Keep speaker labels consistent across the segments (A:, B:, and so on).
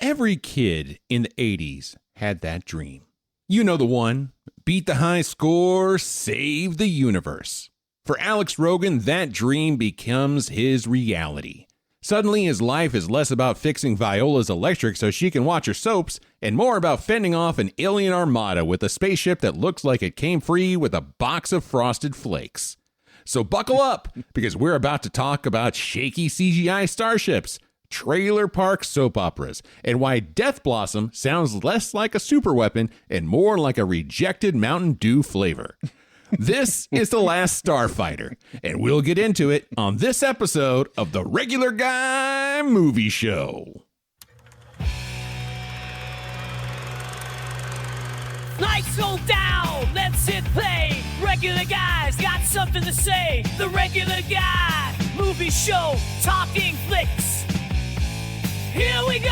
A: Every kid in the 80s had that dream. You know the one. Beat the high score, save the universe. For Alex Rogan, that dream becomes his reality. Suddenly, his life is less about fixing Viola's electric so she can watch her soaps and more about fending off an alien armada with a spaceship that looks like it came free with a box of Frosted Flakes. So buckle up, because we're about to talk about shaky CGI starships, trailer park soap operas, and why Death Blossom sounds less like a superweapon and more like a rejected Mountain Dew flavor. This is The Last Starfighter, and we'll get into it on this episode of The Regular Guy Movie Show.
B: Lights go down, let's hit play. Regular guys got something to say. The Regular Guy Movie Show, talking flicks. Here we go!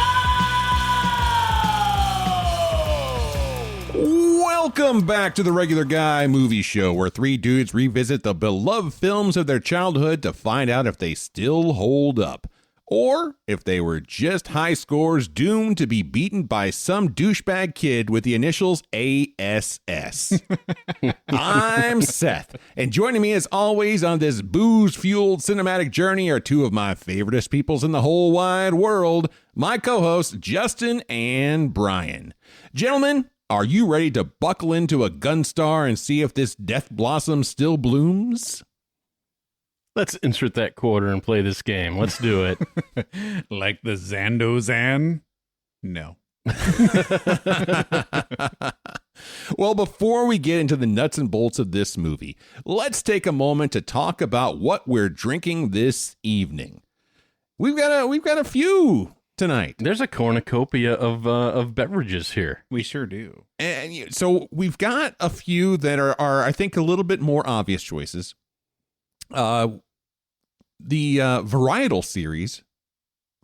A: Welcome back to The Regular Guy Movie Show, where three dudes revisit the beloved films of their childhood to find out if they still hold up, or if they were just high scores doomed to be beaten by some douchebag kid with the initials ASS. I'm Seth, and joining me as always on this booze-fueled cinematic journey are two of my favoriteest peoples in the whole wide world, my co-hosts Justin and Brian. Gentlemen, are you ready to buckle into a Gunstar and see if this Death Blossom still blooms?
C: Let's insert that quarter and play this game. Let's do it.
D: Like the Zandozan? No.
A: Well, before we get into the nuts and bolts of this movie, let's take a moment to talk about what we're drinking this evening. We've got a few tonight.
C: There's a cornucopia of beverages here.
D: We sure do.
A: And so we've got a few that are I think, a little bit more obvious choices. The varietal series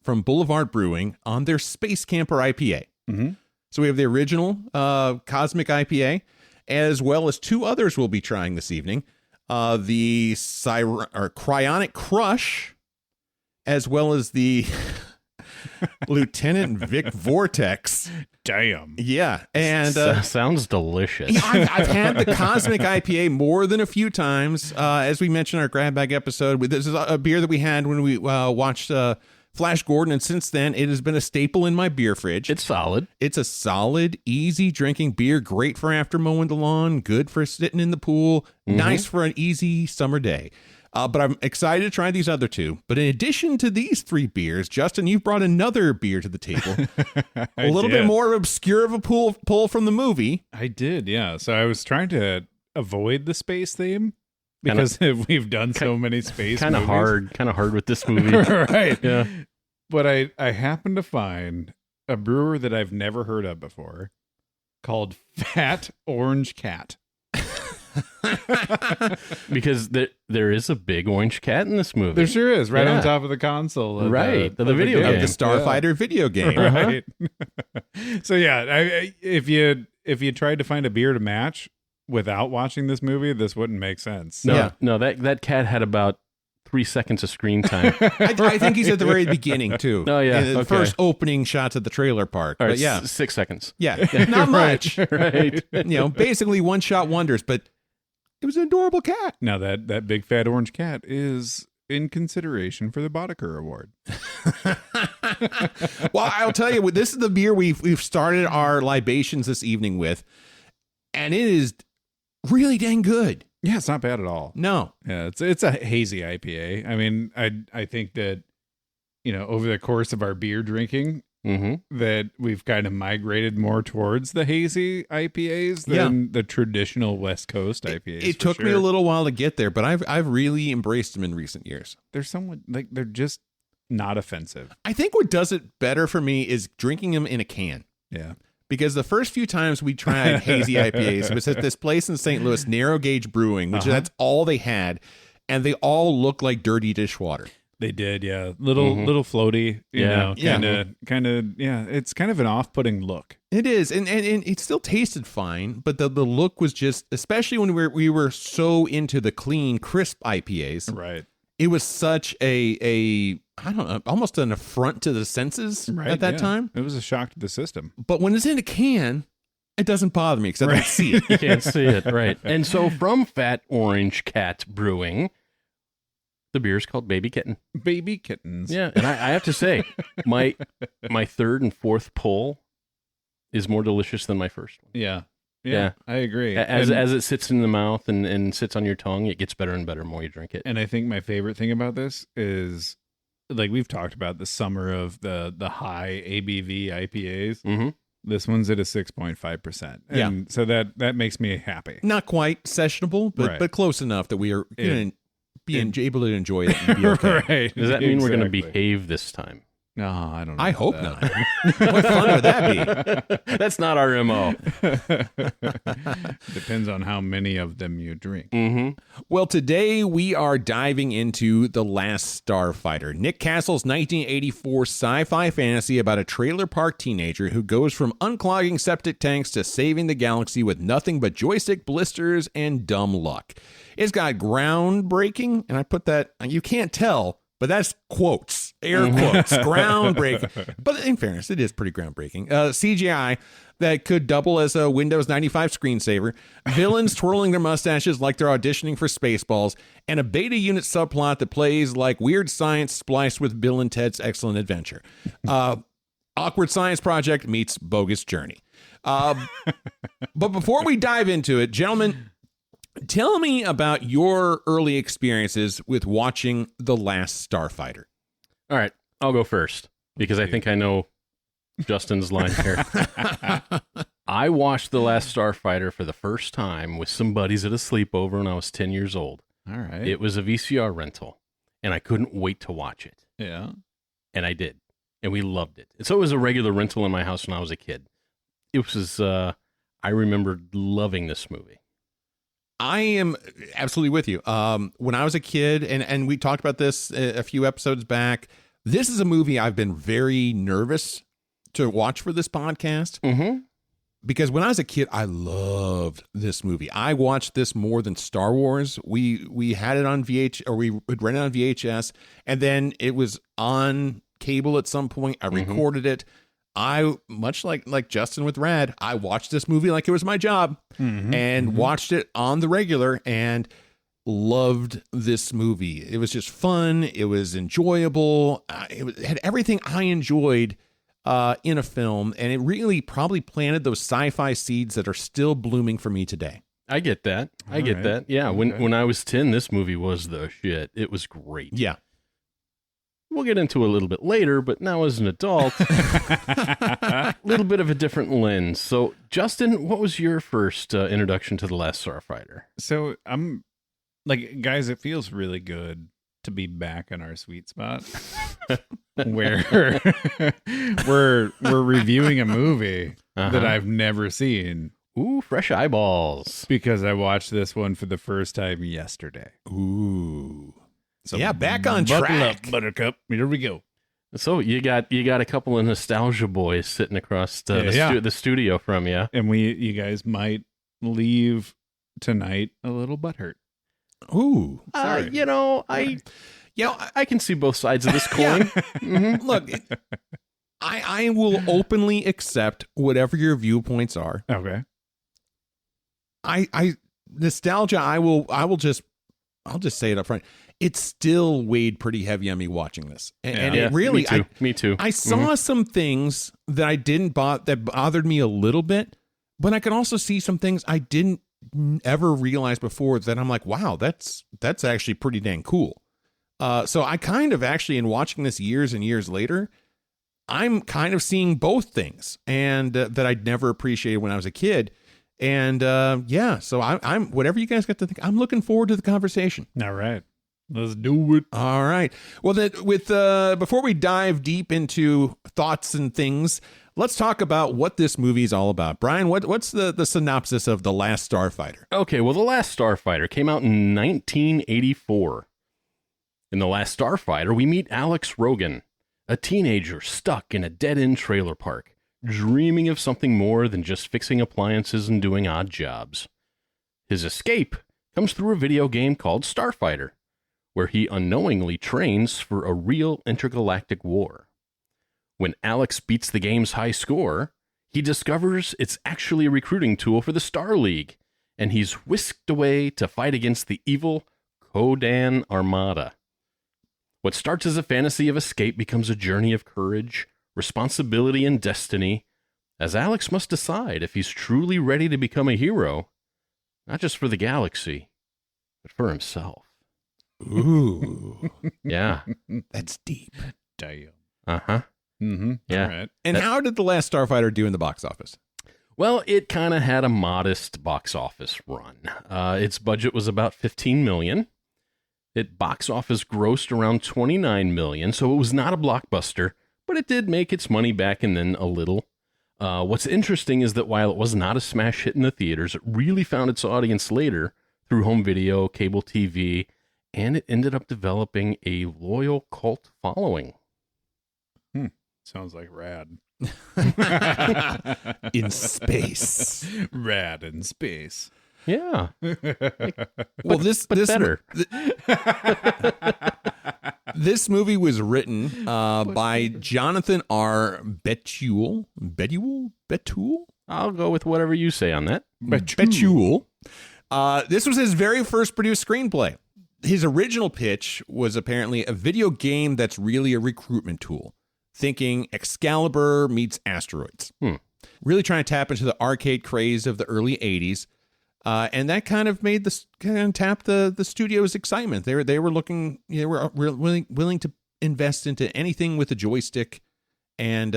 A: from Boulevard Brewing on their Space Camper IPA.
D: Mm-hmm.
A: So we have the original Cosmic IPA, as well as two others we'll be trying this evening. The Cryonic Crush, as well as the Lieutenant Vic Vortex.
D: Damn.
A: Yeah. And
C: sounds delicious.
A: I've had the Cosmic IPA more than a few times. As we mentioned in our grab bag episode, this is a beer that we had when we watched Flash Gordon, and since then it has been a staple in my beer fridge.
C: It's solid.
A: It's a solid, easy drinking beer, great for after mowing the lawn, good for sitting in the pool, nice for an easy summer day. But I'm excited to try these other two. But in addition to these three beers, Justin, you've brought another beer to the table. A little bit more obscure of a pull from the movie.
D: I did, yeah. So I was trying to avoid the space theme because we've done so many space movies.
C: Kind of hard with this movie.
D: Right.
C: Yeah.
D: But I happened to find a brewer that I've never heard of before called Fat Orange Cat.
C: Because there is a big orange cat in this movie.
D: There sure is, right on top of the console. Of
C: the video
A: Of
C: game.
A: the Starfighter video game.
D: Right. So yeah, if you tried to find a beer to match without watching this movie, this wouldn't make sense.
C: No, that cat had about 3 seconds of screen time.
A: I think he's at the very beginning, too.
C: Oh, yeah.
A: In the first opening shots of the trailer park.
C: All right,
A: but yeah.
C: 6 seconds.
A: Yeah. Not much.
C: Right.
A: Basically one-shot wonders, but it was an adorable cat.
D: Now that big fat orange cat is in consideration for the Boddicker Award.
A: Well, I'll tell you, this is the beer we've started our libations this evening with, and it is really dang good.
D: Yeah, it's not bad at all.
A: No.
D: Yeah, it's a hazy IPA. I mean, I think that, over the course of our beer drinking, that we've kind of migrated more towards the hazy IPAs than the traditional West Coast IPAs.
A: It took me a little while to get there, but I've really embraced them in recent years.
D: They're somewhat they're just not offensive.
A: I think what does it better for me is drinking them in a can.
D: Yeah.
A: Because the first few times we tried hazy IPAs, it was at this place in St. Louis, Narrow Gauge Brewing, which that's all they had, and they all look like dirty dishwater.
D: They did, yeah. Little floaty, kind of. Yeah, it's kind of an off-putting look.
A: It is, and it still tasted fine, but the look was just, especially when we were so into the clean, crisp IPAs.
D: Right.
A: It was such a I don't know, almost an affront to the senses at that time.
D: It was a shock to the system.
A: But when it's in a can, it doesn't bother me because I don't see it.
C: You can't see it, right? And so from Fat Orange Cat Brewing, the beer is called Baby Kitten.
D: Baby kittens.
C: Yeah, and I have to say, my third and fourth pull is more delicious than my first one.
D: Yeah, I agree.
C: As it sits in the mouth and sits on your tongue, it gets better and better the more you drink it.
D: And I think my favorite thing about this is, like we've talked about the summer of the high ABV IPAs.
C: Mm-hmm.
D: This one's at a 6.5%.
A: Yeah.
D: And so that makes me happy.
A: Not quite sessionable,
D: Right.
A: but close enough that we are going to be able to enjoy it and be okay.
D: Right.
C: Does that mean we're going to
D: Exactly.
C: behave this time?
D: No, I don't know.
A: I hope
D: about
A: not. What fun would that be?
C: That's not our MO.
D: Depends on how many of them you drink.
C: Mm-hmm.
A: Well, today we are diving into The Last Starfighter, Nick Castle's 1984 sci-fi fantasy about a trailer park teenager who goes from unclogging septic tanks to saving the galaxy with nothing but joystick blisters and dumb luck. It's got groundbreaking, and I put that, you can't tell, but that's quotes, air quotes, groundbreaking. But in fairness, it is pretty groundbreaking. CGI that could double as a Windows 95 screensaver, villains twirling their mustaches like they're auditioning for Spaceballs, and a beta unit subplot that plays like weird science spliced with Bill and Ted's Excellent Adventure. Awkward Science Project meets Bogus Journey. But before we dive into it, gentlemen, tell me about your early experiences with watching The Last Starfighter.
C: All right, I'll go first because I think I know Justin's line here. I watched The Last Starfighter for the first time with some buddies at a sleepover when I was 10 years old.
D: All right.
C: It was a VCR rental, and I couldn't wait to watch it.
D: Yeah.
C: And I did, and we loved it. And so it was a regular rental in my house when I was a kid. It was, I remember loving this movie.
A: I am absolutely with you. When I was a kid, and we talked about this a few episodes back, this is a movie I've been very nervous to watch for this podcast.
C: Mm-hmm.
A: Because when I was a kid, I loved this movie. I watched this more than Star Wars. We had it on we would rent it on VHS, and then it was on cable at some point. I recorded it. I, much like Justin with Rad, I watched this movie like it was my job and watched it on the regular and loved this movie. It was just fun. It was enjoyable. It had everything I enjoyed in a film, and it really probably planted those sci-fi seeds that are still blooming for me today.
C: I get that. I get that. Yeah, when I was 10, this movie was the shit. It was great.
A: Yeah.
C: We'll get into it a little bit later, but now as an adult, a little bit of a different lens. So, Justin, what was your first introduction to The Last Starfighter?
D: So I'm like, guys, it feels really good to be back in our sweet spot where we're reviewing a movie that I've never seen.
C: Ooh, fresh eyeballs.
D: Because I watched this one for the first time yesterday.
A: Ooh.
D: So
A: yeah, back on
D: buckle
A: track.
D: up, Buttercup. Here we go.
C: So you got a couple of nostalgia boys sitting across the studio from you.
D: And you guys might leave tonight a little butthurt.
A: Ooh. Sorry.
C: I can see both sides of this coin.
A: Look, I will openly accept whatever your viewpoints are.
D: Okay.
A: Nostalgia, I'll just say it up front. It still weighed pretty heavy on me watching this. And it really,
C: me too.
A: I saw some things that that bothered me a little bit, but I could also see some things I didn't ever realize before that I'm like, wow, that's actually pretty dang cool. So I kind of actually, in watching this years and years later, I'm kind of seeing both things and that I'd never appreciated when I was a kid. And so I'm whatever you guys got to think, I'm looking forward to the conversation.
D: All right. Let's do it.
A: All right. Well, before we dive deep into thoughts and things, let's talk about what this movie is all about. Brian, what's the synopsis of The Last Starfighter?
C: Okay, well, The Last Starfighter came out in 1984. In The Last Starfighter, we meet Alex Rogan, a teenager stuck in a dead-end trailer park, dreaming of something more than just fixing appliances and doing odd jobs. His escape comes through a video game called Starfighter, where he unknowingly trains for a real intergalactic war. When Alex beats the game's high score, he discovers it's actually a recruiting tool for the Star League, and he's whisked away to fight against the evil Ko-Dan Armada. What starts as a fantasy of escape becomes a journey of courage, responsibility, and destiny, as Alex must decide if he's truly ready to become a hero, not just for the galaxy, but for himself.
A: Ooh.
C: Yeah.
A: That's deep.
D: Damn.
C: Uh-huh.
D: Mm-hmm.
C: Yeah.
D: All right.
A: And how did The Last Starfighter do in the box office?
C: Well, it kind of had a modest box office run. Its budget was about $15 million. It box office grossed around $29 million, so it was not a blockbuster, but it did make its money back and then a little. What's interesting is that while it was not a smash hit in the theaters, it really found its audience later through home video, cable TV, and it ended up developing a loyal cult following.
D: Sounds like rad.
A: In space.
D: Rad in space.
C: Yeah.
A: Well, this
C: better.
A: This movie was written by Jonathan R. Betuel.
C: I'll go with whatever you say on that.
A: Betuel. This was his very first produced screenplay. His original pitch was apparently a video game that's really a recruitment tool. Thinking Excalibur meets asteroids. Really trying to tap into the arcade craze of the early 80s. And that kind of made tap the studio's excitement. They were looking, they were willing to invest into anything with a joystick and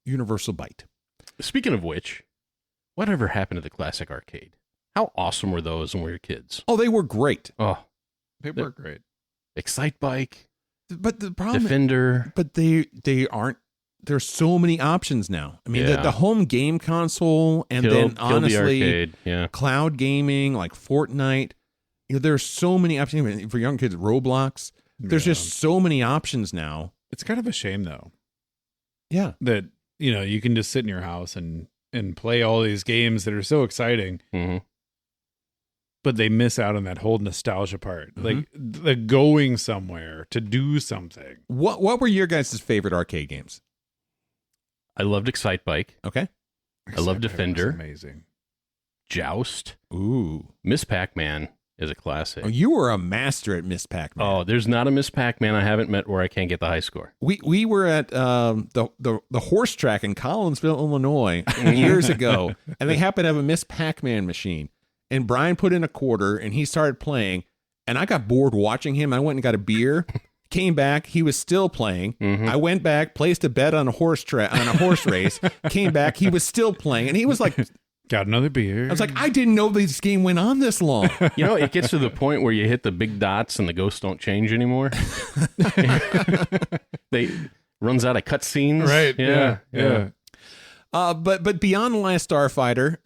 A: universal bite. Speaking
C: of which, whatever happened to the classic arcade? How awesome were those when we were kids?
A: Oh, they were great.
C: Oh,
D: they were great.
C: Excite Bike.
A: But the problem,
C: Defender.
A: But they aren't. There's so many options now. I mean, the home game console, and then honestly,
C: the arcade. Yeah.
A: Cloud gaming like Fortnite. There's so many options for young kids. Roblox. There's just so many options now.
D: It's kind of a shame, though.
A: Yeah,
D: that you can just sit in your house and play all these games that are so exciting.
C: Mm-hmm.
D: But they miss out on that whole nostalgia part, like the going somewhere to do something.
A: What were your guys' favorite arcade games?
C: I loved Excite Bike.
A: Okay.
C: I love Defender.
D: Amazing.
C: Joust.
A: Ooh.
C: Miss Pac-Man is a classic.
A: Oh, you were a master at Miss Pac-Man.
C: Oh, there's not a Miss Pac-Man I haven't met where I can't get the high score.
A: We were at the horse track in Collinsville, Illinois years ago, and they happened to have a Miss Pac-Man machine. And Brian put in a quarter, and he started playing, and I got bored watching him. I went and got a beer. Came back, he was still playing. I went back, placed a bet on a horse race. Came back, he was still playing, and he was like,
D: "Got another beer."
A: I was like, "I didn't know this game went on this long."
C: It gets to the point where you hit the big dots and the ghosts don't change anymore. They runs out of cutscenes,
D: right? Yeah.
A: But beyond The Last Starfighter,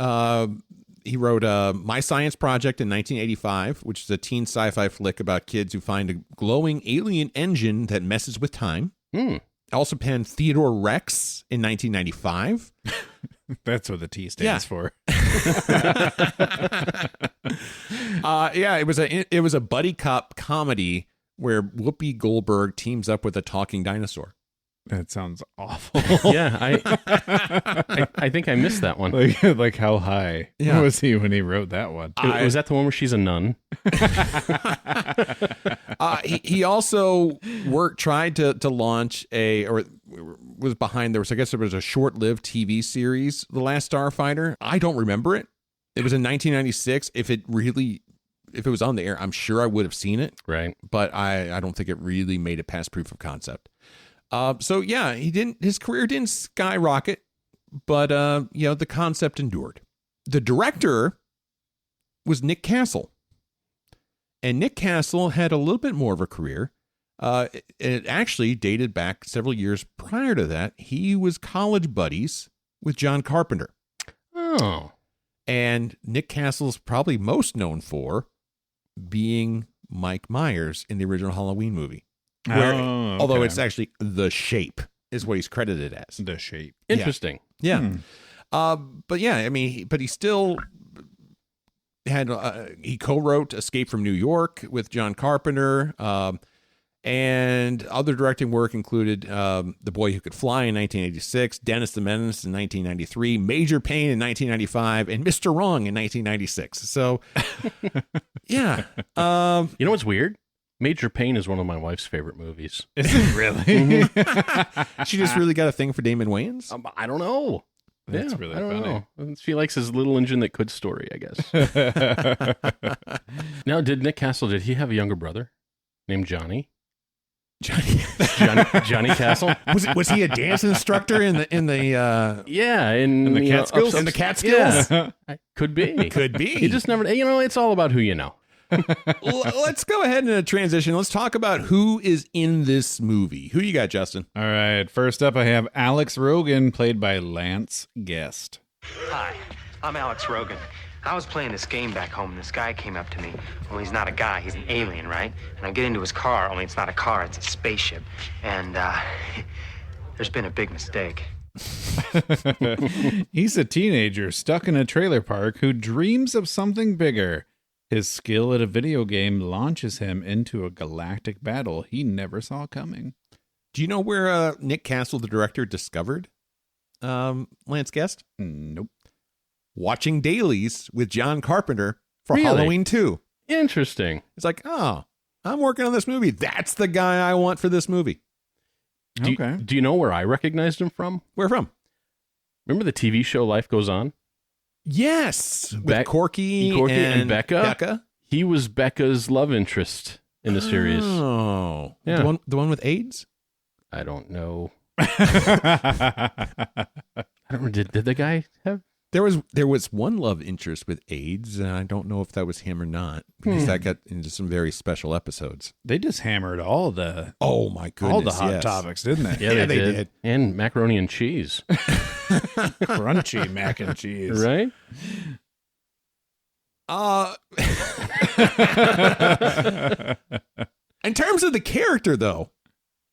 A: he wrote My Science Project in 1985, which is a teen sci-fi flick about kids who find a glowing alien engine that messes with time. Also penned Theodore Rex in 1995.
D: That's what the T stands for.
A: It was a buddy cop comedy where Whoopi Goldberg teams up with a talking dinosaur.
D: That sounds awful.
C: Yeah, I think I missed that one.
D: Like how high was he when he wrote that one?
C: Was that the one where she's a nun?
A: He also tried to launch was behind there was a short-lived TV series, The Last Starfighter. I don't remember it. It was in 1996. If it was on the air, I'm sure I would have seen it.
C: Right.
A: But I don't think it really made it past proof of concept. His career didn't skyrocket, but the concept endured. The director was Nick Castle. And Nick Castle had a little bit more of a career. It actually dated back several years prior to that. He was college buddies with John Carpenter.
C: Oh.
A: And Nick Castle's probably most known for being Mike Myers in the original Halloween movie. Although it's actually The Shape is what he's credited as.
D: The Shape.
C: Interesting.
A: Yeah. But he still he co-wrote Escape from New York with John Carpenter, and other directing work included The Boy Who Could Fly in 1986, Dennis the Menace in 1993, Major Payne in 1995, and Mr. Wrong in 1996. So, yeah.
C: You know what's weird? Major Payne is one of my wife's favorite movies.
D: Is it really?
A: She just really got a thing for Damon Wayans?
C: I don't know.
D: That's
C: Yeah,
D: really
C: I don't
D: funny.
C: know. She likes his little engine that could story, I guess. Now, did Nick Castle, did he have a younger brother named Johnny? Johnny Castle?
A: Was he a dance instructor in the
C: Yeah, in
D: the Catskills?
A: in the Catskills?
C: Yeah, could be.
A: Could be.
C: You just never, it's all about who you know.
A: Let's go ahead and transition. Let's talk about who is in this movie. Who you got, Justin?
D: All right. First up, I have Alex Rogan, played by Lance Guest.
E: Hi, I'm Alex Rogan. I was playing this game back home, and this guy came up to me. Well, he's not a guy, he's an alien, right? And I get into his car, only it's not a car, it's a spaceship. And, there's been a big mistake.
D: He's a teenager stuck in a trailer park who dreams of something bigger. His skill at a video game launches him into a galactic battle he never saw coming.
A: Do you know where Nick Castle, the director, discovered Lance Guest?
D: Nope.
A: Watching dailies with John Carpenter for
C: Really?
A: Halloween 2.
C: Interesting.
A: It's like, oh, I'm working on this movie. That's the guy I want for this movie.
C: Do you know where I recognized him from?
A: Where from?
C: Remember the TV show Life Goes On?
A: Yes, with Corky
C: and
A: Becca.
C: He was Becca's love interest in the series.
A: Oh,
C: Yeah.
A: the one with AIDS.
C: I don't know. I don't know. Did the guy have?
A: There was one love interest with AIDS, and I don't know if that was him or not, because that got into some very special episodes.
D: They just hammered all the
A: Oh my goodness!
D: all the hot
A: yes.
D: topics, didn't they?
C: Yeah,
A: they
C: they
A: did.
C: And macaroni and cheese,
D: Crunchy mac and cheese.
C: right?
A: In terms of the character, though,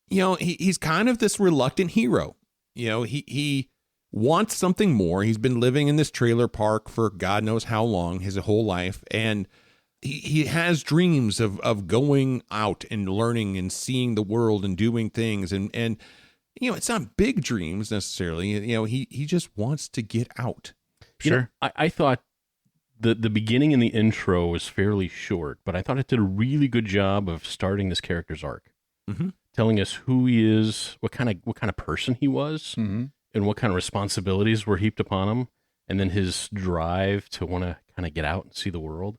A: he's kind of this reluctant hero. He wants something more. He's been living in this trailer park for God knows how long, his whole life, and he has dreams of going out and learning and seeing the world and doing things, and it's not big dreams necessarily. He just wants to get out.
D: Sure.
C: I thought the beginning and the intro was fairly short, but I thought it did a really good job of starting this character's arc, telling us who he is, what kind of person he was, and what kind of responsibilities were heaped upon him, and then his drive to want to kind of get out and see the world.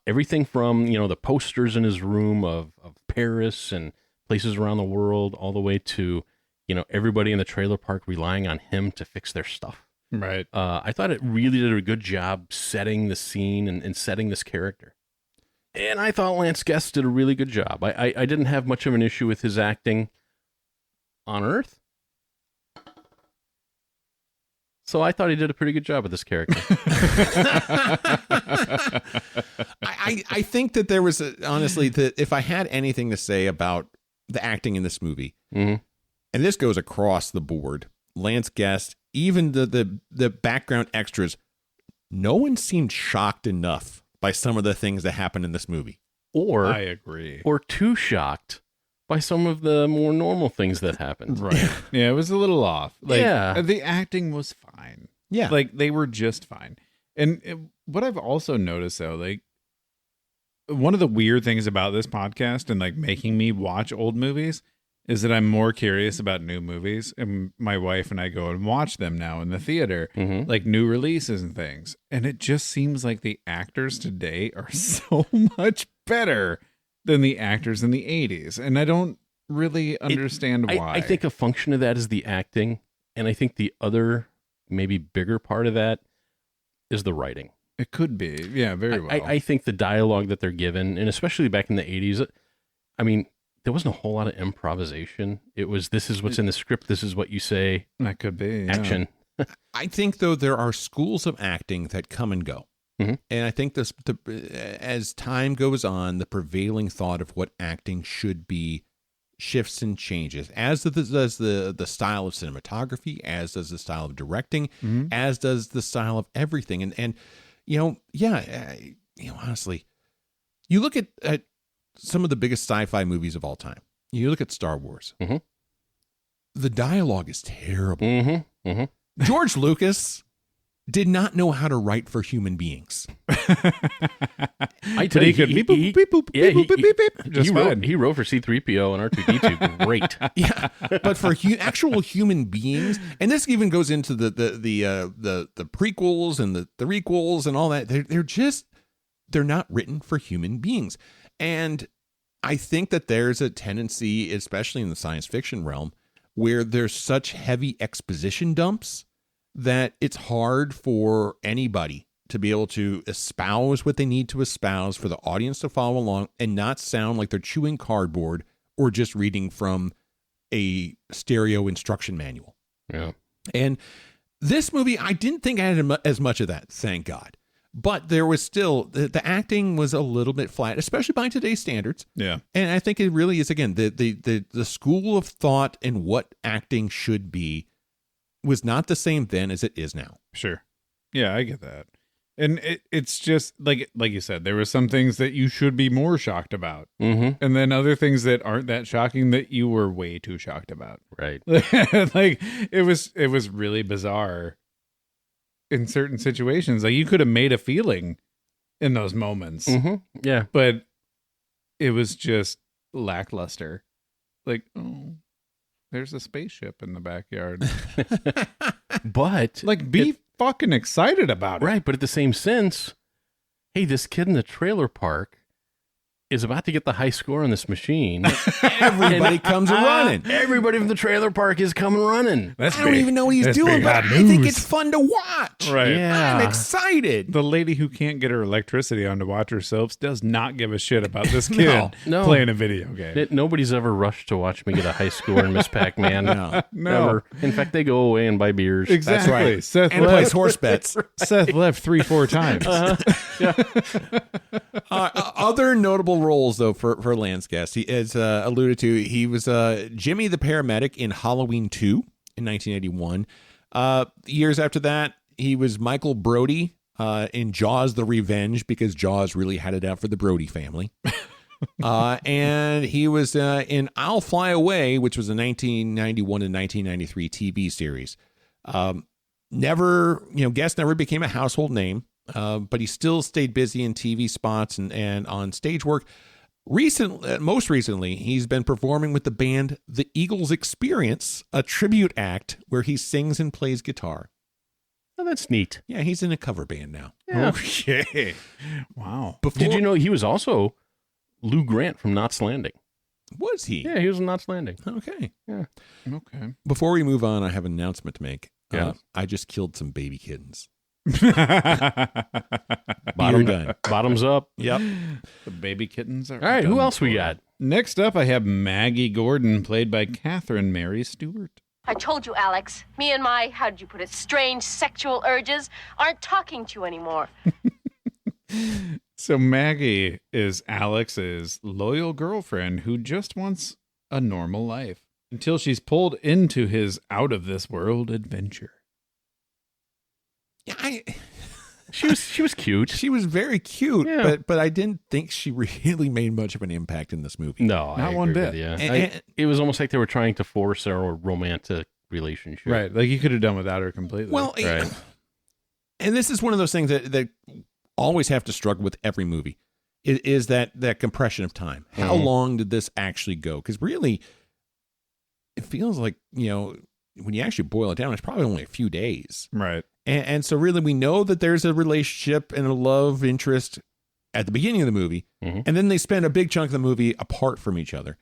C: Everything from the posters in his room of Paris and places around the world, all the way to everybody in the trailer park relying on him to fix their stuff.
D: Right.
C: I thought it really did a good job setting the scene and setting this character. And I thought Lance Guest did a really good job. I didn't have much of an issue with his acting on Earth. So I thought he did a pretty good job with this character.
A: I think that there was, honestly, that if I had anything to say about the acting in this movie, and this goes across the board, Lance Guest, even the background extras, no one seemed shocked enough by some of the things that happened in this movie.
D: I agree.
C: Or too shocked by some of the more normal things that happened.
D: Right. Yeah, it was a little off.
C: Yeah.
D: The acting was fine.
A: Yeah.
D: They were just fine. And what I've also noticed, though, one of the weird things about this podcast and making me watch old movies is that I'm more curious about new movies, and my wife and I go and watch them now in the theater, like new releases and things. And it just seems like the actors today are so much better than the actors in the 80s. And I don't really understand why.
C: I think a function of that is the acting. And I think the other, maybe bigger part of that is the writing.
D: It could be. Yeah, very well.
C: I think the dialogue that they're given, and especially back in the 80s, I mean, there wasn't a whole lot of improvisation. It was, this is what's in the script. This is what you say.
D: That could be. Yeah.
C: Action.
A: I think, though, there are schools of acting that come and go. And I think as time goes on, the prevailing thought of what acting should be shifts and changes, as does the style of cinematography, as does the style of directing, as does the style of everything. And honestly, you look at some of the biggest sci-fi movies of all time. You look at Star Wars.
C: Mhm.
A: The dialogue is terrible.
C: Mm-hmm.
A: George Lucas did not know how to write for human beings.
C: I tell
D: But he
C: you,
D: could beep, boop, beep, boop,
C: yeah,
D: beep, boop, beep, beep, just fine.
C: he wrote for C-3PO and R2-D2. Great.
A: Yeah, but for actual human beings, and this even goes into the prequels and the requels and all that. They're not written for human beings, and I think that there's a tendency, especially in the science fiction realm, where there's such heavy exposition dumps that it's hard for anybody to be able to espouse what they need to espouse for the audience to follow along and not sound like they're chewing cardboard or just reading from a stereo instruction manual.
C: Yeah.
A: And this movie, I didn't think I had as much of that, thank God. But there was still, the acting was a little bit flat, especially by today's standards.
D: Yeah.
A: And I think it really is, again, the school of thought and what acting should be was not the same then as it is now.
D: Sure. Yeah, I get that. And it's just like you said, there were some things that you should be more shocked about.
C: Mm-hmm.
D: And then other things that aren't that shocking that you were way too shocked about.
C: Right.
D: Like it was really bizarre in certain situations. Like you could have made a feeling in those moments,
C: Mm-hmm. Yeah.
D: but it was just lackluster. Like, oh, there's a spaceship in the backyard.
C: But
D: Like, be fucking excited about it.
C: right, but at the same sense, hey, this kid in the trailer park is about to get the high score on this machine.
A: Everybody comes running.
C: Everybody from the trailer park is coming running.
D: That's
A: I don't even know what he's
D: that's
A: doing,
D: big
A: but
D: hot
A: I think
D: news.
A: it's fun to watch.
D: Right.
C: Yeah.
A: I'm excited.
D: The lady who can't get her electricity on to watch her soaps does not give a shit about this kid
C: No.
D: playing a video game.
C: Nobody's ever rushed to watch me get a high score in Miss Pac-Man.
A: No.
D: No.
C: Ever. In fact, they go away and buy beers.
D: Exactly.
A: right.
D: Seth
A: And plays
D: left,
A: horse bets.
D: Seth left 3-4 times.
A: Other notable roles, though, for Lance Guest, he as alluded to, he was Jimmy the paramedic in Halloween 2 in 1981. Years after that, he was Michael Brody in Jaws: The Revenge, because Jaws really had it out for the Brody family. And he was in I'll Fly Away, which was a 1991 and 1993 TV series. Guest never became a household name, but he still stayed busy in TV spots and on stage work. Most recently, he's been performing with the band The Eagles Experience, a tribute act where he sings and plays guitar.
C: Oh, that's neat.
A: Yeah, he's in a cover band now.
C: Yeah.
D: Okay. Wow.
C: Did you know he was also Lou Grant from Knots Landing?
A: Was he?
C: Yeah, he was in Knots Landing.
A: Okay.
D: Okay.
A: Before we move on, I have an announcement to make.
C: Yeah.
A: I just killed some baby kittens. You're done.
C: Bottoms up.
A: Yep.
D: The baby kittens are
C: All right, who
D: done
C: else we
D: for.
C: got?
D: Next up, I have Maggie Gordon, played by Catherine Mary Stewart.
F: I told you, Alex. Me and my, how'd you put it, strange sexual urges aren't talking to you anymore.
D: So Maggie is Alex's loyal girlfriend who just wants a normal life until she's pulled into his out-of-this-world adventure.
A: Yeah,
C: She was cute.
A: she was very cute,
C: Yeah.
A: but I didn't think she really made much of an impact in this movie.
C: No,
D: Not
C: I
D: one
C: agree
D: bit.
C: with you.
A: And-
C: It was almost like they were trying to force a romantic relationship.
D: Right, like you could have done without her completely.
A: Well,
C: Right.
A: and this is one of those things that always have to struggle with every movie is that compression of time. How long did this actually go? Because really, it feels like, when you actually boil it down, it's probably only a few days.
D: right.
A: And so really, we know that there's a relationship and a love interest at the beginning of the movie.
C: Mhm.
A: And then they spend a big chunk of the movie apart from each other.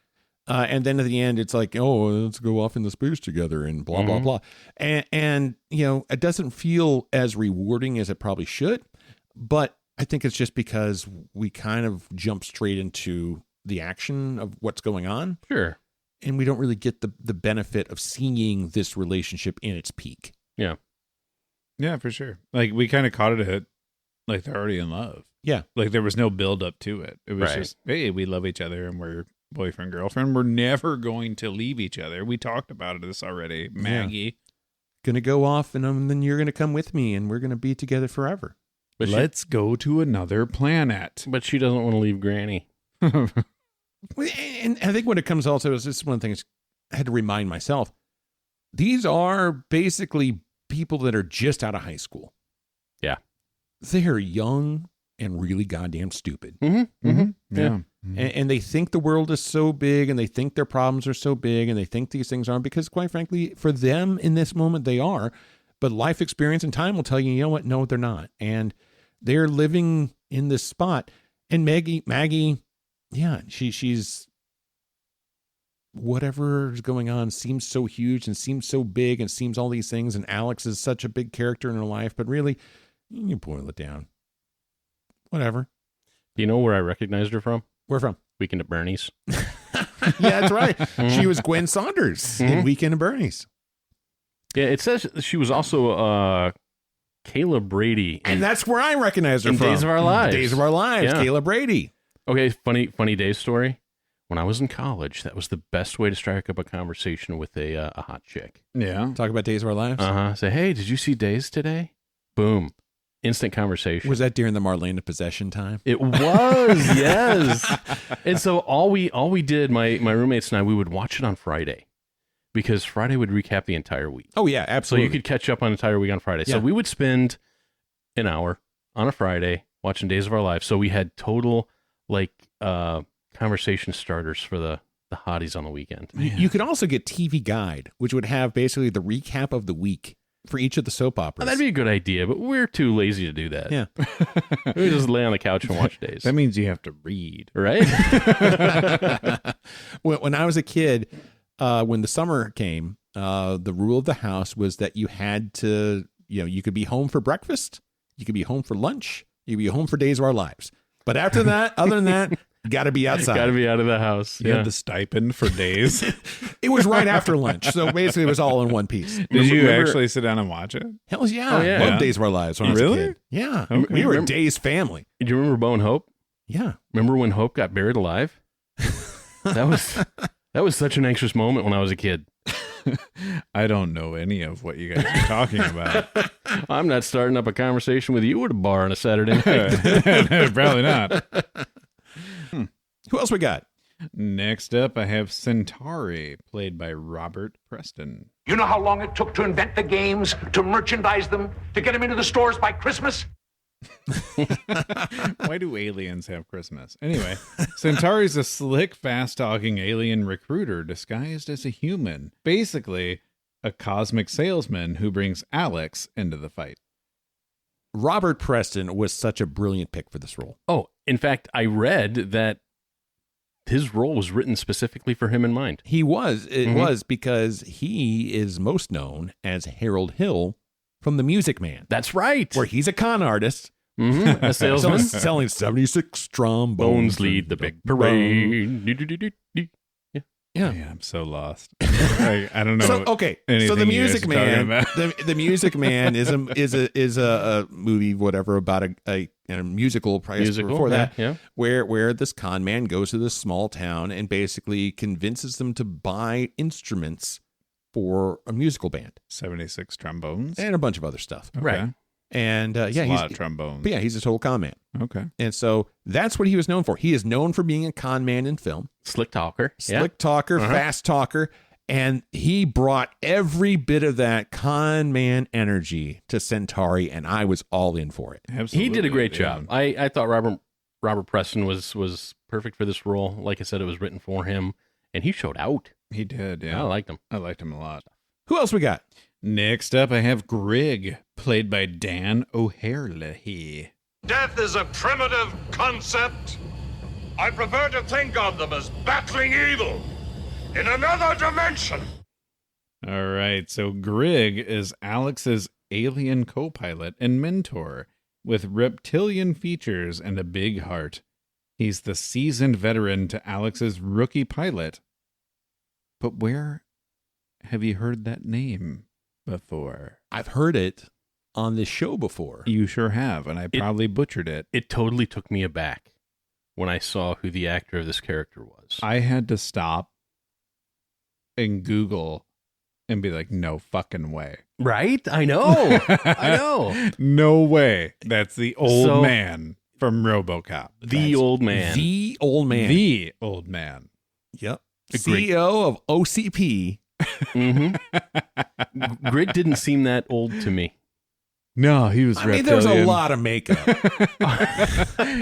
A: And then at the end, it's like, oh, let's go off in the space together and blah, blah, blah. And it doesn't feel as rewarding as it probably should. But I think it's just because we kind of jump straight into the action of what's going on.
C: Sure.
A: And we don't really get the benefit of seeing this relationship in its peak.
C: Yeah.
D: Yeah, for sure. Like we kind of caught it at like they're already in love.
A: Yeah.
D: Like there was no build up to it. It was
C: Right.
D: just, hey, we love each other and we're boyfriend, girlfriend. We're never going to leave each other. We talked about this already. Maggie.
A: Going to go off and then you're going to come with me and we're going to be together forever.
C: But
D: let's go to another planet.
C: But she doesn't want to leave Granny.
A: And I think when it comes also, is this is one of the things I had to remind myself. These are basically people that are just out of high school.
C: Yeah.
A: They're young and really goddamn stupid.
C: Mm-hmm. Mm-hmm.
D: Yeah.
A: And they think the world is so big, and they think their problems are so big, and they think these things aren't, because quite frankly, for them in this moment, they are. But life experience and time will tell you, you know what? No, they're not. And they're living in this spot. And Maggie, yeah, she's whatever is going on seems so huge and seems so big and seems all these things. And Alex is such a big character in her life, but really, you boil it down. Whatever.
C: Do you know where I recognized her from?
A: Where from?
C: Weekend at Bernie's.
A: Yeah, that's right. She was Gwen Saunders in Weekend at Bernie's.
C: Yeah, it says she was also Kayla Brady.
A: And that's where I recognize her
C: in
A: from.
C: Days of Our Lives.
A: Days of Our Lives,
C: Yeah.
A: Kayla Brady.
C: Okay, funny day story. When I was in college, that was the best way to strike up a conversation with a hot chick.
D: Yeah.
A: Talk about Days of Our Lives.
C: Say, hey, did you see Days today? Boom. Instant conversation.
A: Was that during the Marlena possession time?
C: It was, yes. And so all we did, my roommates and I, we would watch it on Friday because Friday would recap the entire week.
A: Oh, yeah,
C: So
A: absolutely.
C: you could catch up on the entire week on Friday.
A: Yeah.
C: So we would spend an hour on a Friday watching Days of Our Lives. So we had total conversation starters for the hotties on the weekend.
A: You could also get TV Guide, which would have basically the recap of the week for each of the soap operas.
C: That'd be a good idea, but we're too lazy to do that.
A: Yeah.
C: We just lay on the couch and watch Days.
D: That means you have to read.
C: Right?
A: When I was a kid, when the summer came, the rule of the house was that you had to, you could be home for breakfast, you could be home for lunch, you could be home for Days of Our Lives. But after that, other than that, you got to be outside.
C: Got to be out of the house.
D: You had the stipend for days.
A: It was right after lunch, so basically it was all in one piece.
D: Did you
C: Remember-
D: actually sit down and watch it?
A: Hell yeah.
C: Oh, yeah.
A: I love
C: Yeah.
A: Days of Our Lives when I was
D: Really?
A: a kid. Yeah.
D: Okay.
A: We were a
C: Remember-
A: Days family.
C: Do you remember Bo and Hope?
A: Yeah.
C: Remember when Hope got buried alive? That was such an anxious moment when I was a kid.
D: I don't know any of what you guys are talking about.
C: I'm not starting up a conversation with you at a bar on a Saturday night.
D: Probably not.
A: Who else we got?
D: Next up, I have Centauri, played by Robert Preston.
G: You know how long it took to invent the games, to merchandise them, to get them into the stores by Christmas?
D: Why do aliens have Christmas? Anyway, Centauri's a slick, fast-talking alien recruiter disguised as a human. Basically, a cosmic salesman who brings Alex into the fight.
A: Robert Preston was such a brilliant pick for this role.
C: Oh, in fact, I read that his role was written specifically for him in mind.
A: He was. It was because he is most known as Harold Hill from The Music Man,
C: That's right.
A: where he's a con artist
C: A salesman.
A: selling 76 trombones.
C: Bones lead the big parade.
A: Yeah.
D: Yeah, I'm so lost. I don't know.
A: So okay, so
D: anything
A: the
D: you guys
A: Music
D: are talking
A: Man,
D: about.
A: the Music Man is a movie, whatever, about a musical. Before that,
C: yeah.
A: where this con man goes to this small town and basically convinces them to buy instruments for a musical band
D: 76 trombones.
A: and a bunch of other stuff.
D: Okay.
C: Right.
A: And
D: That's
A: yeah,
D: a
A: he's
D: lot of trombones.
A: but yeah, he's a total con man,
D: Okay.
A: and so that's what he was known for. He is known for being a con man in film.
C: Slick talker.
A: Slick talker, fast talker, and he brought every bit of that con man energy to Centauri, and I was all in for it.
D: Absolutely.
C: He did a great
D: yeah.
C: job. I thought Robert Preston was perfect for this role. Like I said, it was written for him, and he showed out.
D: He did, yeah.
C: I liked him.
D: I liked him a lot.
A: Who else we got?
D: Next up, I have Grig, played by Dan O'Herlihy.
H: Death is a primitive concept. I prefer to think of them as battling evil in another dimension.
D: All right, so Grig is Alex's alien co-pilot and mentor with reptilian features and a big heart. He's the seasoned veteran to Alex's rookie pilot. But where have you heard that name before?
A: I've heard it on this show before.
D: You sure have, and I probably butchered it.
C: It totally took me aback when I saw who the actor of this character was.
D: I had to stop and Google and be like, no fucking way.
C: Right? I know. I know.
D: No way. That's the old man from RoboCop.
C: The old man.
A: The old man.
D: The old man.
A: Yep. CEO of OCP.
C: Mm-hmm. Grig didn't seem that old to me.
D: No, he was
A: reptilian. There was a lot of makeup.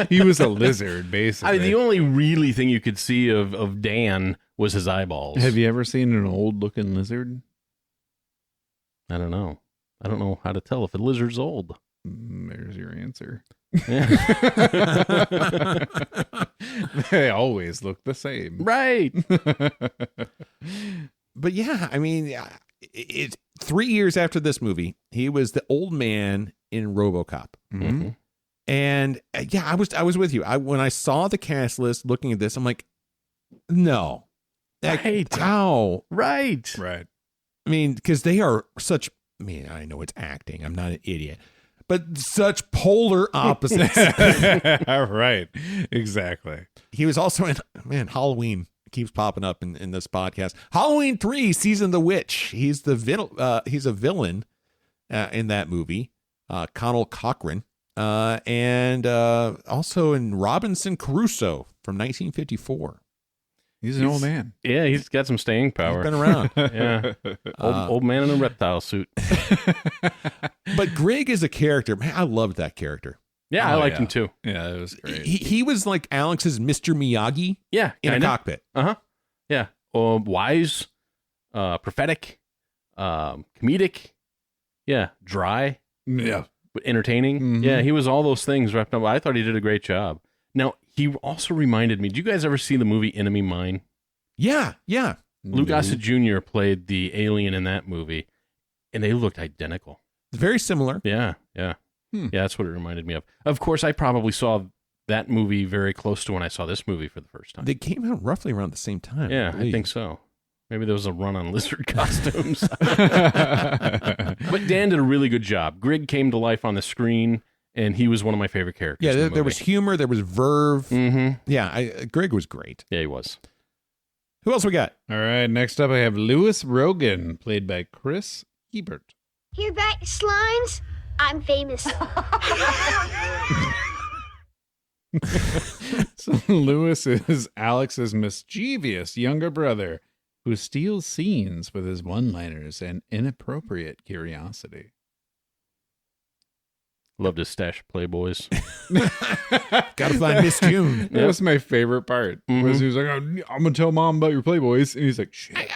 D: He was a lizard, basically.
C: The only really thing you could see of Dan was his eyeballs.
D: Have you ever seen an old-looking lizard?
C: I don't know. I don't know how to tell if a lizard's old.
D: There's your answer.
C: Yeah.
D: They always look the same.
C: Right.
A: But yeah, I mean, 3 years after this movie, he was the old man in RoboCop.
D: Mm-hmm.
A: And yeah, I was with you. When I saw the cast list looking at this, I'm like, no.
C: Right.
A: How?
C: Right.
D: Right.
A: I mean, because they are such, I mean, I know it's acting. I'm not an idiot. But such polar opposites.
D: Right. Exactly.
A: He was also in, man, Halloween keeps popping up in this podcast. Halloween 3, Season of the Witch. He's a villain in that movie. Connell Cochran. And also in Robinson Crusoe from 1954.
D: He's an old man.
C: Yeah, he's got some staying power.
A: He's been around.
C: Yeah. Old man in a reptile suit.
A: But Grig is a character. Man, I loved that character.
C: Yeah, I liked him too.
D: Yeah, it was great.
A: He was like Alex's Mr. Miyagi in a cockpit.
C: Uh-huh. Yeah. Wise, prophetic, comedic. Yeah. Dry.
D: Yeah.
C: Entertaining.
D: Mm-hmm.
C: Yeah, he was all those things wrapped up. I thought he did a great job. Now, he also reminded me, did you guys ever see the movie Enemy Mine?
A: Yeah, yeah.
C: Lou Gossett Jr. played the alien in that movie, and they looked identical.
A: Very similar.
C: Yeah, yeah. Yeah, that's what it reminded me of. Of course, I probably saw that movie very close to when I saw this movie for the first time.
A: They came out roughly around the same time.
C: Yeah, I think so. Maybe there was a run on lizard costumes. But Dan did a really good job. Grig came to life on the screen, and he was one of my favorite characters.
A: Yeah, there was humor, there was verve.
C: Mm-hmm.
A: Yeah, Grig was great.
C: Yeah, he was.
A: Who else we got?
D: All right, next up I have Lewis Rogan, played by Chris Hebert.
I: Hear that, slimes? I'm famous.
D: So Lewis is Alex's mischievous younger brother who steals scenes with his one-liners and inappropriate curiosity.
C: Loved his stash of Playboys.
A: Gotta find Miss June.
D: That was my favorite part. Was he was like, oh, I'm gonna tell mom about your Playboys, and he's like, shit.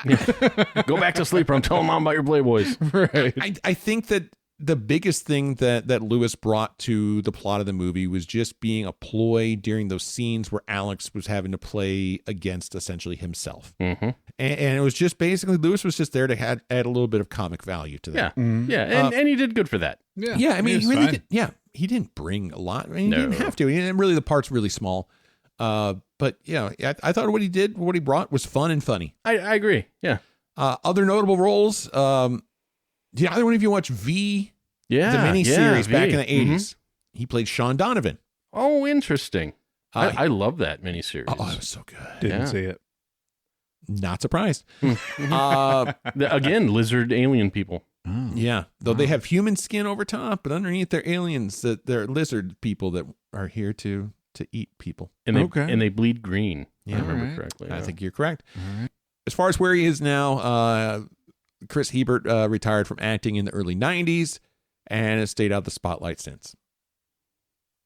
C: Go back to sleep, or I'm telling mom about your Playboys.
D: Right.
A: I think that the biggest thing that Lewis brought to the plot of the movie was just being a ploy during those scenes where Alex was having to play against essentially himself.
C: Mm-hmm.
A: And it was just basically Lewis was just there to add a little bit of comic value to that.
C: Yeah, yeah, and he did good for that.
A: Yeah, I mean, he didn't bring a lot. I mean, he didn't have to. And really, the part's really small. But yeah, I thought what he brought was fun and funny.
C: I agree. Yeah.
A: Other notable roles. Did either one of you watch V?
C: Yeah,
A: the miniseries back in the 80s.
C: Mm-hmm.
A: He played Sean Donovan.
C: Oh, interesting. I love that miniseries.
A: Oh, it was so good.
D: Didn't see it.
A: Not surprised.
C: Again, lizard alien people.
D: Oh.
A: Yeah, though they have human skin over top, but underneath they're aliens. That they're lizard people that are here to eat people.
C: And they bleed green.
A: Yeah,
C: I remember correctly.
A: I think you're correct. As far as where he is now, Chris Hebert retired from acting in the early 90s and has stayed out of the spotlight since.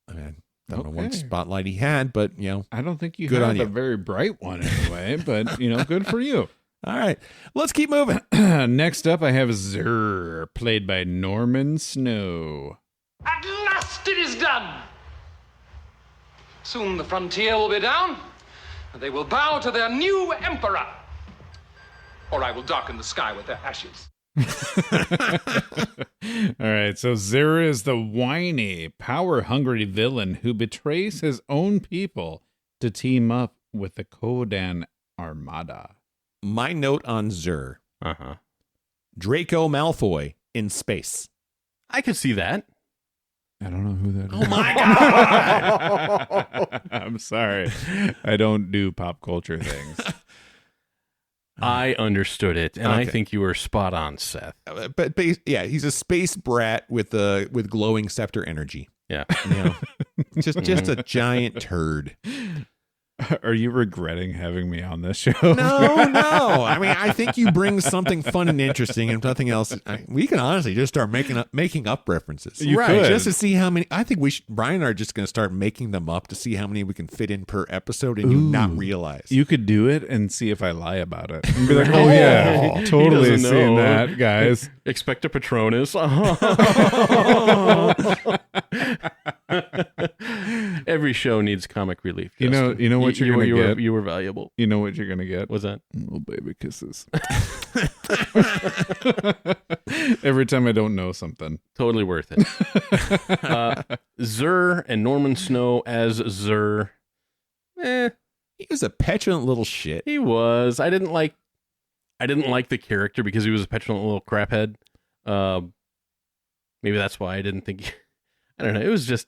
A: I mean, I don't know what spotlight he had, but,
D: I don't think you
A: good
D: had
A: on
D: a
A: you.
D: very bright one anyway, but, good for you.
A: All right, let's keep moving.
D: Next up, I have Zer, played by Norman Snow.
G: At last it is done! Soon the frontier will be down, and they will bow to their new emperor. Or I will darken the sky with their ashes.
D: All right, so Zer is the whiny, power-hungry villain who betrays his own people to team up with the Ko-Dan Armada.
A: My note on Zer. Draco Malfoy in space.
C: I could see that.
D: I don't know who that is.
A: Oh my God!
D: I'm sorry. I don't do pop culture things.
C: I understood it, and I
A: Okay.
C: think you were spot on, Seth.
A: But yeah, he's a space brat with glowing scepter energy.
C: Yeah.
A: You know? just a giant turd.
D: Are you regretting having me on this show?
A: No. I mean, I think you bring something fun and interesting, and if nothing else, we can honestly just start making up references.
D: You could.
A: Just to see how many. I think Brian and I are just going to start making them up to see how many we can fit in per episode, and you not realize.
D: You could do it and see if I lie about it. And be like, oh yeah, totally
C: doesn't
D: seen
C: know.
D: that, guys.
C: Expect a Patronus. Every show needs comic relief.
D: You know
C: Justin.
D: what you're gonna get?
C: You were valuable.
D: You know what you're gonna get?
C: What's that?
D: Little baby kisses. Every time I don't know something.
C: Totally worth it. Zur and Norman Snow as Zur.
A: He was a petulant little shit.
C: He was. I didn't like the character because he was a petulant little craphead. Maybe that's why I didn't think. I don't know. It was just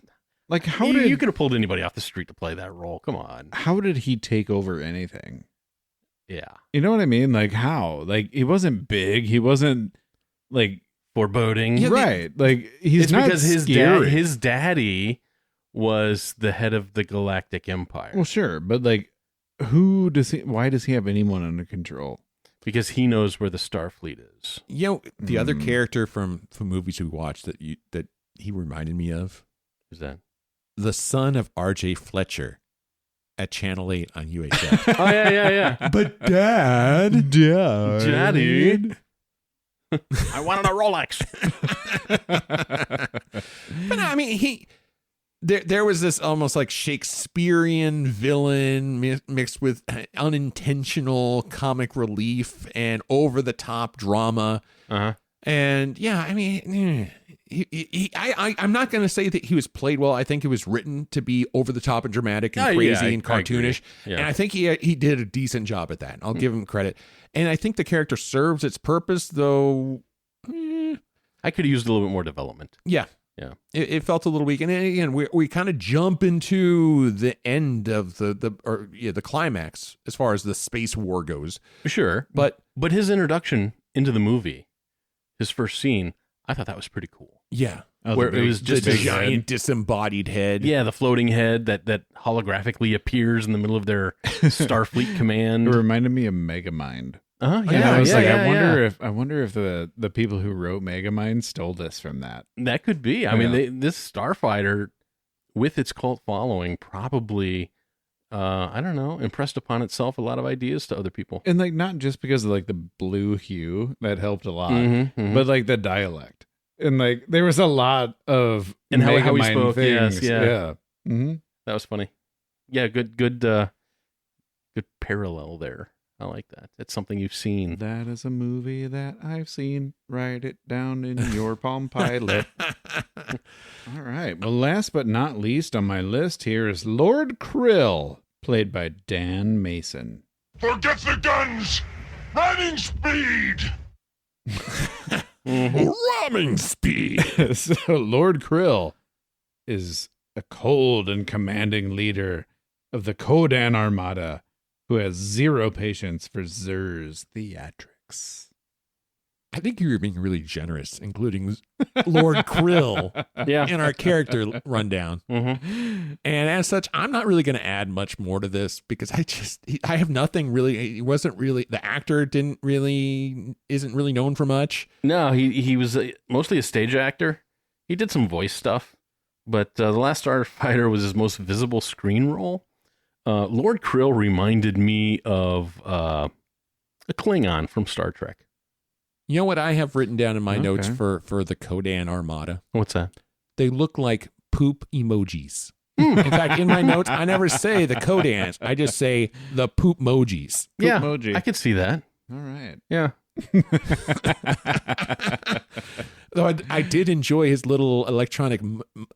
D: Like
C: you could have pulled anybody off the street to play that role. Come on.
D: how did he take over anything?
C: Yeah.
D: You know what I mean? Like how? Like he wasn't big. He wasn't like
C: Foreboding.
A: Yeah,
D: right. Like he's
C: it's
D: not
C: because
D: scary.
C: his daddy was the head of the Galactic Empire.
D: Well, sure, but like, who does he? Why does he have anyone under control?
C: Because he knows where the Starfleet is.
A: You know, the other character from movies we watched that he reminded me of,
C: Who's that?
A: the son of R.J. Fletcher at Channel 8 on UHF.
C: Oh yeah.
A: But Dad,
C: Daddy. I wanted a Rolex.
A: But I mean, there was this almost like Shakespearean villain mixed with unintentional comic relief and over the top drama.
C: Uh-huh.
A: And yeah, I mean, I'm not going to say that he was played well. I think it was written to be over the top and dramatic and crazy and cartoonish.
C: Yeah.
A: And I think he did a decent job at that. I'll give him credit. And I think the character serves its purpose, though.
C: I could have used a little bit more development.
A: Yeah.
C: Yeah.
A: It felt a little weak. And again, we kind of jump into the end of the climax as far as the space war goes.
C: Sure.
A: But
C: his introduction into the movie, his first scene, I thought that was pretty cool.
A: yeah,
C: Where it was just
A: the
C: a
A: giant disembodied head.
C: Yeah, the floating head that holographically appears in the middle of their Starfleet
D: It
C: command.
D: reminded me of Megamind.
C: Yeah,
D: And I was like,
C: yeah,
D: I wonder if the people who wrote Megamind stole this from that.
C: That could be. I
D: Yeah.
C: mean, this Starfighter, with its cult following, probably, I don't know, impressed upon itself a lot of ideas to other people.
D: And like not just because of like the blue hue that helped a lot,
C: Mhm.
D: but like the dialect. And like there was a lot of
C: And how he
D: Megamind
C: spoke, yes,
D: things.
C: yeah.
D: Mm-hmm.
C: That was funny. Yeah, good parallel there. I like that. It's something you've seen.
D: That is a movie that I've seen. Write it down in your Palm Pilot. All right. Well, last but not least on my list here is Lord Krill, played by Dan Mason.
H: Forget the guns! Running speed!
A: Ramming speed.
D: So Lord Krill is a cold and commanding leader of the Ko-Dan Armada who has zero patience for Zur's theatrics.
A: I think you were being really generous, including Lord Krill
C: Yeah.
A: in our character rundown.
C: Mm-hmm.
A: And as such, I'm not really going to add much more to this because I have nothing really. He wasn't really, the actor isn't really known for much.
C: No, he was mostly a stage actor. He did some voice stuff, but The Last Starfighter was his most visible screen role. Lord Krill reminded me of a Klingon from Star Trek.
A: You know what I have written down in my notes
D: Okay.
A: for the Ko-Dan Armada?
C: What's that?
A: They look like poop emojis. In fact, in my notes, I never say the Ko-Dans. I just say the poop emojis.
C: Yeah,
D: Poop-moji.
C: I could see that.
D: All right.
C: Yeah.
A: Though I did enjoy his little electronic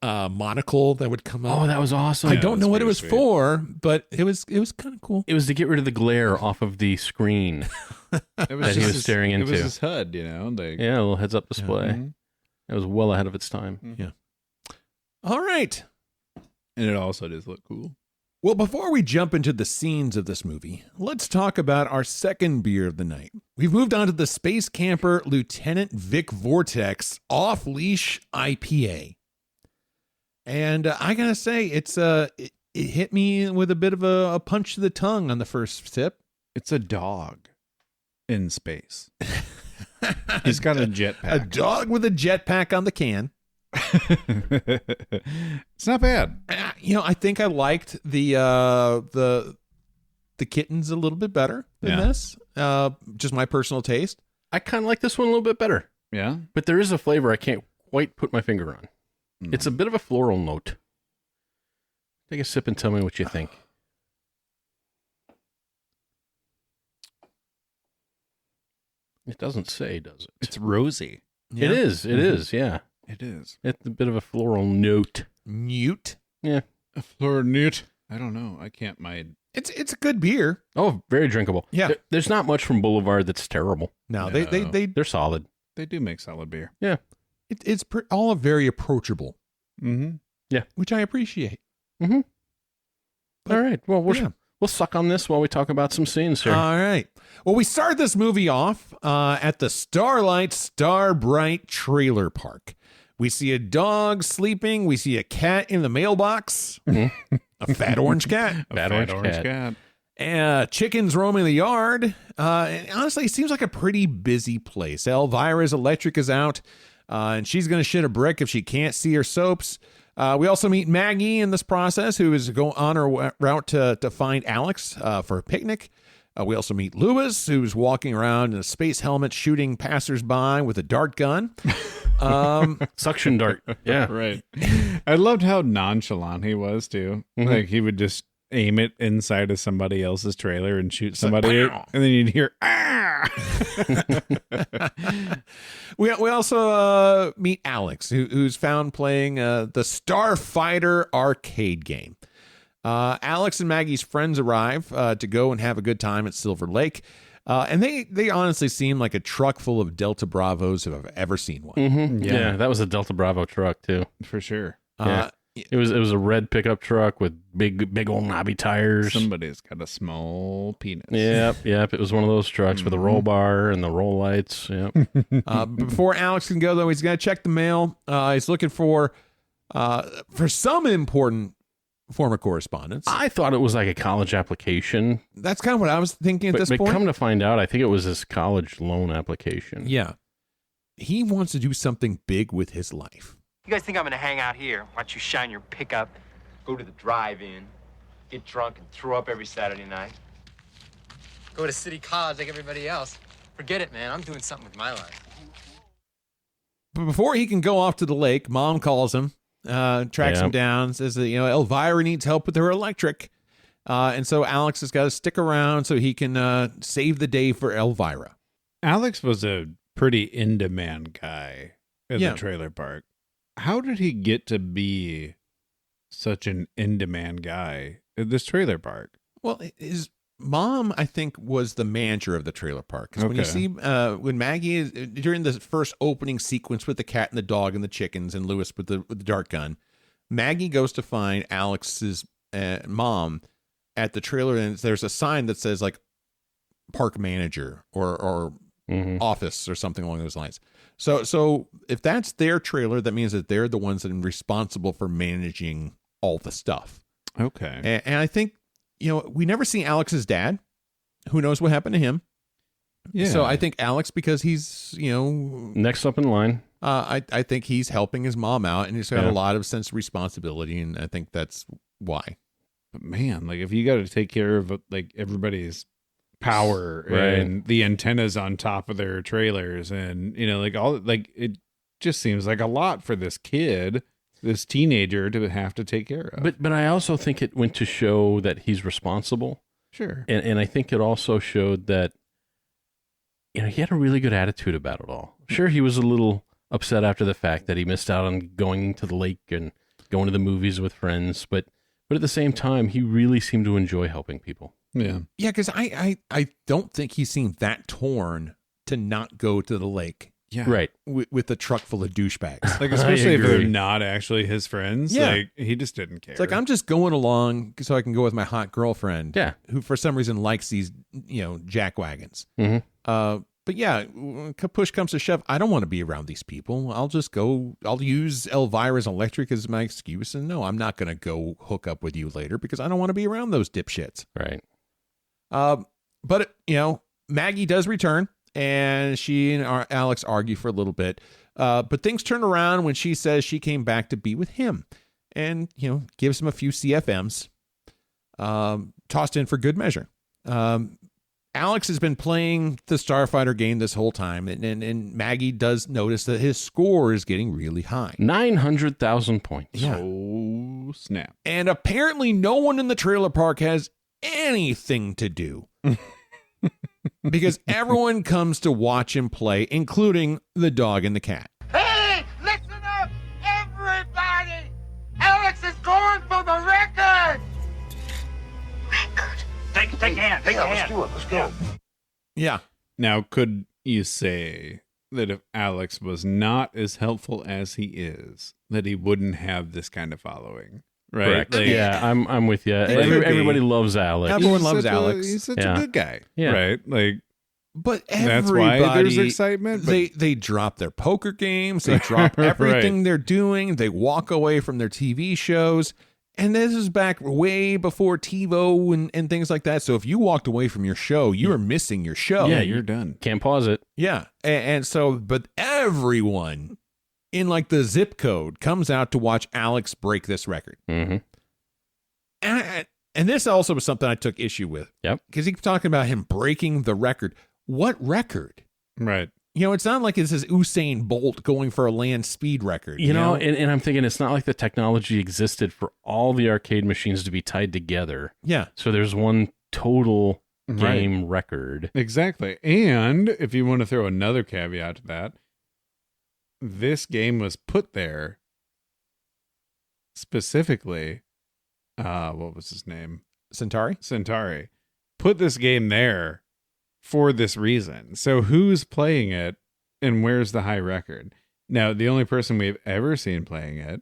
A: monocle that would come up.
C: Oh, that was awesome.
A: I don't know what it
D: pretty
A: was
D: sweet.
A: for, but it was kind of cool.
C: It was to get rid of the glare off of the screen.
D: It
C: That he
D: just
C: was
D: his-
C: staring
D: It was
C: into.
D: his HUD, you know? Like,
C: Yeah, a little heads-up display.
D: Mhm.
C: It was well ahead of its time.
A: All right.
D: And it also does look cool.
A: Well, before we jump into the scenes of this movie, let's talk about our second beer of the night. We've moved on to the Space Camper Lieutenant Vic Vortex Off-Leash IPA. And I gotta say, it hit me with a bit of a punch to the tongue on the first sip.
D: It's a dog in space. He's got a jetpack.
A: A dog with a jetpack on the can.
D: It's not bad.
A: I think I liked the kittens a little bit better than this. Just my personal taste.
C: I kind of like this one a little bit better.
D: Yeah.
C: But there is a flavor I can't quite put my finger on. It's a bit of a floral note. Take a sip and tell me what you think. It doesn't say, does it?
D: It's rosy.
C: Yeah. It is. It is. Yeah.
D: It is.
C: It's a bit of a floral note.
A: Newt.
C: Yeah.
D: A floral note. I don't know. I can't mind.
A: It's a good beer.
C: Oh, very drinkable.
A: Yeah.
C: There's not much from Boulevard that's terrible.
A: No,
D: No.
C: They're solid.
D: They do make solid beer.
C: Yeah.
A: It's all very approachable,
D: Mm-hmm.
A: which I appreciate.
C: Mm-hmm. All right. Well,
A: Yeah.
C: we'll suck on this while we talk about some scenes here.
A: All right. Well, we start this movie off at the Starlight Starbright trailer park. We see a dog sleeping. We see a cat in the mailbox. A fat orange cat.
C: Fat orange cat.
A: And chickens roaming the yard. And honestly, it seems like a pretty busy place. Elvira's electric is out, and she's going to shit a brick if she can't see her soaps. We also meet Maggie in this process, who is going on her route to find Alex for a picnic. We also meet Lewis, who's walking around in a space helmet shooting passersby with a dart gun.
C: Suction dart. Yeah.
D: Right. I loved how nonchalant he was, too.
C: Mm-hmm.
D: Like, he would just aim it inside of somebody else's trailer and shoot somebody, and then you'd hear, ah!
A: We also meet Alex, who's found playing the Starfighter arcade game. Alex and Maggie's friends arrive to go and have a good time at Silver Lake. And they honestly seem like a truck full of Delta Bravos if I've ever seen one.
C: Mm-hmm. Yeah, that was a Delta Bravo truck, too.
D: For sure.
C: Yeah. It was a red pickup truck with big old knobby tires.
D: Somebody's got a small penis.
C: Yep. It was one of those trucks with a roll bar and the roll lights. Yep.
A: Before Alex can go, though, he's got to check the mail. He's looking for some important form of correspondence.
C: I thought it was like a college application.
A: That's kind of what I was thinking at this
C: But
A: point.
C: come to find out, I think it was his college loan application.
A: Yeah. He wants to do something big with his life.
E: You guys think I'm gonna hang out here, watch you shine your pickup, go to the drive-in, get drunk and throw up every Saturday night?
J: Go to City College like everybody else. Forget it, man. I'm doing something with my life.
A: But before he can go off to the lake, Mom calls him, tracks him down, says that, Elvira needs help with her electric. And so Alex has got to stick around so he can save the day for Elvira.
D: Alex was a pretty in-demand guy at the trailer park. How did he get to be such an in-demand guy at this trailer park?
A: Well, his mom, I think, was the manager of the trailer park. Because when you see, when Maggie is, during the first opening sequence with the cat and the dog and the chickens and Lewis with the dart gun, Maggie goes to find Alex's mom at the trailer, and there's a sign that says, like, park manager or office or something along those lines. So if that's their trailer, that means that they're the ones that are responsible for managing all the stuff.
D: Okay.
A: And I think, we never see Alex's dad. Who knows what happened to him?
D: Yeah.
A: So I think Alex, because he's,
C: next up in line.
A: I think he's helping his mom out, and he's got a lot of sense of responsibility, and I think that's why.
D: But man, like, if you got to take care of like everybody's power and the antennas on top of their trailers, and it just seems like a lot for this kid, this teenager, to have to take care of.
C: But I also think it went to show that he's responsible.
D: Sure.
C: And I think it also showed that he had a really good attitude about it all. Sure, he was a little upset after the fact that he missed out on going to the lake and going to the movies with friends, but at the same time, he really seemed to enjoy helping people.
D: Yeah.
A: Yeah, because I don't think he seemed that torn to not go to the lake.
D: Yeah.
C: Right.
A: with a truck full of douchebags.
D: Like, especially if they're
C: agree.
D: not actually his friends.
A: Yeah.
D: Like, he just didn't care.
A: It's like, I'm just going along so I can go with my hot girlfriend.
C: Yeah.
A: Who for some reason likes these, jack wagons.
C: Mhm.
A: But yeah, push comes to shove, I don't want to be around these people. I'll use Elvira's Electric as my excuse. And no, I'm not going to go hook up with you later because I don't want to be around those dipshits.
C: Right.
A: But, Maggie does return and she and Alex argue for a little bit. But things turn around when she says she came back to be with him and, gives him a few CFMs, tossed in for good measure. Alex has been playing the Starfighter game this whole time, and Maggie does notice that his score is getting really high.
C: 900,000 points.
A: Yeah.
D: Oh, snap.
A: And apparently no one in the trailer park has anything to do. Because everyone comes to watch him play, including the dog and the cat.
K: Hey, listen up, everybody! Alex is going for the record!
H: Take a hand. Let's do it. Let's go.
A: Yeah.
D: Now, could you say that if Alex was not as helpful as he is, that he wouldn't have this kind of following? Right?
C: Correct.
D: Like,
C: Yeah, I'm with you. Everybody loves Alex.
A: Everyone loves Alex.
D: He's such a good guy.
C: Yeah.
D: Right? Like,
A: But
D: that's why there's
A: everybody,
D: excitement. But
A: they drop their poker games. They drop everything they're doing. They walk away from their TV shows. And this is back way before TiVo and things like that. So if you walked away from your show, you are missing your show.
D: yeah, you're done.
C: Can't pause it.
A: Yeah. And so, but everyone in like the zip code comes out to watch Alex break this record.
C: Mm-hmm.
A: And this also was something I took issue with.
C: Yep.
A: Because he's talking about him breaking the record. What record?
D: Right.
A: It's not like this is Usain Bolt going for a land speed record.
C: You know? And I'm thinking it's not like the technology existed for all the arcade machines to be tied together.
A: Yeah.
C: So there's one total game record.
D: Exactly. And if you want to throw another caveat to that, this game was put there specifically. What was his name? Centauri. Put this game there for this reason. So who's playing it and where's the high record? Now, the only person we've ever seen playing it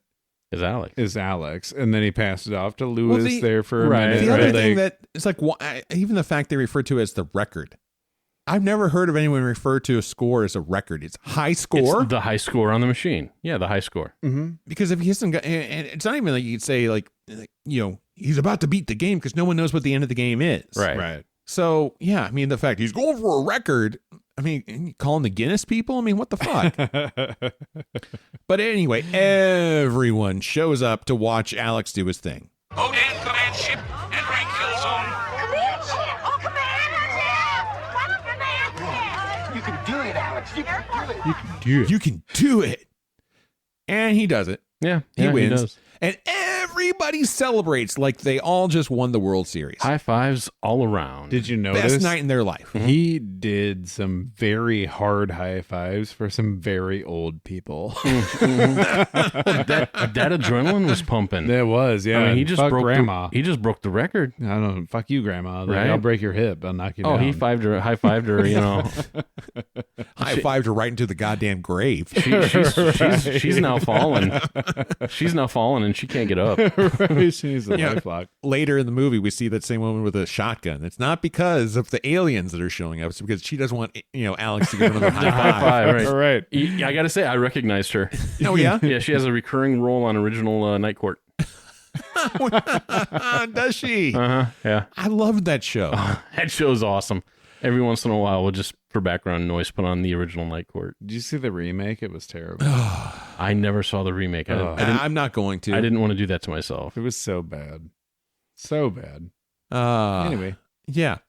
C: is
D: Alex. And then he passed it off to Lewis there for a minute.
A: The other thing that it's like, even the fact they refer to it as the record. I've never heard of anyone refer to a score as a record. It's high score.
C: It's the high score on the machine. Yeah, the high score.
D: Mm-hmm.
A: Because if he hasn't got, and it's not even like you'd say like he's about to beat the game because no one knows what the end of the game is.
D: Right.
A: So, yeah, I mean, the fact he's going for a record, I mean, you calling the Guinness people? I mean, what the fuck? But anyway, everyone shows up to watch Alex do his thing.
H: Ko-Dan command ship, entering kill zone.
I: Command ship! Oh, command ship!
K: You can do it, Alex. You can do it.
A: You can do it. And he does it.
C: Yeah.
A: He wins.
C: does.
A: And everybody celebrates like they all just won the World Series.
C: High fives all around.
D: Did you notice?
A: Best night in their life.
D: He did some very hard high fives for some very old people.
C: that adrenaline was pumping.
D: It was, yeah.
C: I mean, he just
D: Fuck
C: broke
D: grandma.
C: He just broke the record.
D: I don't know. Fuck you, grandma. Like,
C: Right?
D: I'll break your hip. I'll knock you down.
C: Oh, he high fived her.
A: High fived her right into the goddamn grave.
C: She's now falling. She's now falling, and she can't get up.
D: Right, she needs a lifelock.
A: Later in the movie, we see that same woman with a shotgun. It's not because of the aliens that are showing up. It's because she doesn't want Alex to give another high five.
C: Right. I got to say, I recognized her.
A: Oh, yeah?
C: Yeah, she has a recurring role on original Night Court.
A: Does she?
C: Yeah.
A: I loved that show.
C: That show's awesome. Every once in a while, we'll just, for background noise, put on the original Night Court.
D: Did you see the remake? It was terrible.
C: I never saw the remake.
A: I'm not going to.
C: I didn't want to do that to myself.
D: It was so bad. So bad.
A: Anyway. Yeah.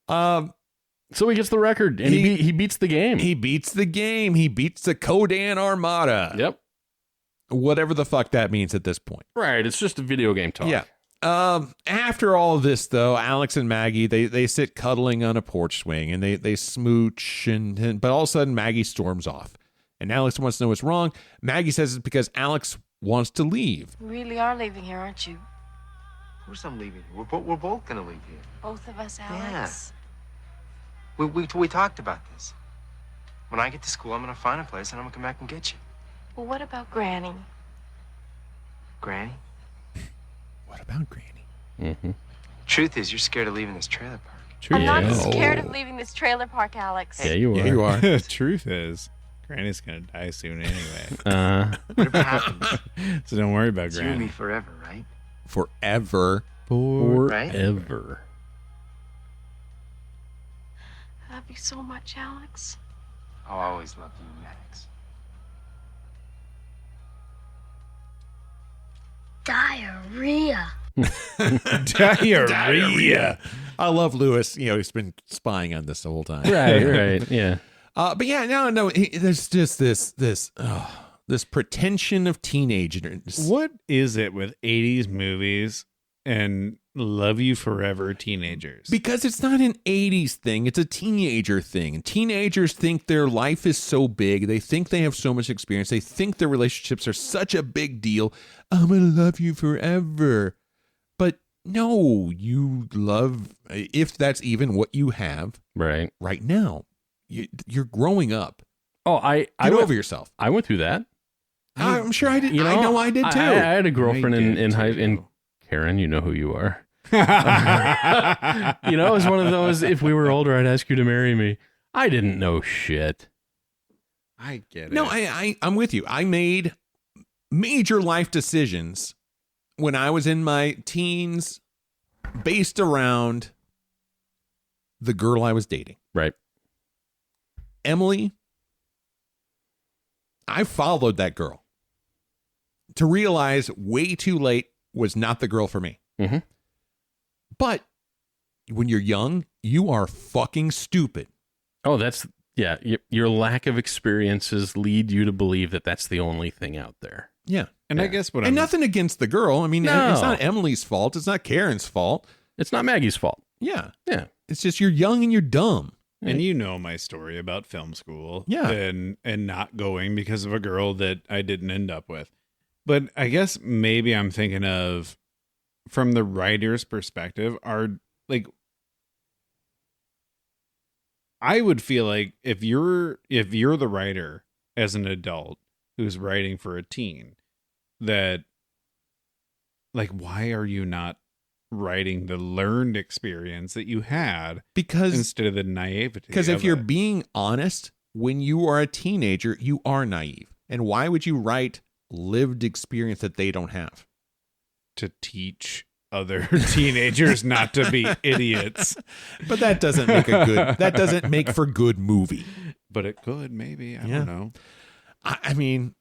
C: So he gets the record, and he beats the game.
A: He beats the game. He beats the Ko-Dan Armada.
C: Yep.
A: Whatever the fuck that means at this point.
C: Right. It's just a video game talk.
A: Yeah. After all of this, though, Alex and Maggie, they sit cuddling on a porch swing and they smooch, but all of a sudden Maggie storms off. And Alex wants to know what's wrong. Maggie says it's because Alex wants to leave.
F: You really are leaving here, aren't you?
E: Of course I'm leaving. We're both gonna leave here.
F: Both of us, Alex.
E: We talked about this. When I get to school, I'm gonna find a place and I'm gonna come back and get you.
F: Well, what about Granny?
E: Granny?
A: What about Granny?
C: Mm-hmm.
E: Truth is, you're scared of leaving this trailer park.
F: I'm not scared of leaving this trailer park, Alex.
C: Yeah, you are.
A: Yeah, you are.
D: Truth is, Granny's gonna die soon anyway.
E: Whatever happens,
D: So don't worry about
E: it's you and
D: Granny.
E: me forever, right?
A: Forever.
E: Right?
C: Forever.
F: I love you so much, Alex.
E: I'll always love you, Maddox.
I: Diarrhea.
D: Diarrhea.
A: I love Lewis. He's been spying on this the whole time.
C: Right, yeah.
A: But yeah, no. There's just this pretension of teenagers.
D: What is it with 80s movies and love you forever teenagers?
A: Because it's not an 80s thing, it's a teenager thing. And teenagers think their life is so big. They think they have so much experience. They think their relationships are such a big deal. I'm going to love you forever. But no, you love, if that's even what you have
C: Right
A: now. You're growing up.
C: Oh,
A: Get over yourself.
C: I went through that.
A: I'm sure I did. I know I did too.
C: I had a girlfriend in Karen, you know who you are. It was one of those, if we were older, I'd ask you to marry me. I didn't know shit.
D: I get it.
A: No, I'm with you. I made major life decisions when I was in my teens based around the girl I was dating.
C: Right.
A: Emily, I followed that girl to realize way too late was not the girl for me.
C: Mm-hmm.
A: But when you're young, you are fucking stupid.
C: Oh, your lack of experiences lead you to believe that that's the only thing out there.
A: Yeah.
D: And
C: Yeah.
D: I guess
A: And nothing against the girl. I mean,
C: No.
A: it's not Emily's fault. It's not Karen's fault.
C: It's not Maggie's fault.
A: Yeah.
C: Yeah.
A: It's just you're young and you're dumb.
D: And you know my story about film school.
A: Yeah.
D: And not going because of a girl that I didn't end up with. But I guess maybe I'm thinking of, from the writer's perspective, I would feel like if you're the writer as an adult who's writing for a teen, that, like, why are you not writing the learned experience that you had instead of the naivety?
A: Because if you're being honest, when you are a teenager, you are naive. And why would you write lived experience that they don't have?
D: To teach other teenagers not to be idiots.
A: But that doesn't make for good movie.
D: But it could, maybe. I don't know.
A: I mean,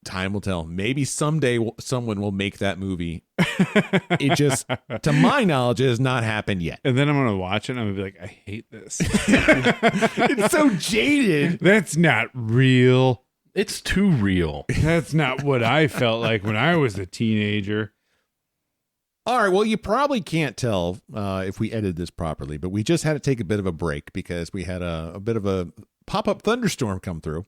A: time will tell. Maybe someday someone will make that movie. It just, to my knowledge, it has not happened yet.
D: And then I'm going to watch it and I'm going to be like, I hate this.
A: It's so jaded.
D: That's not real.
C: It's too real.
D: That's not what I felt like when I was a teenager.
A: All right, well, you probably can't tell if we edited this properly, but we just had to take a bit of a break because we had a bit of a pop-up thunderstorm come through.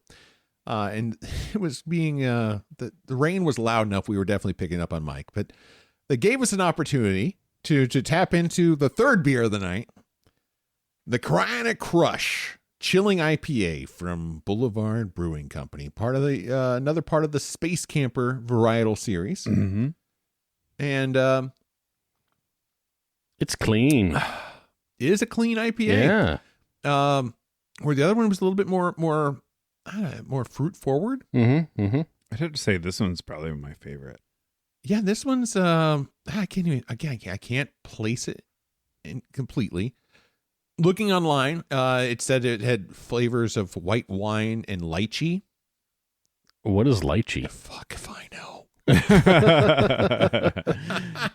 A: And it was being, the rain was loud enough, we were definitely picking up on mic. But they gave us an opportunity to tap into the third beer of the night, the Cryonic Crush Chilling IPA from Boulevard Brewing Company, part of the another part of the Space Camper varietal series.
D: Mm-hmm.
A: And
C: it's clean.
A: It is a clean IPA.
C: Yeah.
A: Where the other one was a little bit more fruit forward.
C: Mm-hmm. Mm-hmm.
D: I'd have to say this one's probably my favorite.
A: Yeah, this one's I can't place it completely. Looking online, it said it had flavors of white wine and lychee.
C: What is lychee?
A: Fuck if I know.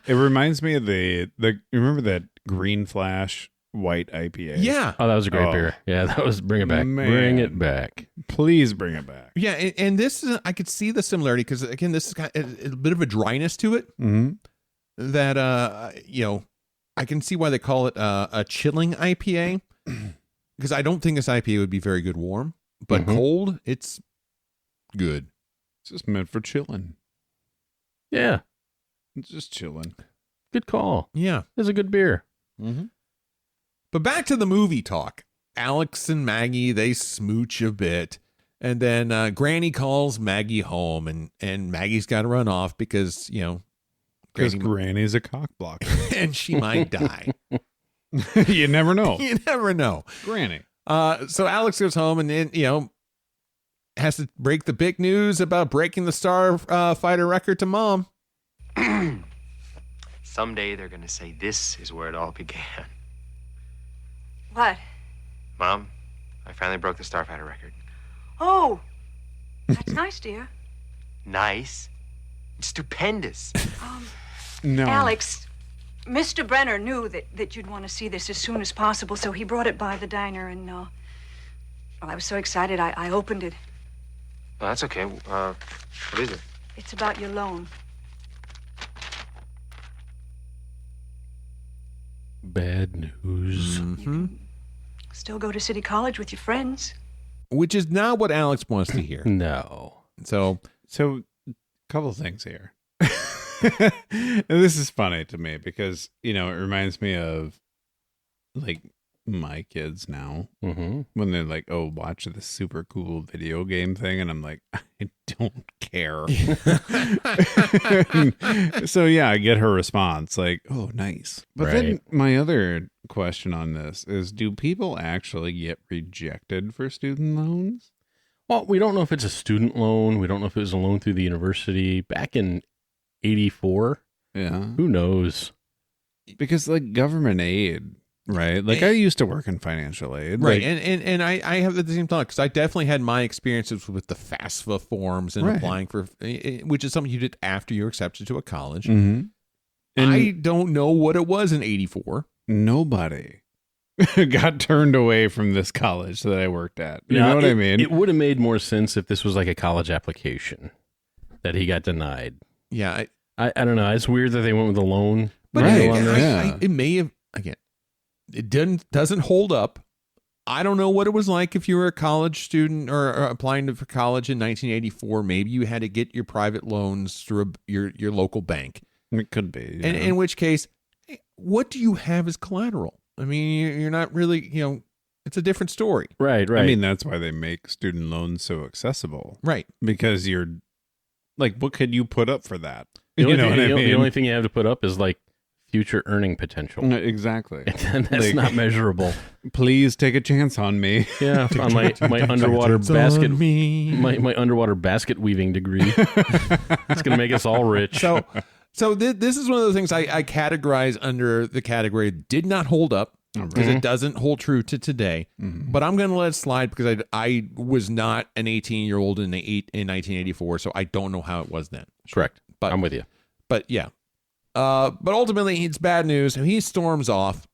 D: It reminds me of the you remember that Green Flash white IPA?
A: Yeah.
C: Oh, that was a great beer. Yeah, that was, bring it back.
D: Man.
C: Bring it back.
D: Please bring it back.
A: Yeah, and this is, I could see the similarity because, again, this has got a bit of a dryness to it.
D: Mm-hmm.
A: That I can see why they call it a chilling IPA, because I don't think this IPA would be very good warm, but cold, it's good.
D: It's just meant for chilling.
C: Yeah.
D: It's just chilling.
C: Good call.
A: Yeah.
C: It's a good beer.
A: Mm-hmm. But back to the movie talk. Alex and Maggie, they smooch a bit. And then Granny calls Maggie home, and Maggie's got to run off because,
D: Because Granny's a cock blocker.
A: and she might die.
D: You never know.
A: You never know.
D: Granny.
A: So Alex goes home and then, has to break the big news about breaking the Starfighter record to Mom.
E: Someday they're going to say this is where it all began.
L: What?
E: Mom, I finally broke the Starfighter record.
L: Oh, that's nice, dear.
E: Nice. It's stupendous.
D: No.
L: Alex, Mr. Brenner knew that you'd want to see this as soon as possible, so he brought it by the diner, and, well, I was so excited, I opened it.
E: Well, that's okay. What is it?
L: It's about your loan.
C: Bad news.
A: Mm-hmm.
L: Still go to City College with your friends.
A: Which is not what Alex wants to hear.
C: No.
A: So
D: a couple things here. And this is funny to me because, it reminds me of like my kids now when they're like, oh, watch this super cool video game thing. And I'm like, I don't care. So yeah, I get her response like, oh, nice. But then my other question on this is, do people actually get rejected for student loans?
C: Well, we don't know if it's a student loan. We don't know if it was a loan through the university back in 84.
D: Yeah.
C: Who knows?
D: Because like government aid, right? Like I used to work in financial aid.
A: Right.
D: Like,
A: And I have the same thought because I definitely had my experiences with the FAFSA forms and applying for, which is something you did after you're accepted to a college.
D: Mm-hmm. And
A: I don't know what it was in 84.
D: Nobody got turned away from this college that I worked at. You know what I mean?
C: It would have made more sense if this was like a college application that he got denied.
A: Yeah.
C: I don't know. It's weird that they went with a loan.
A: But
D: Right.
A: it may have, again, it doesn't hold up. I don't know what it was like if you were a college student or applying for college in 1984. Maybe you had to get your private loans through your local bank.
D: It could be.
A: And in which case, what do you have as collateral? I mean, you're not really, it's a different story.
C: Right.
D: I mean, that's why they make student loans so accessible.
A: Right.
D: Because you're like, what could you put up for that?
C: The only, thing,
D: what I mean?
C: the only thing you have to put up is like future earning potential.
D: Exactly.
C: And that's not measurable.
D: Please take a chance on me.
C: Yeah, on my underwater basket, my underwater basket weaving degree. It's going to make us all rich.
A: So this is one of those things I categorize under the category did not hold up because it doesn't hold true to today. Mm-hmm. But I'm going to let it slide because I was not an 18-year-old in 1984, so I don't know how it was then.
C: Correct. But I'm with you.
A: But yeah. But ultimately, it's bad news. He storms off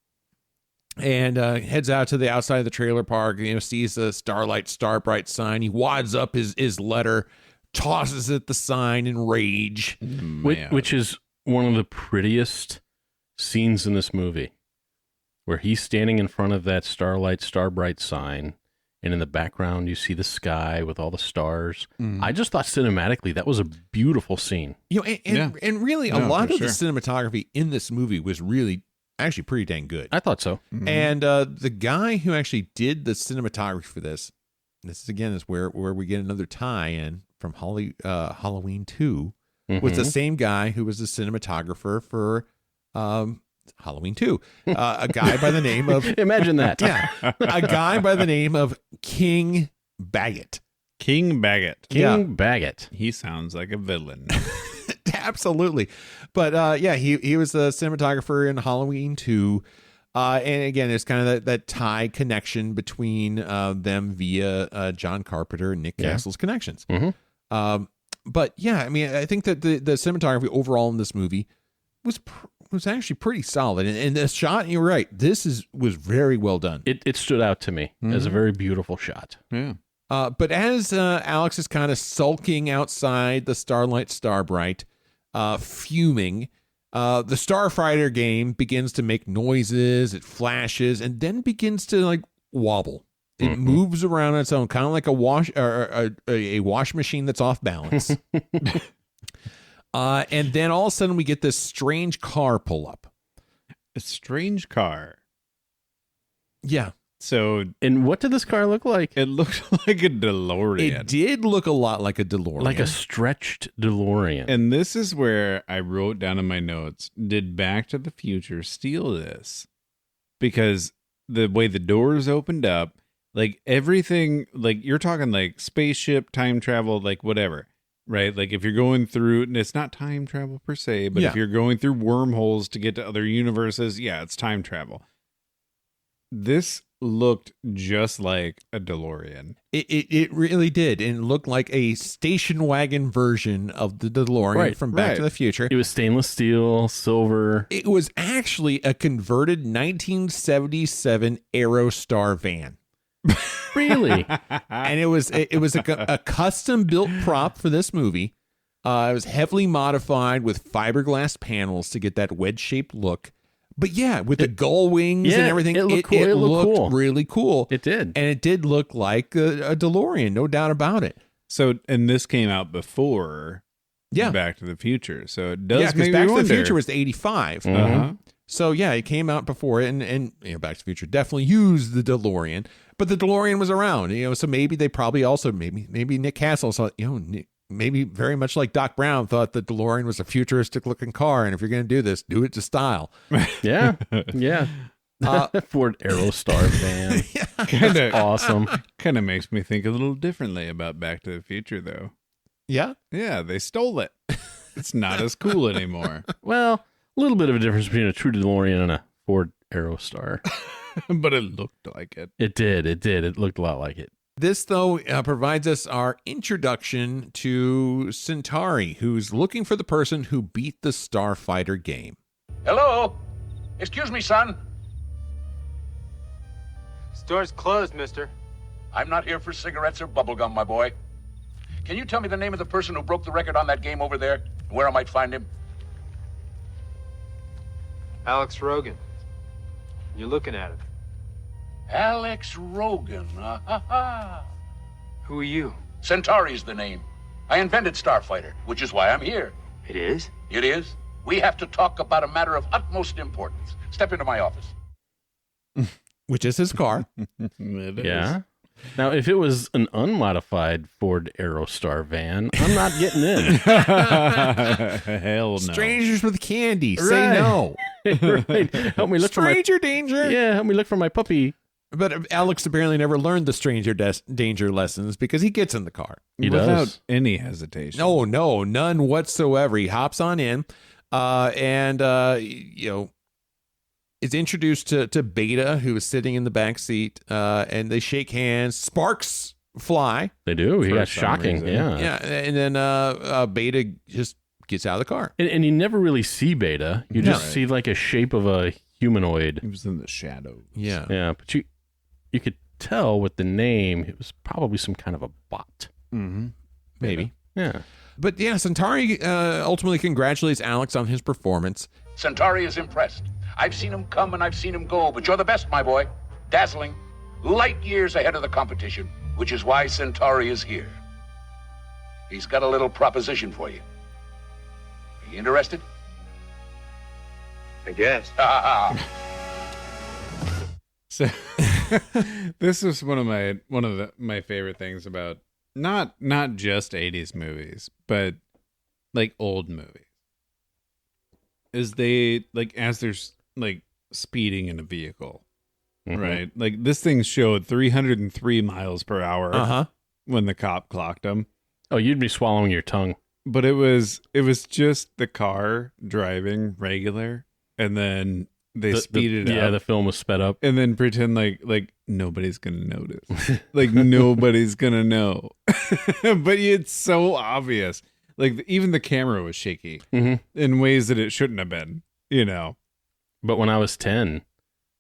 A: and heads out to the outside of the trailer park. Sees the Starbright sign. He wads up his letter, tosses at the sign in rage.
C: Which is one of the prettiest scenes in this movie, where he's standing in front of that Starbright sign, and in the background you see the sky with all the stars. I just thought cinematically that was a beautiful scene.
A: And really a lot of the cinematography in this movie was really actually pretty dang good.
C: I thought so.
A: Mm-hmm. And the guy who actually did the cinematography for this is where we get another tie-in from Halloween 2, was the same guy who was the cinematographer for Halloween 2. A guy by the name of...
C: Imagine that.
A: Yeah. A guy by the name of King Baggett.
D: King Baggett.
C: Baggett.
D: He sounds like a villain.
A: Absolutely. But he was the cinematographer in Halloween 2. And again, there's kind of that tie connection between them via John Carpenter and Nick Castle's connections.
C: Mm-hmm.
A: But yeah, I mean, I think that the cinematography overall in this movie was actually pretty solid. And the shot, you're right, was very well done.
C: It stood out to me as a very beautiful shot.
D: Yeah.
A: But as Alex is kind of sulking outside the Starbright, fuming, the Starfighter game begins to make noises, it flashes, and then begins to like wobble. It moves around on its own, kind of like a wash machine that's off balance. And then all of a sudden we get this strange car pull up.
D: A strange car.
A: Yeah.
D: So,
C: and what did this car look like?
D: It looked like a DeLorean.
A: It did look a lot like a DeLorean.
C: Like a stretched DeLorean.
D: And this is where I wrote down in my notes, did Back to the Future steal this? Because the way the doors opened up, like everything, like you're talking like spaceship, time travel, like whatever, right? Like if you're going through, and it's not time travel per se, but if you're going through wormholes to get to other universes, yeah, it's time travel. This looked just like a DeLorean.
A: It really did. And it looked like a station wagon version of the DeLorean from Back to the Future.
C: It was stainless steel, silver.
A: It was actually a converted 1977 Aerostar van.
C: Really?
A: And it was a custom built prop for this movie. It was heavily modified with fiberglass panels to get that wedge-shaped look. But yeah, with the gull wings and everything, it looked
C: cool.
A: Really cool.
C: It did.
A: And it did look like a DeLorean, no doubt about it.
D: So, and this came out before Back to the Future. So it does
A: because
D: make
A: Back
D: me
A: to
D: wonder.
A: the Future was 85.
D: Uh-huh.
A: So yeah, it came out before it, and you know, Back to the Future definitely used the DeLorean, but the DeLorean was around, you know, so maybe they probably also, maybe Nick Castle thought, you know, maybe very much like Doc Brown thought the DeLorean was a futuristic looking car, and if you're going to do this, do it to style.
C: Yeah. Ford Aerostar van.
D: Kind of
C: awesome.
D: Kind of makes me think a little differently about Back to the Future, though.
A: Yeah?
D: Yeah, they stole it. It's not as cool anymore.
C: Well, a little bit of a difference between a true DeLorean and a Ford Aerostar.
D: But it looked like it.
C: It did. It looked a lot like it.
A: This, though, provides us our introduction to Centauri, who's looking for the person who beat the Starfighter game.
H: Hello? Excuse me, son.
J: Store's closed, mister.
H: I'm not here for cigarettes or bubblegum, my boy. Can you tell me the name of the person who broke the record on that game over there? And where I might find him?
J: Alex Rogan. You're looking at him.
H: Alex Rogan.
J: Who are you?
H: Centauri's the name. I invented Starfighter, which is why I'm here.
J: It is?
H: It is. We have to talk about a matter of utmost importance. Step into my office.
A: Which is his car.
C: Yeah. Now, if it was an unmodified Ford Aerostar van, I'm not getting in.
D: Hell no.
A: Strangers with candy. Say no.
C: Right. Help me look
A: Stranger danger.
C: Yeah, help me look for my puppy.
A: But Alex apparently never learned the stranger danger lessons because he gets in the car.
C: He
D: Without
C: does.
D: any hesitation.
A: No, none whatsoever. He hops on in and you know, is introduced to Beta, who is sitting in the back seat, and they shake hands. Sparks fly.
C: They do.
D: For
C: That's
D: some
C: shocking.
D: reason.
C: Yeah.
A: Yeah, and then Beta just gets out of the car.
C: And you never really see Beta. You just see like a shape of a humanoid.
D: He was in the shadows.
A: Yeah.
C: Yeah, but you could tell with the name, it was probably some kind of a bot.
D: Mm-hmm.
A: Maybe.
C: Yeah.
A: But yeah, Centauri ultimately congratulates Alex on his performance.
H: Centauri is impressed. I've seen him come and I've seen him go, but you're the best, my boy. Dazzling. Light years ahead of the competition, which is why Centauri is here. He's got a little proposition for you. Are you interested?
J: I guess.
D: So this is one of my favorite things about not just 80s movies, but like old movies. Is they like as there's like speeding in a vehicle, right? Like this thing showed 303 miles per hour when the cop clocked him.
C: Oh, you'd be swallowing your tongue.
D: But it was just the car driving regular, and then they speeded it up.
C: Yeah, the film was sped up.
D: And then pretend like nobody's gonna notice. Like nobody's gonna know. But it's so obvious. Like even the camera was shaky in ways that it shouldn't have been, you know.
C: But when I was 10,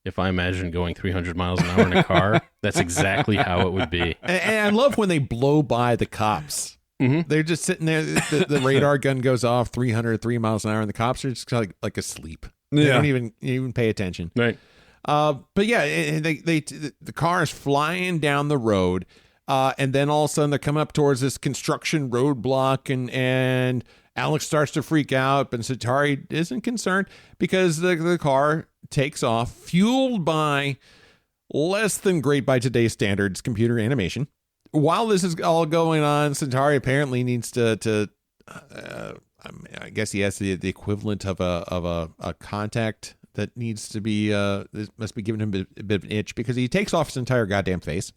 C: if I imagined going 300 miles an hour in a car, that's exactly how it would be.
A: And I love when they blow by the cops. They're just sitting there. The radar gun goes off 303 miles an hour, and the cops are just like asleep. They don't even pay attention.
C: Right.
A: But yeah, the car is flying down the road, and then all of a sudden they're coming up towards this construction roadblock, and Alex starts to freak out, but Centauri isn't concerned because the car takes off, fueled by less than great by today's standards computer animation. While this is all going on, Centauri apparently needs to I guess he has the equivalent of a contact that needs to be this must be giving him a bit of an itch, because he takes off his entire goddamn face.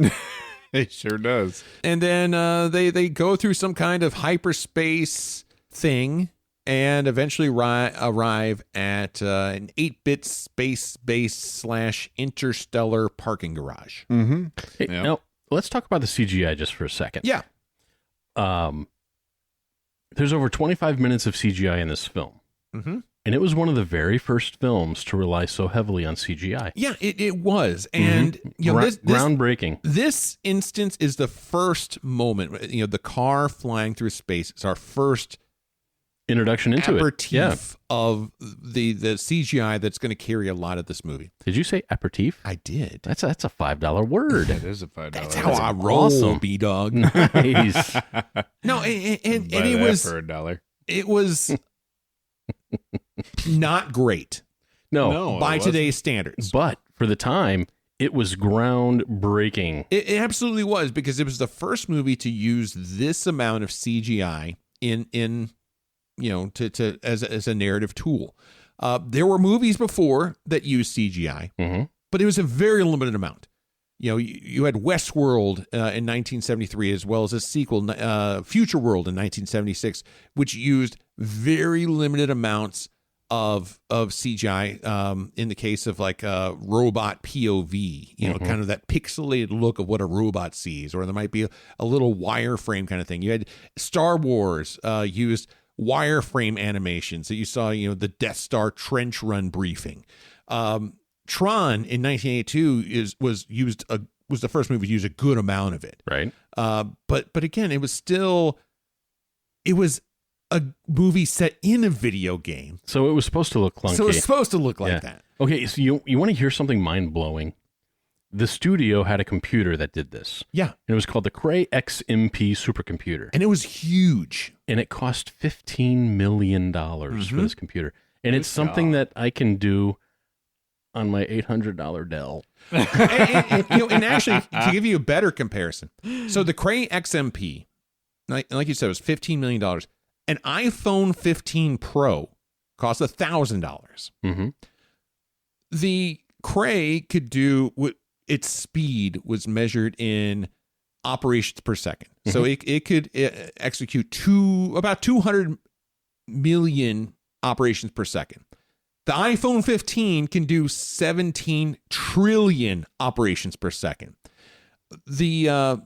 D: It sure does.
A: And then they go through some kind of hyperspace thing and eventually arrive at an 8-bit space-based / interstellar parking garage.
D: Mm-hmm.
C: Hey, now, let's talk about the CGI just for a second.
A: Yeah.
C: There's over 25 minutes of CGI in this film.
A: Mm-hmm.
C: And it was one of the very first films to rely so heavily on CGI.
A: Yeah, it was. And you know, this
C: groundbreaking.
A: This instance is the first moment, you know, the car flying through space is our first
C: introduction into
A: aperitif of the CGI that's going to carry a lot of this movie.
C: Did you say aperitif?
A: I did.
C: That's a $5 word.
D: That is a $5.
A: That's how I roll,
C: awesome.
A: B-Dog.
C: Nice.
A: No, and it was
D: for $1.
A: It was not great.
C: No,
A: by today's standards.
C: But for the time, it was groundbreaking.
A: It absolutely was, because it was the first movie to use this amount of CGI in you know, to as a narrative tool. There were movies before that used CGI, but it was a very limited amount. You know, you had Westworld in 1973, as well as a sequel, Future World in 1976, which used very limited amounts of CGI. In the case of like robot POV, you know, kind of that pixelated look of what a robot sees, or there might be a little wireframe kind of thing. You had Star Wars used wireframe animations that you saw, you know, the Death Star trench run briefing. Tron in 1982 was the first movie to use a good amount of it.
C: Right.
A: But again, it was a movie set in a video game.
C: So it was supposed to look clunky.
A: So it was supposed to look like that.
C: Okay, so you want to hear something mind-blowing? The studio had a computer that did this.
A: Yeah.
C: And it was called the Cray XMP supercomputer.
A: And it was huge.
C: And it cost $15 million for this computer. And it's something that I can do on my $800 Dell.
A: and actually, to give you a better comparison, so the Cray XMP, like you said, was $15 million. An iPhone 15 Pro cost $1,000. The Cray could do what its speed was measured in operations per second. So it could execute about 200 million operations per second. The iPhone 15 can do 17 trillion operations per second. The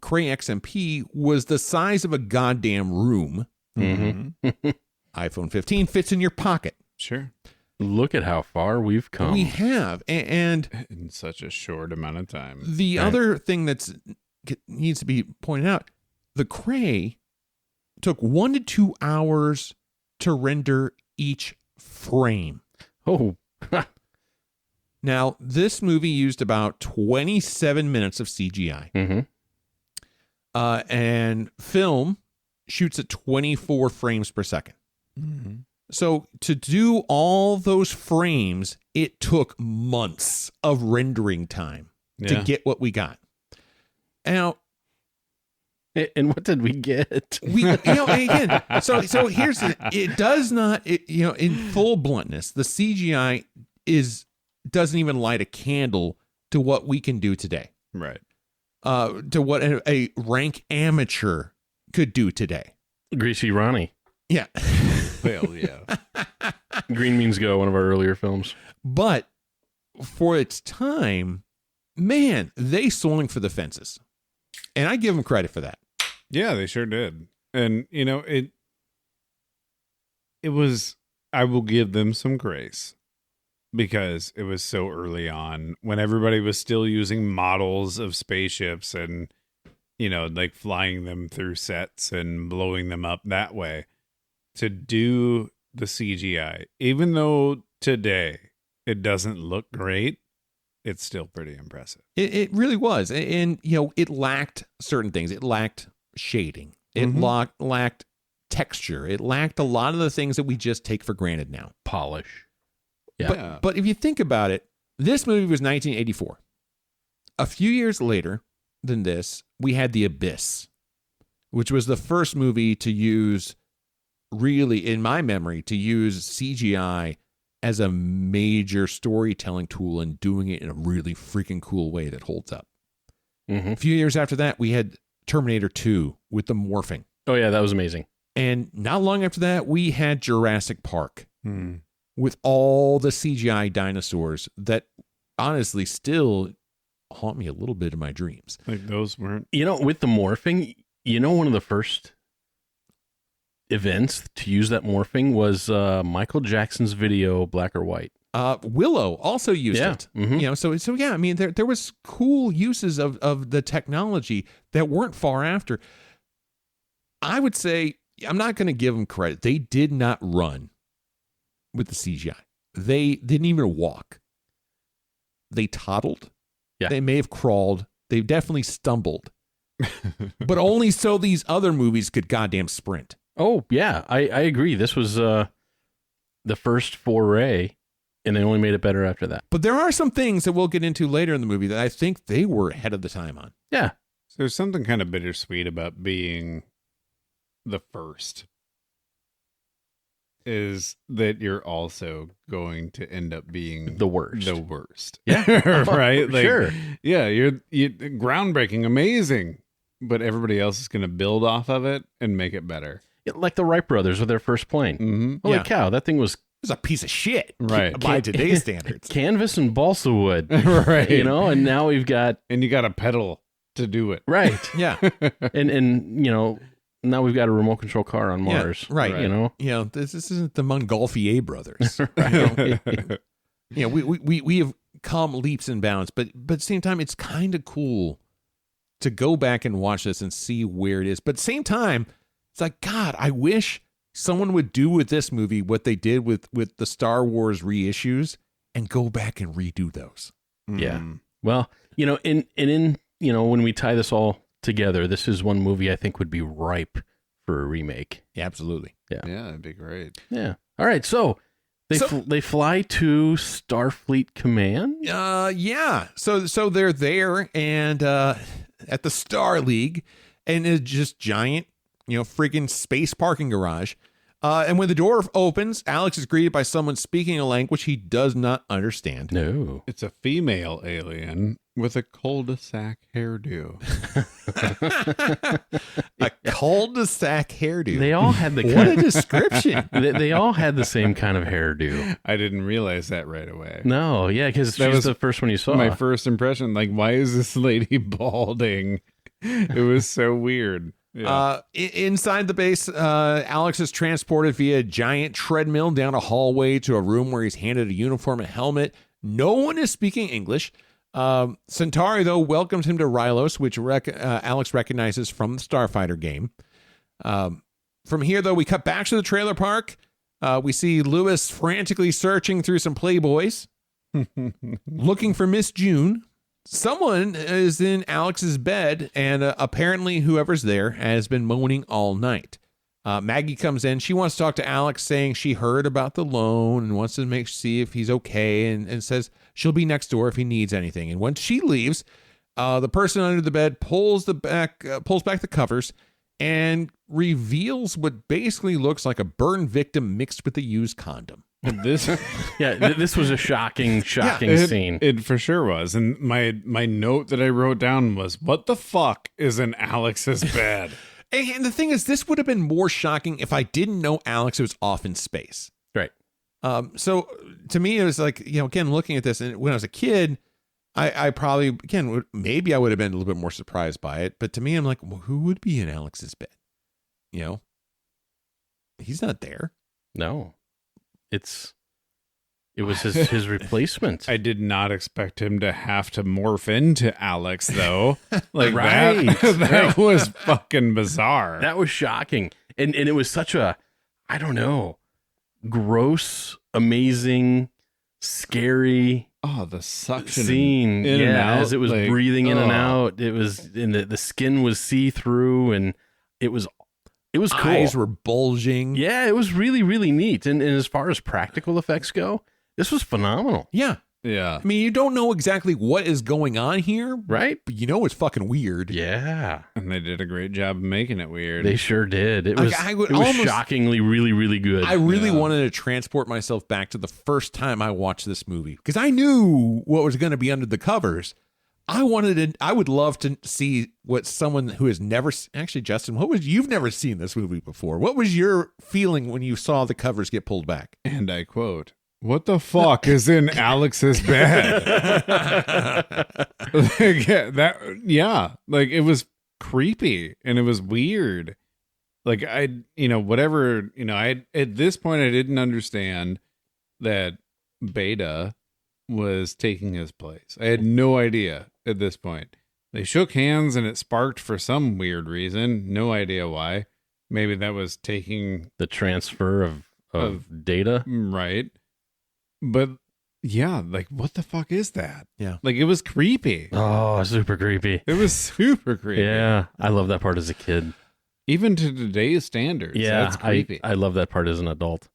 A: Cray XMP was the size of a goddamn room. iPhone 15 fits in your pocket.
D: Sure.
C: Look at how far we've come.
A: We have. And
D: in such a short amount of time.
A: The other thing that needs to be pointed out, the Cray took 1 to 2 hours to render each frame.
C: Oh.
A: Now, this movie used about 27 minutes of CGI. And film shoots at 24 frames per second. So to do all those frames, it took months of rendering time to get what we got. Now,
C: and what did we get?
A: Again, so here's it does not, in full bluntness, the CGI doesn't even light a candle to what we can do today.
D: Right.
A: To what a rank amateur could do today.
C: Greasy Ronnie.
A: Yeah.
D: Well, yeah.
C: Green Means Go, one of our earlier films.
A: But for its time, man, they swung for the fences. And I give them credit for that.
D: Yeah, they sure did. And, it was, I will give them some grace, because it was so early on when everybody was still using models of spaceships and, like flying them through sets and blowing them up that way. To do the CGI, even though today it doesn't look great, it's still pretty impressive.
A: It really was. And, it lacked certain things. It lacked shading. It lacked texture. It lacked a lot of the things that we just take for granted now.
C: Polish.
A: Yeah. But if you think about it, This movie was 1984. A few years later than this, we had The Abyss, which was the first movie to use, really, in my memory, to use CGI as a major storytelling tool and doing it in a really freaking cool way that holds up. A few years after that, we had Terminator 2 with the morphing.
C: Oh, yeah, that was amazing.
A: And not long after that, we had Jurassic Park with all the CGI dinosaurs that honestly still haunt me a little bit in my dreams.
D: Like those weren't...
C: With the morphing, one of the first events to use that morphing was Michael Jackson's video, Black or White.
A: Willow also used it. So yeah, I mean, there was cool uses of the technology that weren't far after. I would say, I'm not going to give them credit. They did not run with the CGI. They didn't even walk. They toddled.
C: Yeah.
A: They may have crawled. They definitely stumbled. But only so these other movies could goddamn sprint.
C: Oh, yeah, I agree. This was the first foray, and they only made it better after that.
A: But there are some things that we'll get into later in the movie that I think they were ahead of the time on.
C: Yeah.
D: So there's something kind of bittersweet about being the first. Is that you're also going to end up being
C: the worst.
D: The worst.
C: Yeah.
D: Right? Like,
C: sure.
D: Yeah, you're groundbreaking, amazing, but everybody else is going to build off of it and make it better.
C: Like the Wright brothers with their first plane. Holy cow, that thing was
A: a piece of shit,
D: right?
A: By today's standards.
C: Canvas and balsa wood,
D: right?
C: And now we've got...
D: And you got a pedal to do it.
C: Right.
A: Yeah.
C: and now we've got a remote control car on Mars.
A: Yeah, right. This isn't the Montgolfier brothers. We have come leaps and bounds, but at the same time, it's kind of cool to go back and watch this and see where it is. But at the same time, it's like, God, I wish someone would do with this movie what they did with the Star Wars reissues and go back and redo those.
C: Yeah. Well, in when we tie this all together, this is one movie I think would be ripe for a remake.
A: Yeah, absolutely.
C: Yeah.
D: Yeah, that'd be great.
C: Yeah. All right. So they fly to Starfleet Command.
A: Yeah. So they're there and at the Star League, and it's just giant, freaking space parking garage. And when the door opens, Alex is greeted by someone speaking a language he does not understand.
C: No.
D: It's a female alien with a cul-de-sac hairdo.
A: A cul-de-sac hairdo.
C: They all had the
A: what a description.
C: They all had the same kind of hairdo.
D: I didn't realize that right away.
C: No, yeah, because that was the first one you saw.
D: My first impression, like, why is this lady balding? It was so weird. Yeah.
A: Inside the base, Alex is transported via a giant treadmill down a hallway to a room where he's handed a uniform and helmet. No one is speaking English. Centauri, though, welcomes him to Rylos, which Alex recognizes from the Starfighter game. From here, though, we cut back to the trailer park. We see Lewis frantically searching through some Playboys, looking for Miss June. Someone is in Alex's bed, and apparently whoever's there has been moaning all night. Maggie comes in. She wants to talk to Alex, saying she heard about the loan and wants to see if he's okay, and says she'll be next door if he needs anything. And when she leaves, the person under the bed pulls back the covers and reveals what basically looks like a burn victim mixed with a used condom.
D: This
C: was a shocking scene.
D: It for sure was. And my note that I wrote down was, what the fuck is in Alex's bed?
A: And the thing is, this would have been more shocking if I didn't know Alex was off in space.
C: Right.
A: So to me, it was like, again, looking at this, and when I was a kid, I probably, again, maybe I would have been a little bit more surprised by it. But to me, I'm like, well, who would be in Alex's bed? He's not there.
C: No. It was his replacement.
D: I did not expect him to have to morph into Alex, though. Like, that was fucking bizarre.
C: That was shocking. And it was such a, I don't know, gross, amazing, scary
D: the suction
C: scene.
D: In and out,
C: as it was breathing in and out. It was, and the skin was see-through, and it was cool.
A: Eyes were bulging.
C: Yeah, it was really, really neat. And as far as practical effects go, this was phenomenal.
A: Yeah.
D: Yeah.
A: I mean, you don't know exactly what is going on here,
C: right?
A: But you know it's fucking weird.
C: Yeah.
D: And they did a great job of making it weird.
C: They sure did. It was,
A: I would
C: it was
A: almost-
C: shockingly really, really good.
A: I really wanted to transport myself back to the first time I watched this movie because I knew what was going to be under the covers. I would love to see what someone who has never actually, Justin, you've never seen this movie before. What was your feeling when you saw the covers get pulled back?
D: And I quote, "What the fuck is in Alex's bed?" Like it was creepy and it was weird. Like at this point I didn't understand that Beta was taking his place. I had no idea at this point. They shook hands and it sparked for some weird reason. No idea why. Maybe that was taking
C: the transfer of data.
D: Right. But yeah, like what the fuck is that?
A: Yeah.
D: Like it was creepy.
C: Oh, super creepy.
D: It was super creepy.
C: Yeah. I love that part as a kid.
D: Even to today's standards.
C: Yeah.
D: That's creepy.
C: I love that part as an adult.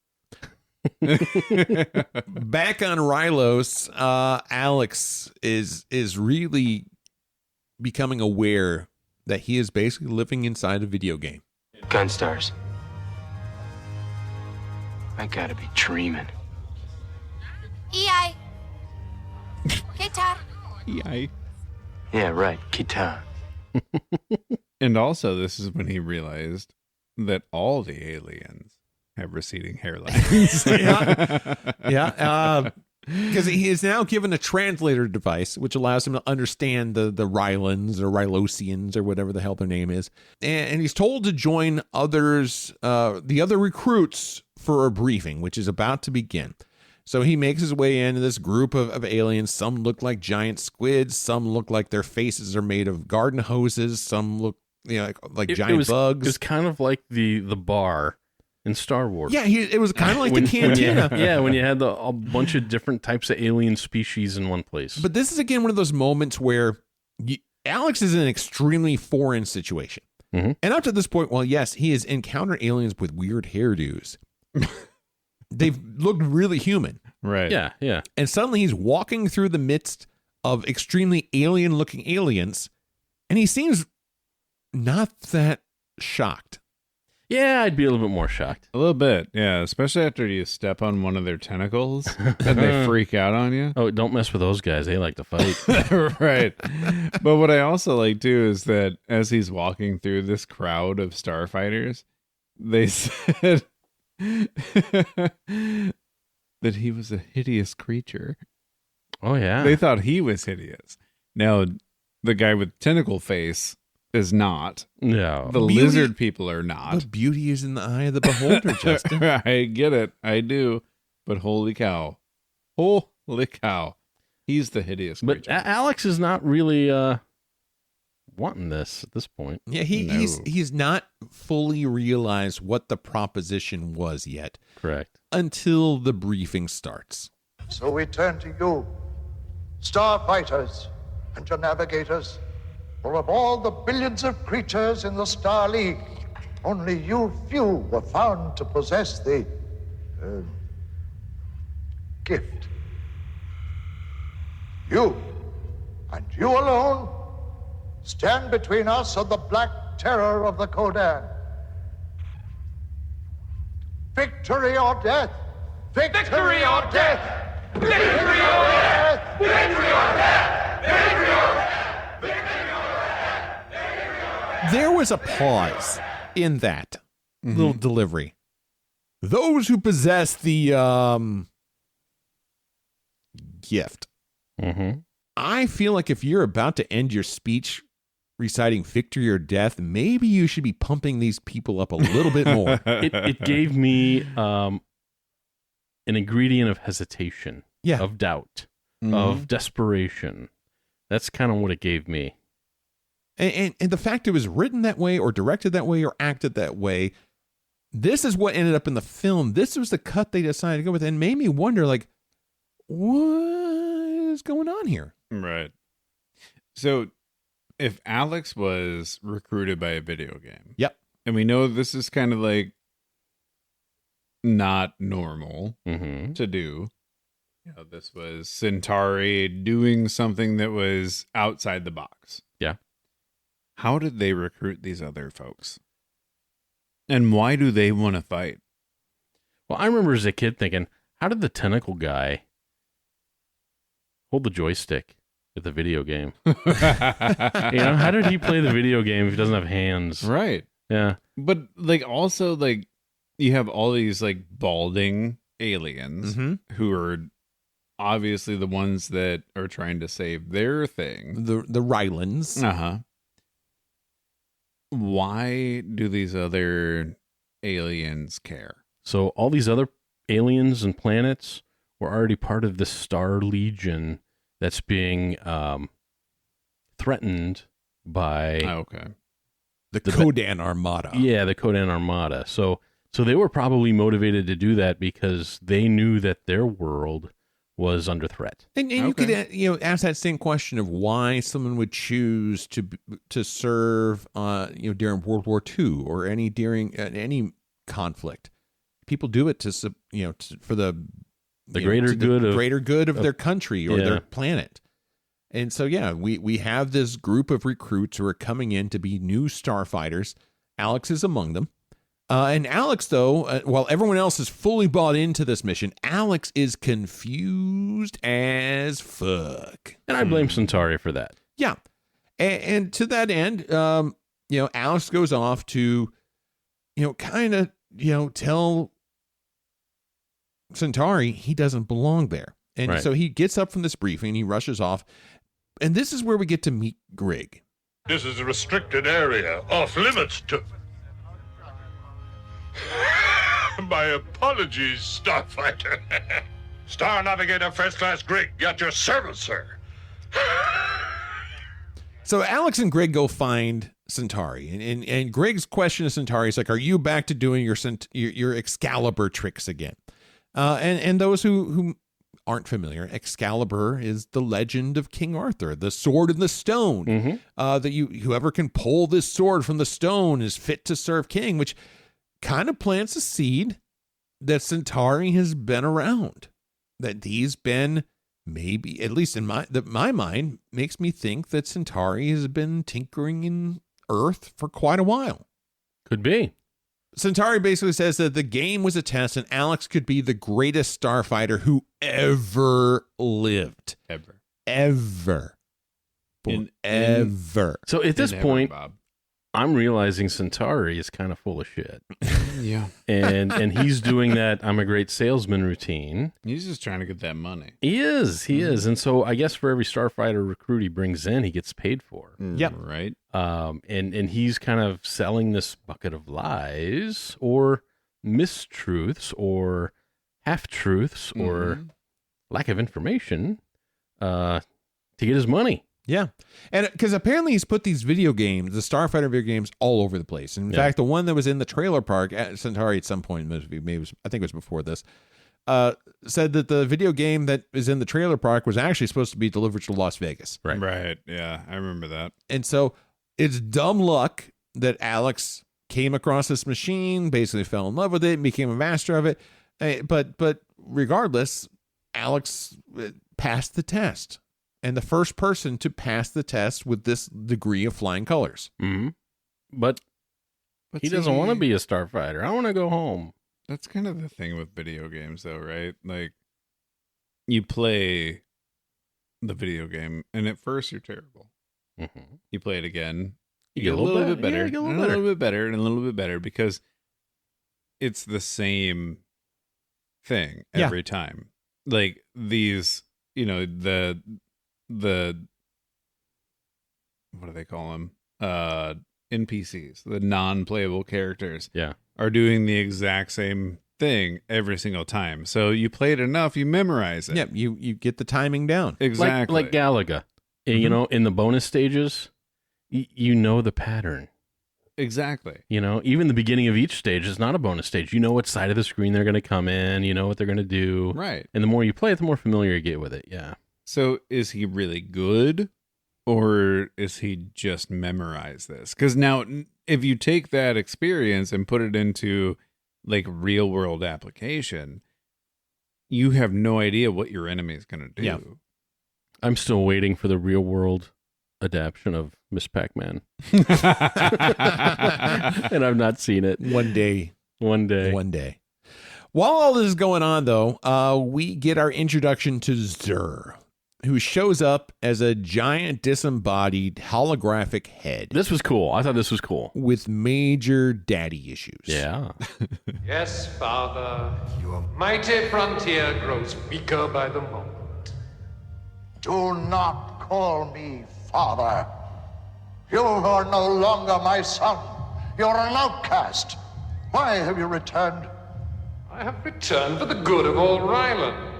A: Back on Rylos, Alex is really becoming aware that he is basically living inside a video game.
E: Gunstars. I gotta be dreaming.
I: EI. Guitar.
D: EI.
E: Yeah, right. Guitar.
D: And also, this is when he realized that all the aliens have receding hairlines.
A: Yeah. Because he is now given a translator device, which allows him to understand the Rylans or Rylosians or whatever the hell their name is. And he's told to join the other recruits for a briefing, which is about to begin. So he makes his way into this group of aliens. Some look like giant squids. Some look like their faces are made of garden hoses. Some look like giant bugs.
C: It was kind of like the bar in Star Wars.
A: Yeah, it was kind of like the cantina.
C: When you had a bunch of different types of alien species in one place.
A: But this is, again, one of those moments where Alex is in an extremely foreign situation.
C: Mm-hmm.
A: And up to this point, well, yes, he has encountered aliens with weird hairdos. They've looked really human.
D: Right.
C: Yeah.
A: And suddenly he's walking through the midst of extremely alien-looking aliens, and he seems not that shocked.
C: Yeah, I'd be a little bit more shocked.
D: A little bit, yeah. Especially after you step on one of their tentacles and they freak out on you.
C: Oh, don't mess with those guys. They like to fight.
D: Right. But what I also like, too, is that as he's walking through this crowd of starfighters, they said that he was a hideous creature.
C: Oh, yeah.
D: They thought he was hideous. Now, the guy with tentacle face is not.
C: No.
D: The lizard people are not.
A: But beauty is in the eye of the beholder, Justin.
D: I get it. I do. But holy cow. Holy cow. He's the hideous creature.
C: But Alex is not really wanting this at this point.
A: Yeah, he's not fully realized what the proposition was yet.
C: Correct.
A: Until the briefing starts.
K: So we turn to you, starfighters and your navigators. For of all the billions of creatures in the Star League, only you few were found to possess the gift. You, and you alone, stand between us and the black terror of the Ko-Dan. Victory or death! Victory or death! Victory or death! Victory or death! Victory or death!
A: There was a pause in that little delivery. Those who possess the gift.
C: Mm-hmm.
A: I feel like if you're about to end your speech reciting victory or death, maybe you should be pumping these people up a little bit more.
C: It gave me an ingredient of hesitation, of doubt, of desperation. That's kind of what it gave me.
A: And the fact it was written that way or directed that way or acted that way, this is what ended up in the film. This was the cut they decided to go with, and made me wonder, like, what is going on here?
D: Right. So if Alex was recruited by a video game.
A: Yep.
D: And we know this is kind of like not normal to do. this was Centauri doing something that was outside the box.
C: Yeah.
D: How did they recruit these other folks? And why do they want to fight?
C: Well, I remember as a kid thinking, how did the tentacle guy hold the joystick at the video game? How did he play the video game if he doesn't have hands?
D: Right.
C: Yeah.
D: But also you have all these balding aliens who are obviously the ones that are trying to save their thing.
A: The Rylands.
D: Uh-huh. Why do these other aliens care?
C: So all these other aliens and planets were already part of the Star Legion that's being threatened by
A: the Ko-Dan Armada.
C: Yeah, the Ko-Dan Armada. So they were probably motivated to do that because they knew that their world was under threat.
A: And you could ask that same question of why someone would choose to serve during World War II or during any conflict. People do it for the
C: greater
A: good of their country or their planet. And so we have this group of recruits who are coming in to be new starfighters. Alex is among them. And Alex, though, while everyone else is fully bought into this mission, Alex is confused as fuck.
C: And I blame Centauri for that.
A: Yeah. And to that end, Alex goes off to, tell Centauri he doesn't belong there. And so he gets up from this briefing, he rushes off. And this is where we get to meet Grig.
M: This is a restricted area, off limits to... My apologies, Starfighter. Star Navigator First Class Grig, at your service, sir.
A: So Alex and Grig go find Centauri, and Grig's question to Centauri is like, "Are you back to doing your Excalibur tricks again?" And those who aren't familiar, Excalibur is the legend of King Arthur, the sword in the stone. That whoever can pull this sword from the stone is fit to serve king, which kind of plants a seed that Centauri has been around, that he's been maybe, at least in my mind, makes me think that Centauri has been tinkering in Earth for quite a while.
C: Could be.
A: Centauri basically says that the game was a test and Alex could be the greatest starfighter who ever lived. Ever. Ever.
C: So at this point, I'm realizing Centauri is kind of full of shit.
D: Yeah.
C: And he's doing that I'm a great salesman routine.
D: He's just trying to get that money.
C: He is. And so I guess for every starfighter recruit he brings in, he gets paid for.
A: Yep.
D: Right.
C: And he's kind of selling this bucket of lies or mistruths or half-truths or lack of information to get his money.
A: Yeah. And because apparently he's put these video games, the Starfighter video games, all over the place. In fact, the one that was in the trailer park at Centauri at some point, maybe I think it was before this, said that the video game that is in the trailer park was actually supposed to be delivered to Las Vegas.
D: Right. Yeah, I remember that.
A: And so it's dumb luck that Alex came across this machine, basically fell in love with it, and became a master of it. But regardless, Alex passed the test. And the first person to pass the test with this degree of flying colors.
C: But he doesn't want to be a starfighter. I want to go home.
D: That's kind of the thing with video games, though, right? Like, you play the video game, and at first you're terrible. You play it again, you get a little bit better, and a little bit better, and a little bit better, because it's the same thing every time. Like, these, the what do they call them? NPCs, the non-playable characters.
C: Yeah.
D: Are doing the exact same thing every single time. So you play it enough, you memorize it.
A: Yeah, you get the timing down.
D: Exactly.
C: Like Galaga. In the bonus stages, you know the pattern.
D: Exactly.
C: Even the beginning of each stage is not a bonus stage. You know what side of the screen they're going to come in. You know what they're going to do.
D: Right.
C: And the more you play it, the more familiar you get with it. Yeah.
D: So is he really good, or is he just memorize this? Because now, if you take that experience and put it into like real world application, you have no idea what your enemy is going to do.
A: Yeah.
C: I'm still waiting for the real world adaptation of Miss Pac-Man. And I've not seen it.
A: One day.
C: One day.
A: While all this is going on, though, we get our introduction to Zur, who shows up as a giant disembodied holographic head.
C: This was cool. I thought this was cool.
A: With major daddy issues.
C: Yeah.
G: Yes, Father, your mighty frontier grows weaker by the moment.
K: Do not call me father. You are no longer my son. You're an outcast. Why have you returned?
G: I have returned for the good of all Rylands.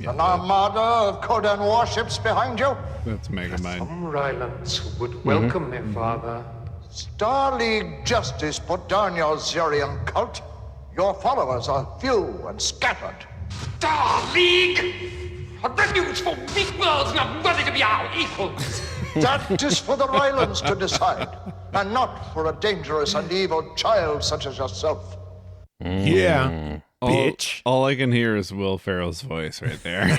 K: An armada of Ko-Dan warships behind you?
D: That's Megamind.
G: Some Rylands who would welcome me, Father.
K: Star League justice put down your Zurian cult. Your followers are few and scattered.
G: Star League! A refuge for weak worlds not worthy to be our equals.
K: That is for the Rylands to decide, and not for a dangerous and evil child such as yourself.
A: Yeah, bitch.
D: All I can hear is Will Ferrell's voice right there.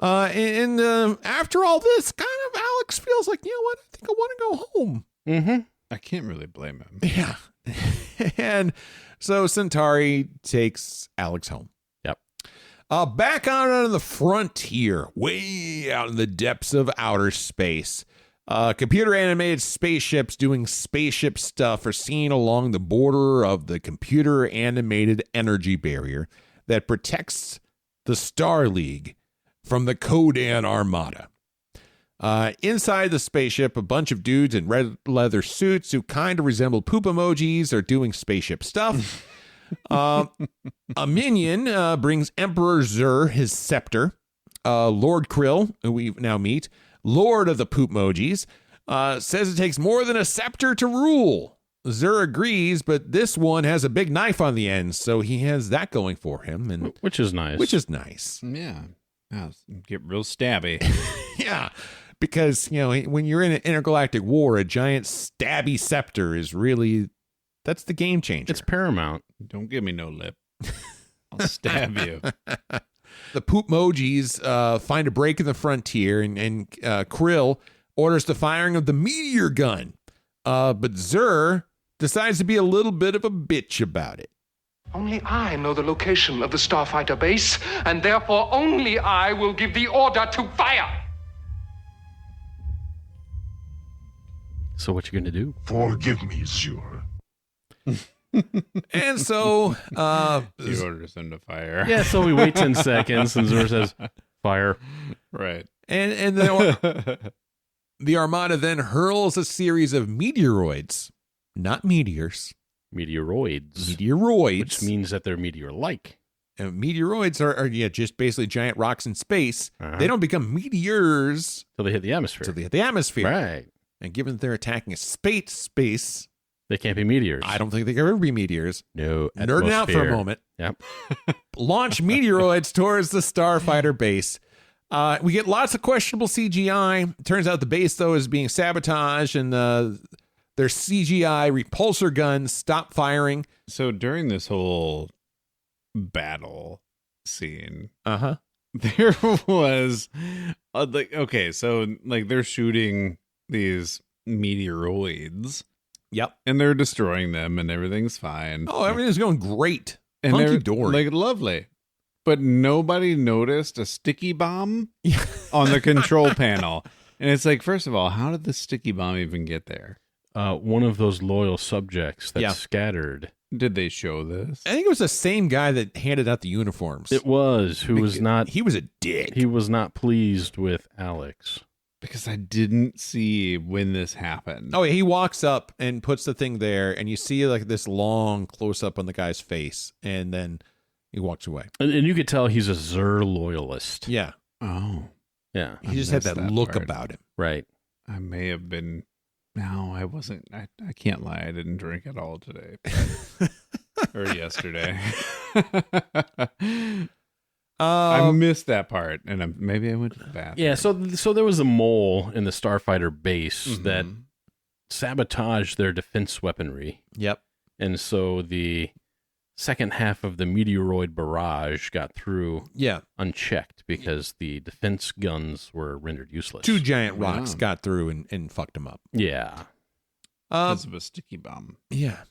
A: After all this, kind of Alex feels like, you know what? I think I want to go home.
D: Mm-hmm. I can't really blame him.
A: Yeah. And so Centauri takes Alex home.
C: Yep.
A: Back out on the frontier, way out in the depths of outer space. Computer animated spaceships doing spaceship stuff are seen along the border of the computer animated energy barrier that protects the Star League from the Ko-Dan Armada. Inside the spaceship, a bunch of dudes in red leather suits who kind of resemble poop emojis are doing spaceship stuff. A minion brings Emperor Zur his scepter. Lord Krill, who we now meet, Lord of the Poopmojis, says it takes more than a scepter to rule. Zur agrees, but this one has a big knife on the end, so he has that going for him, and
C: which is nice.
D: Yeah. Get real stabby.
A: Yeah, because, you know, when you're in an intergalactic war, a giant stabby scepter is really, that's the game changer.
C: It's paramount.
D: Don't give me no lip. I'll stab you.
A: The Poopmojis find a break in the frontier, and Krill orders the firing of the meteor gun. But Zur decides to be a little bit of a bitch about it.
G: Only I know the location of the Starfighter base, and therefore only I will give the order to fire.
C: So what you gonna do?
M: Forgive me, Zur.
A: And so
D: he orders him to fire.
C: Yeah, so we wait 10 seconds and Zur says fire.
D: Right.
A: And the Armada then hurls a series of meteoroids, not meteors.
C: Meteoroids.
A: Which
C: means that they're meteor-like.
A: Meteoroids are just basically giant rocks in space. They don't become meteors
C: till they hit the atmosphere.
A: Right. And given that they're attacking a space,
C: they can't be meteors.
A: I don't think they can ever be meteors.
C: No.
A: Nerding out for a moment.
C: Yep.
A: Launch meteoroids towards the Starfighter base. We get lots of questionable CGI. Turns out the base, though, is being sabotaged, and their CGI repulsor guns stop firing.
D: So during this whole battle scene,
A: there
D: was they're shooting these meteoroids.
A: Yep.
D: And they're destroying them, and everything's fine.
A: Oh, everything's going great.
D: And
A: Hunky
D: they're
A: dory.
D: Lovely. But nobody noticed a sticky bomb on the control panel. And it's like, first of all, how did the sticky bomb even get there?
C: One of those loyal subjects that scattered.
D: Did they show this?
A: I think it was the same guy that handed out the uniforms.
C: It was, he was
A: a dick.
C: He was not pleased with Alex.
D: Because I didn't see when this happened.
A: Oh, he walks up and puts the thing there, and you see like this long close up on the guy's face, and then he walks away.
C: And you could tell he's a Zur loyalist.
A: Yeah.
D: Oh.
C: Yeah.
A: He just had that look about him.
C: Right.
D: I may have been. No, I wasn't. I can't lie. I didn't drink at all today. Or yesterday. I missed that part, and maybe I went to the bathroom.
C: Yeah, so there was a mole in the Starfighter base that sabotaged their defense weaponry.
A: Yep.
C: And so the second half of the meteoroid barrage got through unchecked because the defense guns were rendered useless.
A: 2 giant rocks got through and fucked him up.
C: Yeah.
D: Because of a sticky bomb.
A: Yeah.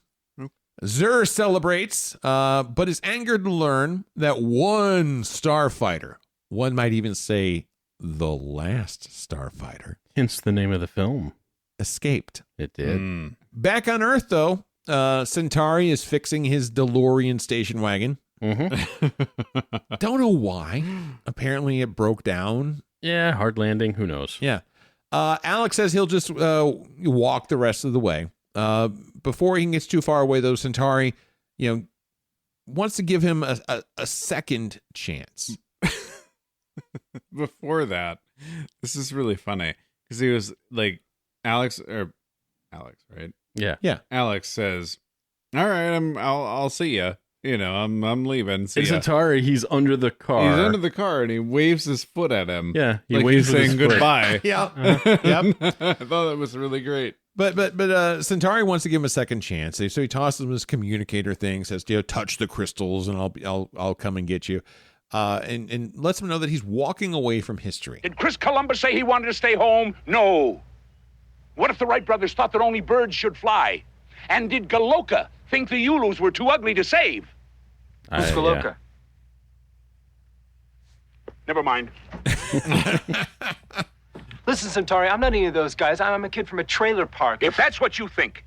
A: Zur celebrates, but is angered to learn that one starfighter, one might even say the last starfighter,
C: hence the name of the film,
A: escaped.
C: It did.
A: Back on Earth, though, Centauri is fixing his DeLorean station wagon. Don't know why. Apparently it broke down.
C: Yeah, hard landing. Who knows?
A: Yeah. Alex says he'll just walk the rest of the way. Before he gets too far away, though, Centauri, wants to give him a second chance.
D: Before that, this is really funny because he was like, Alex, right?
A: Yeah.
D: Alex says, "All right, I'll see ya. I'm leaving. See
C: and
D: ya."
C: Centauri, he's under the car.
D: He's under the car and he waves his foot at him.
C: Yeah, he
D: like
C: waves
D: he's saying
C: his foot.
D: goodbye.
A: Yeah.
D: Yep. I thought that was really great.
A: But Centauri wants to give him a second chance. So he tosses him his communicator thing, says, touch the crystals and I'll come and get you. And lets him know that he's walking away from history.
H: Did Chris Columbus say he wanted to stay home? No. What if the Wright brothers thought that only birds should fly? And did Galoka think the Ulus were too ugly to save?
E: Who's Galoka?
H: Yeah. Never mind.
E: Listen, Centauri, I'm not any of those guys. I'm a kid from a trailer park.
H: If that's what you think,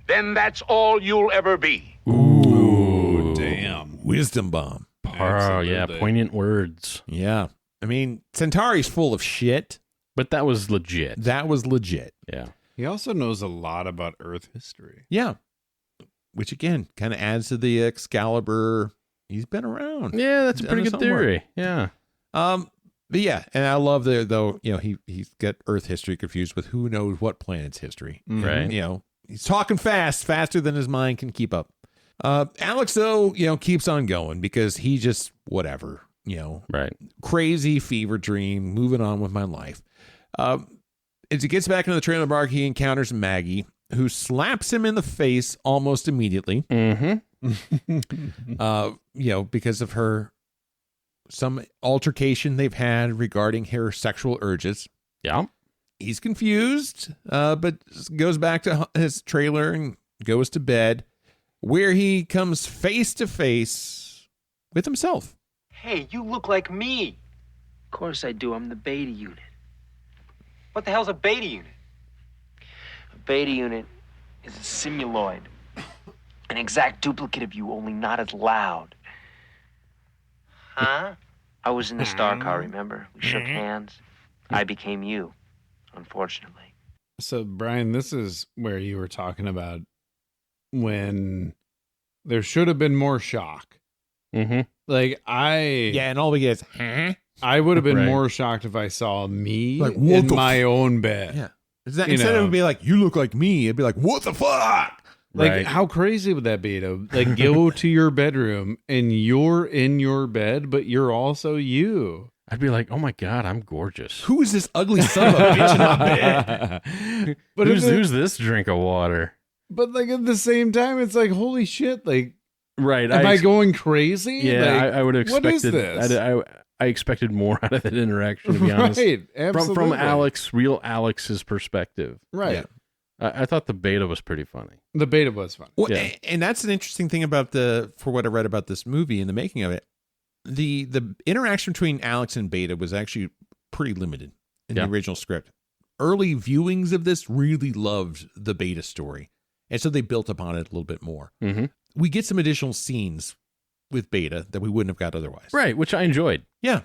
H: then that's all you'll ever be.
A: Ooh, damn. Wisdom bomb.
C: Oh, yeah, poignant words.
A: Yeah. I mean, Centauri's full of shit.
C: But that was legit.
A: Yeah.
D: He also knows a lot about Earth history.
A: Yeah. Which, again, kind of adds to the Excalibur. He's been around.
C: Yeah, that's a pretty good theory. Yeah.
A: But yeah, and I love though, he's got Earth history confused with who knows what planet's history.
C: Right.
A: He's talking faster than his mind can keep up. Alex, though, keeps on going because he just, whatever,
C: right.
A: Crazy fever dream, moving on with my life. As he gets back into the trailer park, he encounters Maggie, who slaps him in the face almost immediately. Because of some altercation they've had regarding her sexual urges.
C: Yeah.
A: He's confused, but goes back to his trailer and goes to bed, where he comes face to face with himself.
E: Hey, you look like me. Of course I do. I'm the beta unit. What the hell's a beta unit? A beta unit is a simuloid. An exact duplicate of you, only not as loud. Huh? I was in the star car, remember? We shook hands. I became you, unfortunately.
D: So, Brian, this is where you were talking about when there should have been more shock. Like,
A: and all we get is, huh?
D: I would have been
C: Right.
D: more shocked if I saw me
A: Like, what
D: in
A: the
D: my own bed.
A: Yeah. Instead of it be like, you look like me, it'd be like, what the fuck?
D: Like,
C: Right.
D: how crazy would that be to like go to your bedroom and you're in your bed, but you're also you?
C: I'd be like, oh my God, I'm gorgeous.
A: Who is this ugly son of a bitch in my bed?
D: But
C: who's this drink of water?
D: But like at the same time, it's like, holy shit! Like,
C: Right.
D: am I going crazy?
C: Yeah,
D: Like,
C: I would have
D: what is
C: expected.
D: this?
C: I expected more out of that interaction, to be honest.
D: Right,
C: From
D: absolutely.
C: real Alex's perspective.
D: Right.
A: Yeah.
C: I thought the beta was pretty funny.
D: The beta was fun.
A: Well,
C: Yeah.
A: and that's an interesting thing about for what I read about this movie and the making of it. The interaction between Alex and Beta was actually pretty limited in
C: Yeah.
A: the original script. Early viewings of this really loved the Beta story, and so they built upon it a little bit more.
C: Mm-hmm.
A: We get some additional scenes with Beta that we wouldn't have got otherwise.
C: Right, which I enjoyed.
A: Yeah.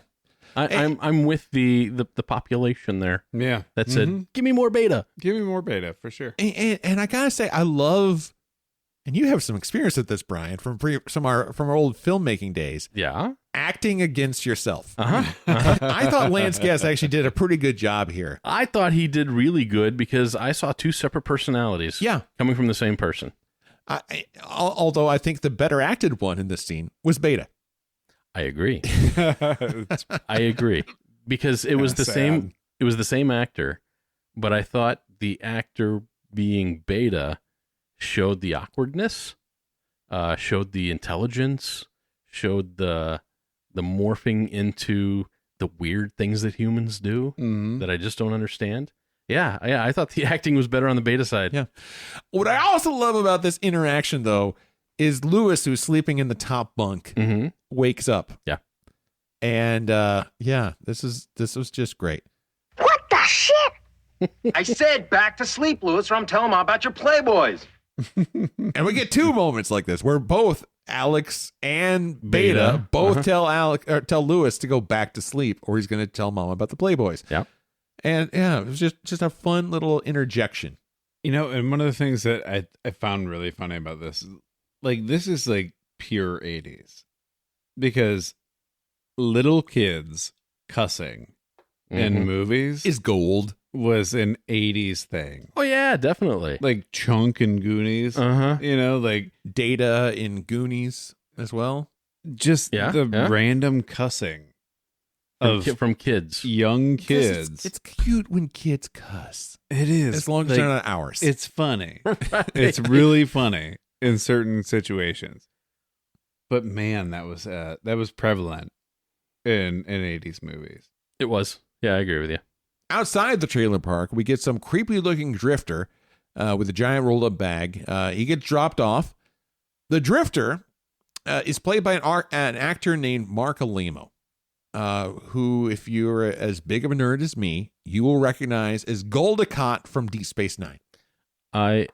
C: I'm with the population there.
D: Yeah.
C: That said, give me more beta.
D: Give me more beta for sure.
A: And I gotta say, I love, and you have some experience with this, Brian, from our old filmmaking days.
C: Yeah.
A: Acting against yourself.
C: Uh-huh.
A: I thought Lance Guest actually did a pretty good job here.
C: I thought he did really good because I saw two separate personalities.
A: Yeah.
C: Coming from the same person.
A: Although I think the better acted one in this scene was Beta.
C: I agree. I agree because it was the
D: sad.
C: same. It was the same actor, but I thought the actor being Beta showed the awkwardness showed the intelligence, showed the morphing into the weird things that humans do that I just don't understand. Yeah, I thought the acting was better on the beta side.
A: Yeah. What I also love about this interaction, though, is Lewis, who's sleeping in the top bunk, wakes up.
C: Yeah.
A: And this was just great.
E: What the shit? I said back to sleep, Lewis, or I'm telling Mom about your Playboys.
A: And we get two moments like this where both Alex and Beta both tell Lewis to go back to sleep, or he's going to tell Mom about the Playboys.
C: Yeah.
A: And it was just a fun little interjection.
D: You know, and one of the things that I found really funny about this, like, this is like pure 80s, because little kids cussing in movies
A: is gold.
D: Was an 80s thing.
C: Oh yeah, definitely.
D: Like Chunk in Goonies. You know, like
A: Data in Goonies as well.
D: Just the random cussing
C: from kids,
D: young kids.
A: It's cute when kids cuss.
D: It is,
A: as long as they're not ours.
D: It's funny. It's really funny in certain situations. But man, that was prevalent in 80s movies.
C: It was. Yeah, I agree with you.
A: Outside the trailer park, we get some creepy-looking drifter with a giant rolled-up bag. He gets dropped off. The drifter is played by an actor named Mark Alamo, who, if you're as big of a nerd as me, you will recognize as Goldacott from Deep Space Nine. I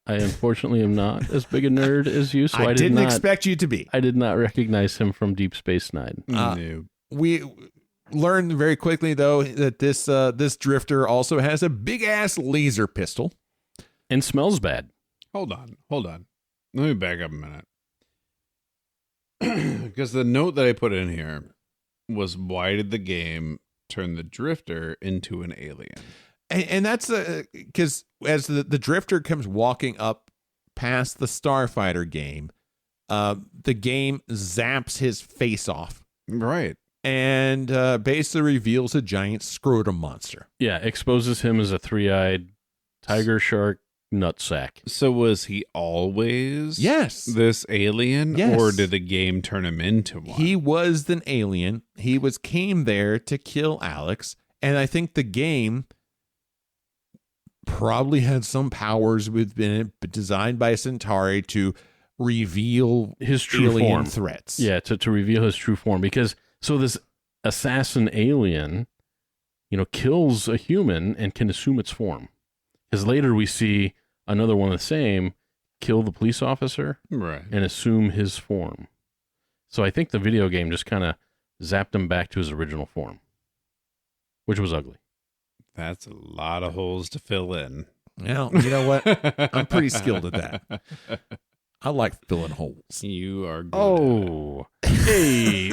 C: unfortunately am not as big a nerd as you, so I
A: didn't expect you to be.
C: I did not recognize him from Deep Space Nine.
D: No.
A: We learned very quickly, though, that this drifter also has a big-ass laser pistol.
C: And smells bad.
D: Hold on. Let me back up a minute. Because the note that I put in here was, why did the game turn the drifter into an alien?
A: And that's because as the drifter comes walking up past the Starfighter game, the game zaps his face off.
D: Right.
A: And basically reveals a giant scrotum monster.
C: Yeah, exposes him as a three-eyed tiger shark nutsack.
D: So was he always this alien?
A: Yes.
D: Or did the game turn him into one?
A: He was an alien. He came there to kill Alex. And I think the game probably had some powers within it, but designed by Centauri to reveal
C: his true
A: alien
C: form.
A: threats.
C: Yeah, to reveal his true form. Because so this assassin alien, kills a human and can assume its form. Because later we see another one of the same kill the police officer,
D: right,
C: and assume his form. So I think the video game just kind of zapped him back to his original form, which was ugly.
D: That's a lot of holes to fill in.
A: Well, you know what? I'm pretty skilled at that. I like filling holes.
D: You are good.
C: Oh, hey.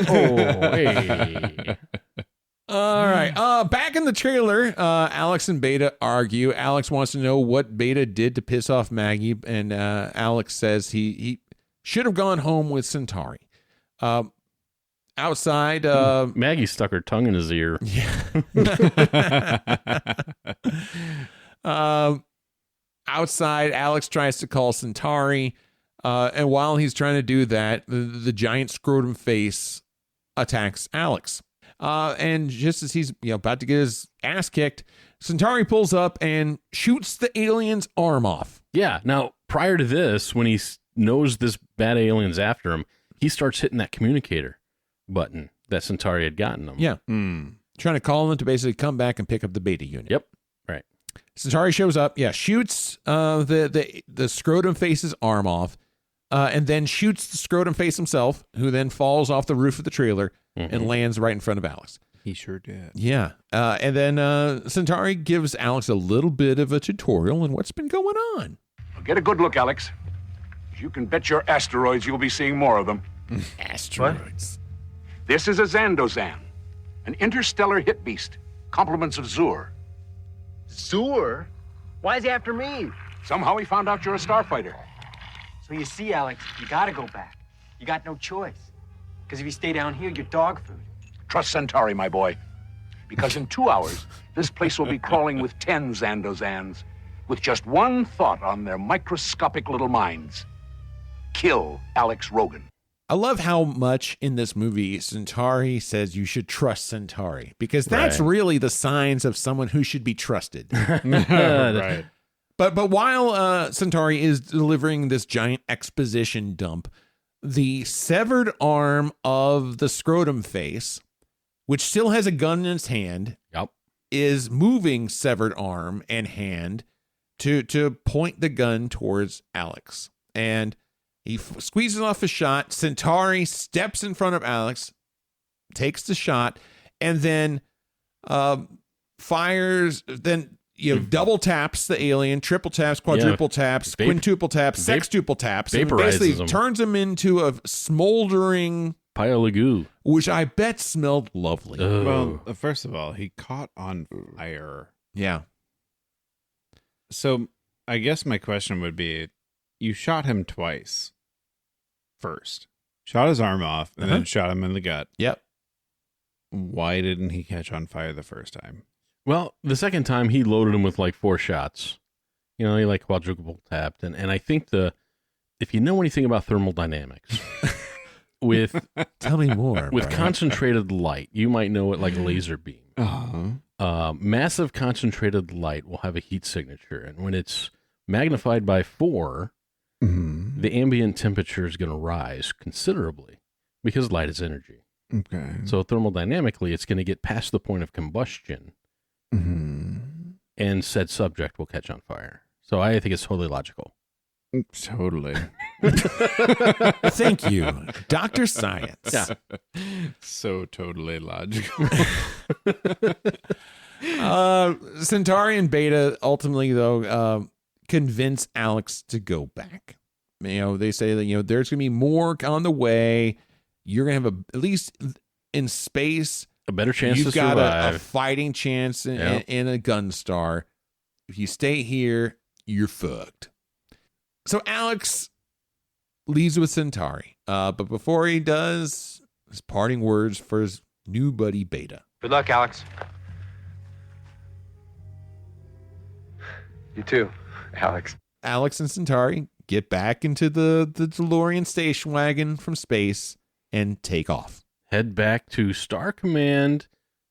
A: All right. Back in the trailer, Alex and Beta argue. Alex wants to know what Beta did to piss off Maggie, and Alex says he should have gone home with Centauri. Outside,
C: Maggie stuck her tongue in his ear.
A: Outside, Alex tries to call Centauri, and while he's trying to do that, the giant scrotum face attacks Alex. And just as he's about to get his ass kicked, Centauri pulls up and shoots the alien's arm off.
C: Yeah. Now, prior to this, when he knows this bad alien's after him, he starts hitting that communicator button that Centauri had gotten him.
A: Yeah. Trying to call him to basically come back and pick up the Beta unit.
C: Yep. Right.
A: Centauri shows up. Yeah. Shoots the scrotum face's arm off, and then shoots the scrotum face himself, who then falls off the roof of the trailer and lands right in front of Alex.
D: He sure did.
A: Yeah. And then Centauri gives Alex a little bit of a tutorial on what's been going on.
H: Get a good look, Alex. You can bet your asteroids you'll be seeing more of them.
A: Asteroids.
H: This is a Zandozan, an interstellar hit beast. Compliments of Zur.
E: Zur? Why is he after me?
H: Somehow he found out you're a starfighter.
J: So you see, Alex, you gotta go back. You got no choice. Because if you stay down here, you're dog food.
H: Trust Centauri, my boy. Because in 2 hours, this place will be crawling with 10 Zandozans, with just one thought on their microscopic little minds. kill Alex Rogan.
A: I love how much in this movie Centauri says you should trust Centauri, because that's really the signs of someone who should be trusted.
D: Right.
A: But while Centauri is delivering this giant exposition dump, the severed arm of the scrotum face, which still has a gun in its hand, is moving severed arm and hand to point the gun towards Alex. And he squeezes off a shot. Centauri steps in front of Alex, takes the shot, and then fires. Then double taps the alien, triple taps, quadruple taps, quintuple taps, sextuple taps, and basically turns him into a smoldering
C: pile of goo,
A: which I bet smelled lovely.
D: Well, first of all, he caught on fire.
A: Yeah.
D: So I guess my question would be, you shot him twice. First, shot his arm off, and then shot him in the gut.
A: Yep.
D: Why didn't he catch on fire the first time?
C: Well, the second time he loaded him with like 4 shots. He like quadruple tapped, and I think if you know anything about thermodynamics, with
A: tell me more.
C: With concentrated light, you might know it like a laser beam. Massive concentrated light will have a heat signature, and when it's magnified by 4. The ambient temperature is going to rise considerably because light is energy.
D: Okay.
C: So thermodynamically, it's going to get past the point of combustion, and said subject will catch on fire. So I think it's totally logical.
D: Totally.
A: Thank you, Dr. Science.
C: Yeah.
D: So totally logical.
A: Centauri and Beta ultimately, though, convince Alex to go back. They say that, there's going to be more on the way. You're going to have at least in space,
C: a better chance
A: you've
C: to
A: got
C: survive.
A: a fighting chance in a gun star. If you stay here, you're fucked. So Alex leaves with Centauri. But before he does, his parting words for his new buddy Beta.
E: Good luck, Alex. You too, Alex.
A: Alex and Centauri get back into the DeLorean station wagon from space and take off.
C: Head back to Star Command,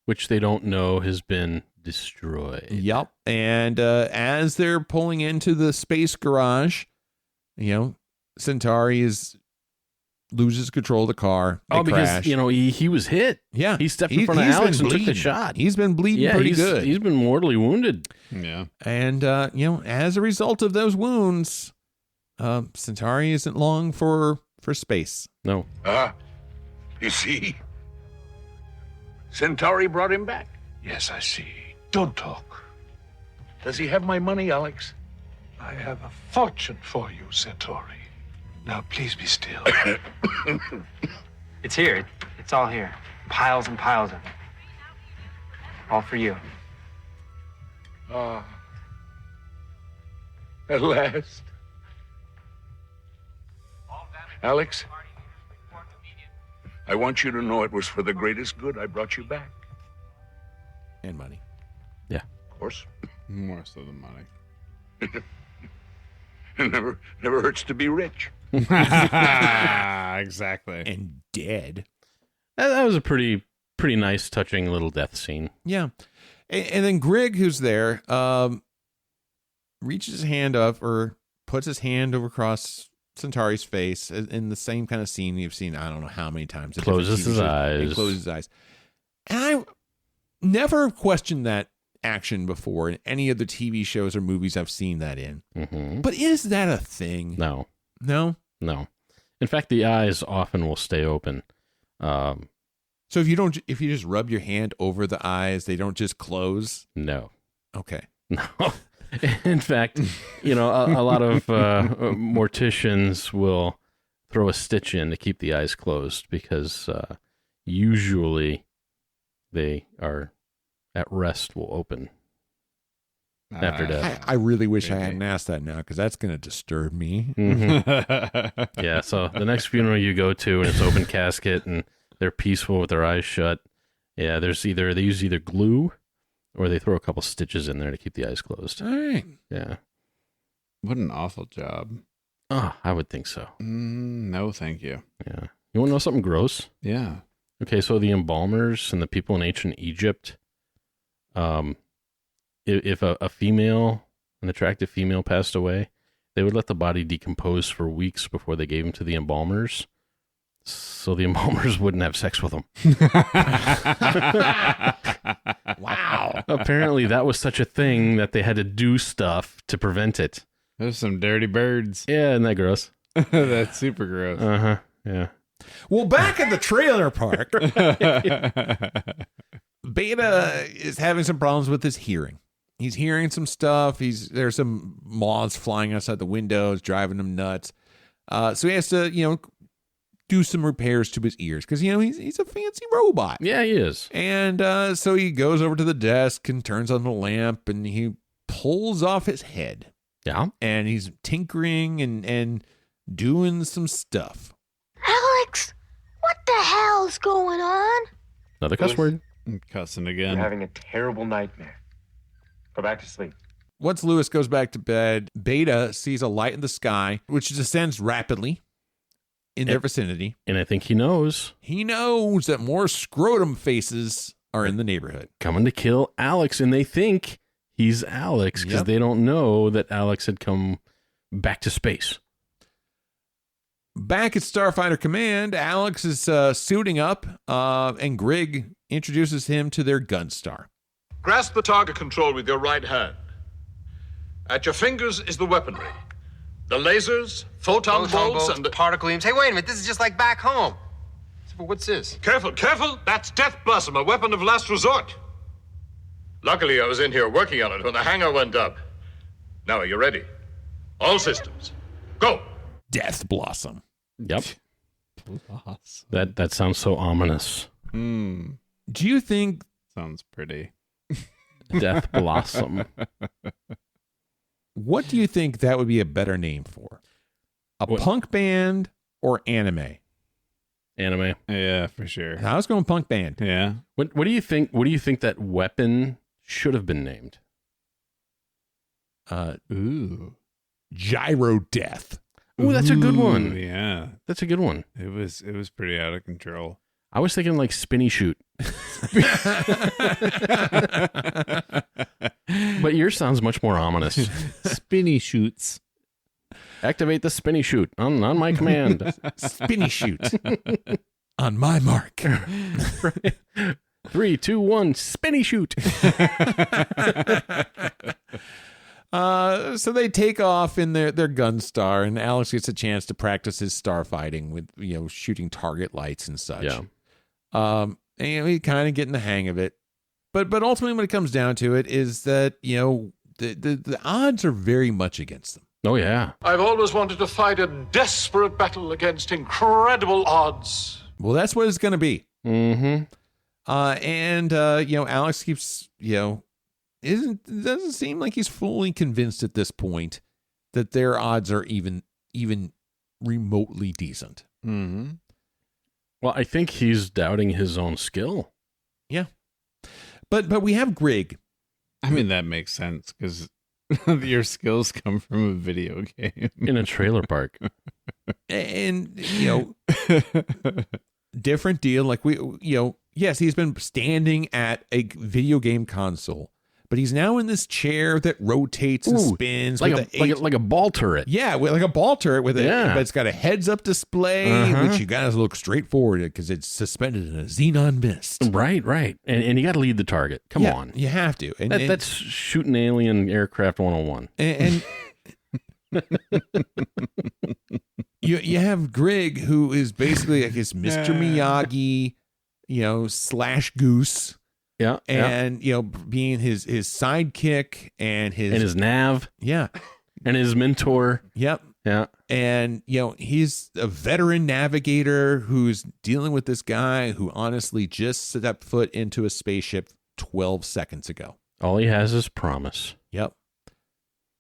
C: which they don't know has been destroyed.
A: Yep. And as they're pulling into the space garage, Centauri loses control of the car. They crash.
C: Because he was hit.
A: Yeah.
C: He stepped in front of Alex and took the shot.
A: He's been bleeding pretty good.
C: He's been mortally wounded.
D: Yeah.
A: And, as a result of those wounds, Centauri isn't long for space.
C: No.
H: You see? Centauri brought him back.
M: Yes, I see. Don't talk.
H: Does he have my money, Alex?
M: I have a fortune for you, Centauri. Now, please be still.
J: It's here. It's all here. Piles and piles of it. All for you.
H: At last. Alex, I want you to know it was for the greatest good I brought you back.
A: And money.
C: Yeah.
H: Of course.
D: More so than money.
H: It never hurts to be rich.
D: Exactly.
A: And dead.
C: That was a pretty nice, touching little death scene.
A: Yeah. And then Grig, who's there, reaches his hand up or puts his hand over across Centauri's face in the same kind of scene you've seen, I don't know how many times.
C: Closes his eyes.
A: He closes his eyes. And I never questioned that action before in any of the TV shows or movies I've seen that in.
C: Mm-hmm.
A: But is that a thing?
C: No.
A: No?
C: No. In fact, the eyes often will stay open.
A: So if you just rub your hand over the eyes, they don't just close?
C: No.
A: Okay.
C: No. In fact, a lot of morticians will throw a stitch in to keep the eyes closed because usually they are at rest will open after death.
A: I really wish I hadn't asked that now because that's going to disturb me.
C: Mm-hmm. Yeah, so the next funeral you go to and it's open casket and they're peaceful with their eyes shut. Yeah, they use either glue or they throw a couple stitches in there to keep the eyes closed.
A: All right.
C: Yeah.
D: What an awful job.
C: I would think so.
D: No, thank you.
C: Yeah. You want to know something gross?
D: Yeah.
C: Okay, so the embalmers and the people in ancient Egypt, if a female, an attractive female passed away, they would let the body decompose for weeks before they gave him to the embalmers, so the embalmers wouldn't have sex with them.
A: Wow.
C: Apparently that was such a thing that they had to do stuff to prevent it.
D: Those some dirty birds.
C: Yeah, isn't that gross?
D: That's super gross.
C: Uh-huh, yeah.
A: Well, back at the trailer park, Beta is having some problems with his hearing. He's hearing some stuff. There's some moths flying outside the windows, driving him nuts. So he has to, do some repairs to his ears because, he's a fancy robot.
C: Yeah, he is.
A: And so he goes over to the desk and turns on the lamp and he pulls off his head.
C: Yeah.
A: And he's tinkering and doing some stuff.
I: Alex, what the hell's going on?
C: Another cuss word.
D: I'm cussing again.
E: You're having a terrible nightmare. Go back to sleep.
A: Once Lewis goes back to bed, Beta sees a light in the sky, which descends rapidly in their vicinity.
C: And I think he knows.
A: He knows that more scrotum faces are in the neighborhood.
C: Coming to kill Alex, and they think he's Alex because they don't know that Alex had come back to space.
A: Back at Starfighter Command, Alex is suiting up, and Grig introduces him to their Gunstar.
M: Grasp the target control with your right hand. At your fingers is the weaponry. The lasers, photon bolts, and the
E: particle beams. Hey, wait a minute. This is just like back home. But what's this?
M: Careful, careful! That's Death Blossom, a weapon of last resort. Luckily, I was in here working on it when the hangar went up. Now, are you ready? All systems. Go!
A: Death Blossom.
C: Yep. That sounds so ominous.
A: Do you think...
D: Sounds pretty.
C: Death Blossom.
A: What do you think that would be a better name for? Punk band or anime?
C: Anime.
D: Yeah, for sure.
A: I was going punk band.
D: Yeah.
C: What do you think? What do you think that weapon should have been named?
A: Gyro Death.
C: Ooh, that's a good one.
D: Yeah,
C: that's a good one.
D: It was pretty out of control.
C: I was thinking like Spinny Shoot. But yours sounds much more ominous.
D: Spinny Shoots.
C: Activate the Spinny Shoot on my command.
A: Spinny Shoot. On my mark.
C: 3, 2, 1, Spinny Shoot.
A: So they take off in their Gunstar, and Alex gets a chance to practice his starfighting with, shooting target lights and such.
C: Yeah.
A: And he kind of getting the hang of it. But ultimately, when it comes down to it, is that, the odds are very much against them.
C: Oh, yeah.
M: I've always wanted to fight a desperate battle against incredible odds.
A: Well, that's what it's going to be.
C: Mm-hmm.
A: Alex keeps, doesn't seem like he's fully convinced at this point that their odds are even remotely decent.
D: Mm-hmm.
C: Well, I think he's doubting his own skill.
A: Yeah. But we have Grig.
D: I mean, that makes sense because your skills come from a video game.
C: In a trailer park.
A: And, different deal. Like yes, he's been standing at a video game console, but he's now in this chair that rotates and spins
C: like
A: with
C: like a ball turret.
A: Yeah, like a ball turret with but it's got a heads-up display, which you gotta look straight forward because it's suspended in a xenon mist.
C: Right. And you got to lead the target. Come on.
A: You have to. And
C: that's shooting alien aircraft 101.
A: And you have Grig, who is basically like his Mr. Miyagi, slash Goose.
C: Yeah.
A: And, being his sidekick and his
C: nav.
A: Yeah.
C: And his mentor.
A: Yep.
C: Yeah.
A: And, he's a veteran navigator who's dealing with this guy who honestly just stepped foot into a spaceship 12 seconds ago.
C: All he has is promise.
A: Yep.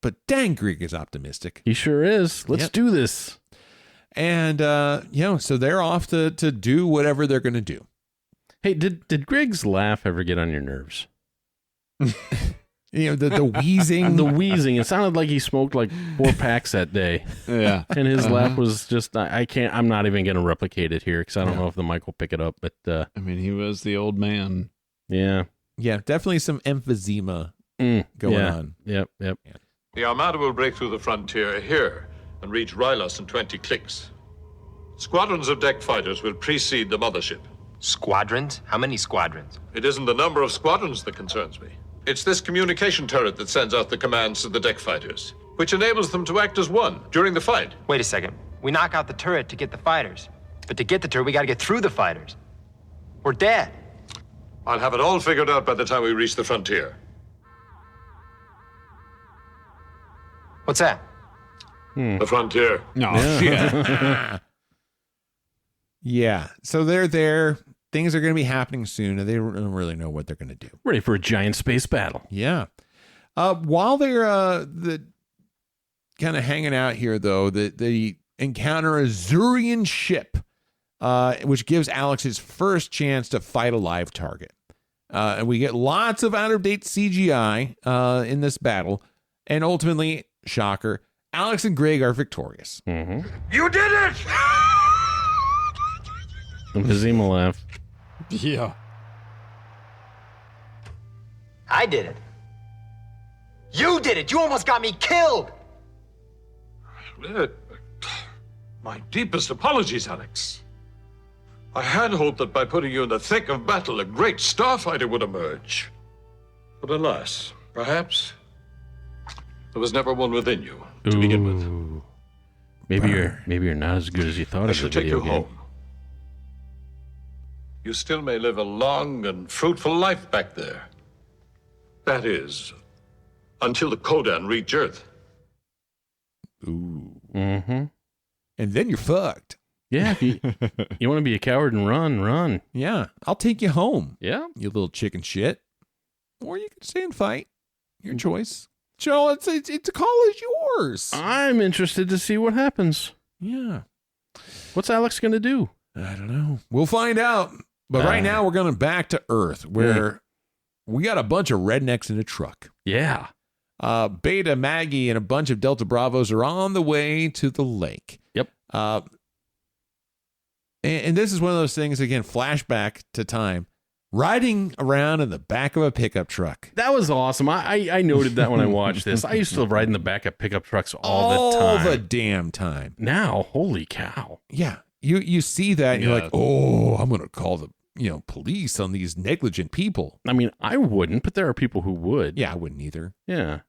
A: But dang, Grig is optimistic.
C: He sure is. Let's do this.
A: And, so they're off to do whatever they're going to do.
C: Hey, did Grig's laugh ever get on your nerves?
A: You know, the wheezing.
C: The wheezing. It sounded like he smoked like 4 packs that day.
D: Yeah.
C: And his laugh was just, I'm not even going to replicate it here because I don't know if the mic will pick it up. But
D: I mean, he was the old man.
C: Yeah.
A: Yeah, definitely some emphysema going on.
C: Yep.
M: The Armada will break through the frontier here and reach Rylos in 20 clicks. Squadrons of deck fighters will precede the mothership.
E: Squadrons? How many squadrons?
M: It isn't the number of squadrons that concerns me. It's this communication turret that sends out the commands to the deck fighters, which enables them to act as one during the fight.
E: Wait a second. We knock out the turret to get the fighters. But to get the turret, we gotta get through the fighters. We're dead.
M: I'll have it all figured out by the time we reach the frontier.
E: What's that?
M: The frontier.
D: No, shit.
A: Yeah, so they're there. Things are going to be happening soon, and they don't really know what they're going to do.
C: Ready for a giant space battle.
A: Yeah. While they're kind of hanging out here, though, they encounter a Zurian ship, which gives Alex his first chance to fight a live target. And we get lots of out-of-date CGI in this battle, and ultimately, shocker, Alex and Grig are victorious.
C: Mm-hmm.
M: You did it!
C: The Vizima laugh.
D: Yeah.
E: I did it. You did it. You almost got me killed.
M: My deepest apologies, Alex. I had hoped that by putting you in the thick of battle, a great starfighter would emerge. But alas, perhaps there was never one within you to begin with.
C: Maybe you're not as good as you thought.
M: I shall take you home. You still may live a long and fruitful life back there. That is, until the Ko-Dan reach Earth.
A: Ooh.
C: Mm-hmm.
A: And then you're fucked.
C: Yeah, if you want to be a coward and run.
A: Yeah, I'll take you home.
C: Yeah.
A: You little chicken shit. Or you can stay and fight. Your choice. Joe, it's a call is yours.
C: I'm interested to see what happens.
A: Yeah.
C: What's Alex going to do?
A: I don't know. We'll find out. But right now, we're going back to Earth, where we got a bunch of rednecks in a truck.
C: Yeah.
A: Beta, Maggie, and a bunch of Delta Bravos are on the way to the lake.
C: Yep.
A: And this is one of those things, again, flashback to time. Riding around in the back of a pickup truck.
C: That was awesome. I noted that when I watched this. I used to ride in the back of pickup trucks all the time.
A: All the damn time.
C: Now, holy cow.
A: Yeah. You see that, and you're like, oh, I'm going to call the police on these negligent people.
C: I mean, I wouldn't, but there are people who would.
A: Yeah, I wouldn't either.
C: Yeah.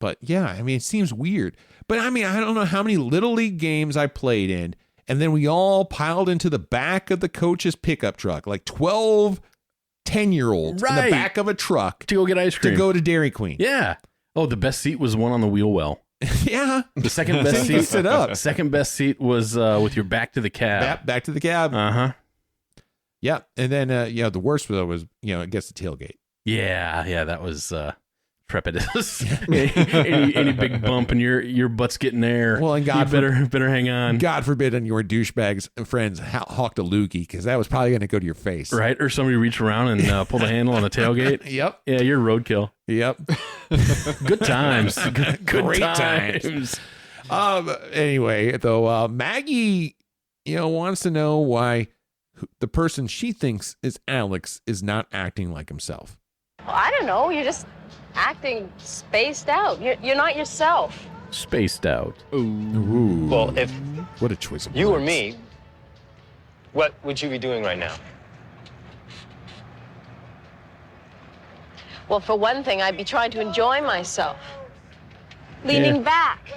A: But yeah, I mean, it seems weird. But I mean, I don't know how many Little League games I played in, and then we all piled into the back of the coach's pickup truck, like 12 10-year-olds in the back of a truck
C: to go get ice cream.
A: To go to Dairy Queen.
C: Yeah. Oh, the best seat was the one on the wheel well.
A: Yeah.
C: The second best seat.
A: Sit up.
C: Second best seat was with your back to the cab.
A: Back to the cab.
C: Uh-huh.
A: Yeah. And then, the worst though was, against the tailgate.
C: Yeah. That was trepidous. any big bump and your butt's getting there.
A: Well, and God
C: better hang on.
A: God forbid on your douchebags friends hawked a loogie, because that was probably going to go to your face.
C: Right. Or somebody reach around and pull the handle on the tailgate.
A: Yep.
C: Yeah, you're roadkill.
A: Yep.
C: Good times. Good
A: Great
C: times.
A: Anyway, though, Maggie, wants to know why the person she thinks is Alex is not acting like himself.
F: Well, I don't know. You're just acting spaced out. You're not yourself.
C: Spaced out.
A: Ooh.
E: Well, if
A: what a choice of
E: you
A: words.
E: or me, what would you be doing right now?
F: Well, for one thing, I'd be trying to enjoy myself. Leaning back,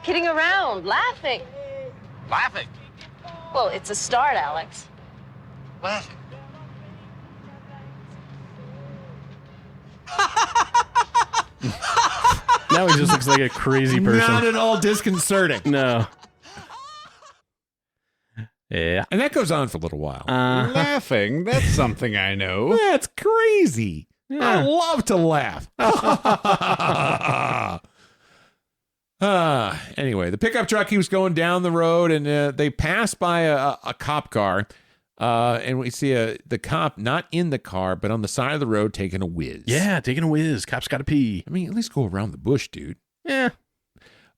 F: kidding around, laughing.
E: Laughing?
F: Well, it's a start, Alex.
E: Laughing?
C: Now he just looks like a crazy person.
A: Not at all disconcerting.
C: No. Yeah.
A: And that goes on for a little while.
D: Laughing? That's something I know.
A: That's crazy.
C: Yeah.
A: I love to laugh. Anyway, the pickup truck keeps going down the road, and they pass by a cop car. And we see the cop not in the car, but on the side of the road taking a whiz.
C: Yeah, taking a whiz. Cop's got to pee.
A: I mean, at least go around the bush, dude.
C: Yeah.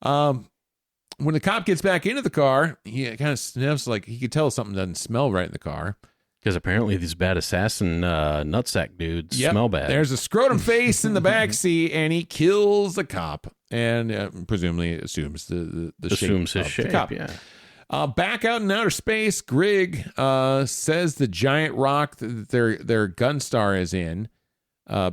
A: When the cop gets back into the car, he kind of sniffs like he could tell something doesn't smell right in the car.
C: Because apparently these bad assassin nutsack dudes smell bad.
A: There's a scrotum face in the back seat, and he kills the cop, and presumably assumes the
C: assumes
A: shape
C: his
A: of
C: shape.
A: the cop.
C: Yeah.
A: Back out in outer space, Grig says the giant rock that their Gunstar is in,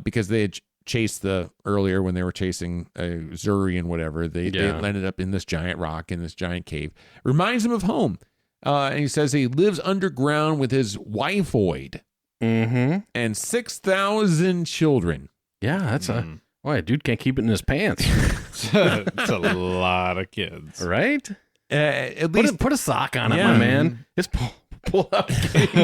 A: because they had chased earlier when they were chasing Zuri and whatever. They landed up in this giant rock in this giant cave. Reminds him of home. And he says he lives underground with his wifeoid and 6,000 children.
C: Yeah, that's why a dude can't keep it in his pants.
D: It's a lot of kids,
C: right?
A: At least
C: put a sock on it, my man. It's pull out this week.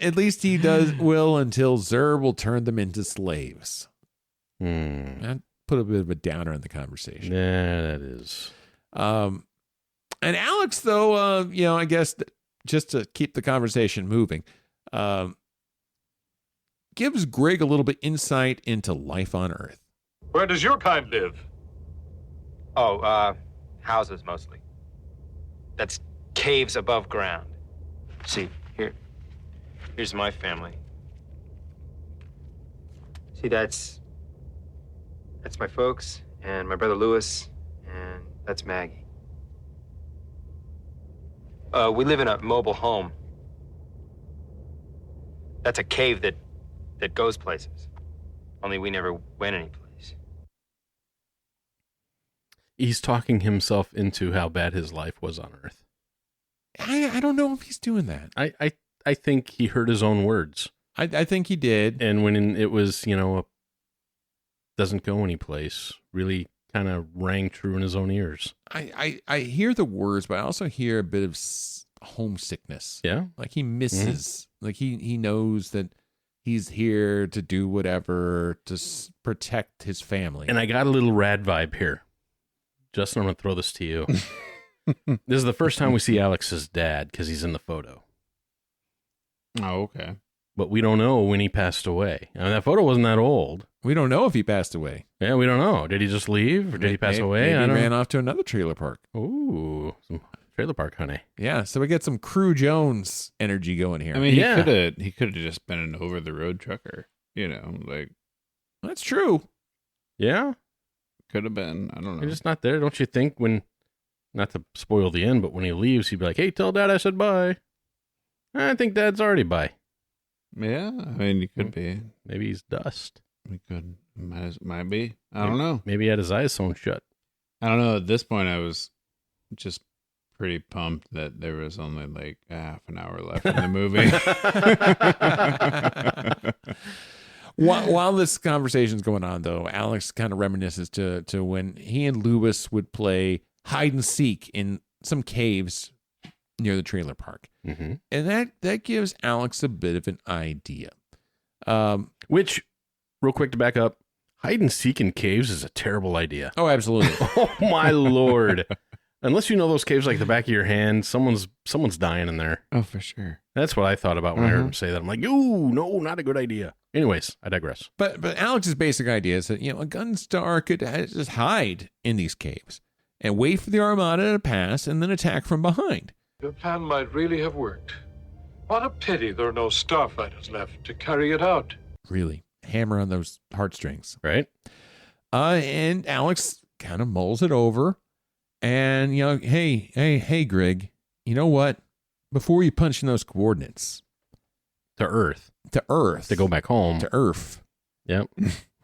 A: At least he will until Zur will turn them into slaves. That put a bit of a downer in the conversation.
C: Yeah, that is.
A: And Alex, though, I guess just to keep the conversation moving, gives Grig a little bit insight into life on Earth.
M: Where does your kind live?
E: Oh, houses mostly. That's caves above ground. See, here's my family. See, that's my folks and my brother Lewis, and that's Maggie. We live in a mobile home. That's a cave that goes places. Only we never went anyplace.
C: He's talking himself into how bad his life was on Earth.
A: I don't know if he's doing that.
C: I think he heard his own words.
A: I think he did.
C: And when it was, doesn't go anyplace, really kind of rang true in his own ears.
A: I hear the words, but I also hear a bit of homesickness.
C: Yeah.
A: Like he misses, like he knows that he's here to do whatever to protect his family.
C: And I got a little rad vibe here. Justin, I'm going to throw this to you. This is the first time we see Alex's dad because he's in the photo.
D: Oh, okay.
C: But we don't know when he passed away. I mean, that photo wasn't that old.
A: We don't know if he passed away.
C: Yeah, we don't know. Did he just leave or did he pass away?
A: Maybe he ran off to another trailer park.
C: Ooh, some trailer park honey.
A: Yeah, so we get some Crew Jones energy going here.
D: I mean, he could have just been an over the road trucker.
A: That's true.
C: Yeah,
D: could have been. I don't know.
C: He's just not there. Don't you think when, not to spoil the end, but when he leaves, he'd be like, "Hey, tell Dad I said bye." I think Dad's already bye.
D: Yeah, I mean, he could be.
C: Maybe he's dust.
D: We could. Might be. I don't know.
C: Maybe he had his eyes sewn shut.
D: I don't know. At this point, I was just pretty pumped that there was only like half an hour left in the movie.
A: While this conversation's going on, though, Alex kind of reminisces to when he and Lewis would play hide and seek in some caves near the trailer park.
C: Mm-hmm.
A: And that gives Alex a bit of an idea.
C: Which, real quick to back up, hide and seek in caves is a terrible idea.
A: Oh, absolutely.
C: Oh, my Lord. Unless you know those caves like the back of your hand, someone's dying in there.
D: Oh, for sure.
C: That's what I thought about when I heard him say that. I'm like, ooh, no, not a good idea. Anyways, I digress.
A: But Alex's basic idea is that, a Gunstar could just hide in these caves and wait for the Armada to pass and then attack from behind.
M: Your plan might really have worked. What a pity there are no starfighters left to carry it out.
A: Really, hammer on those heartstrings.
C: Right.
A: And Alex kind of mulls it over. And, hey, Grig, you know what? Before you punch in those coordinates.
C: To Earth.
A: To
C: go back home.
A: To Earth.
C: Yep.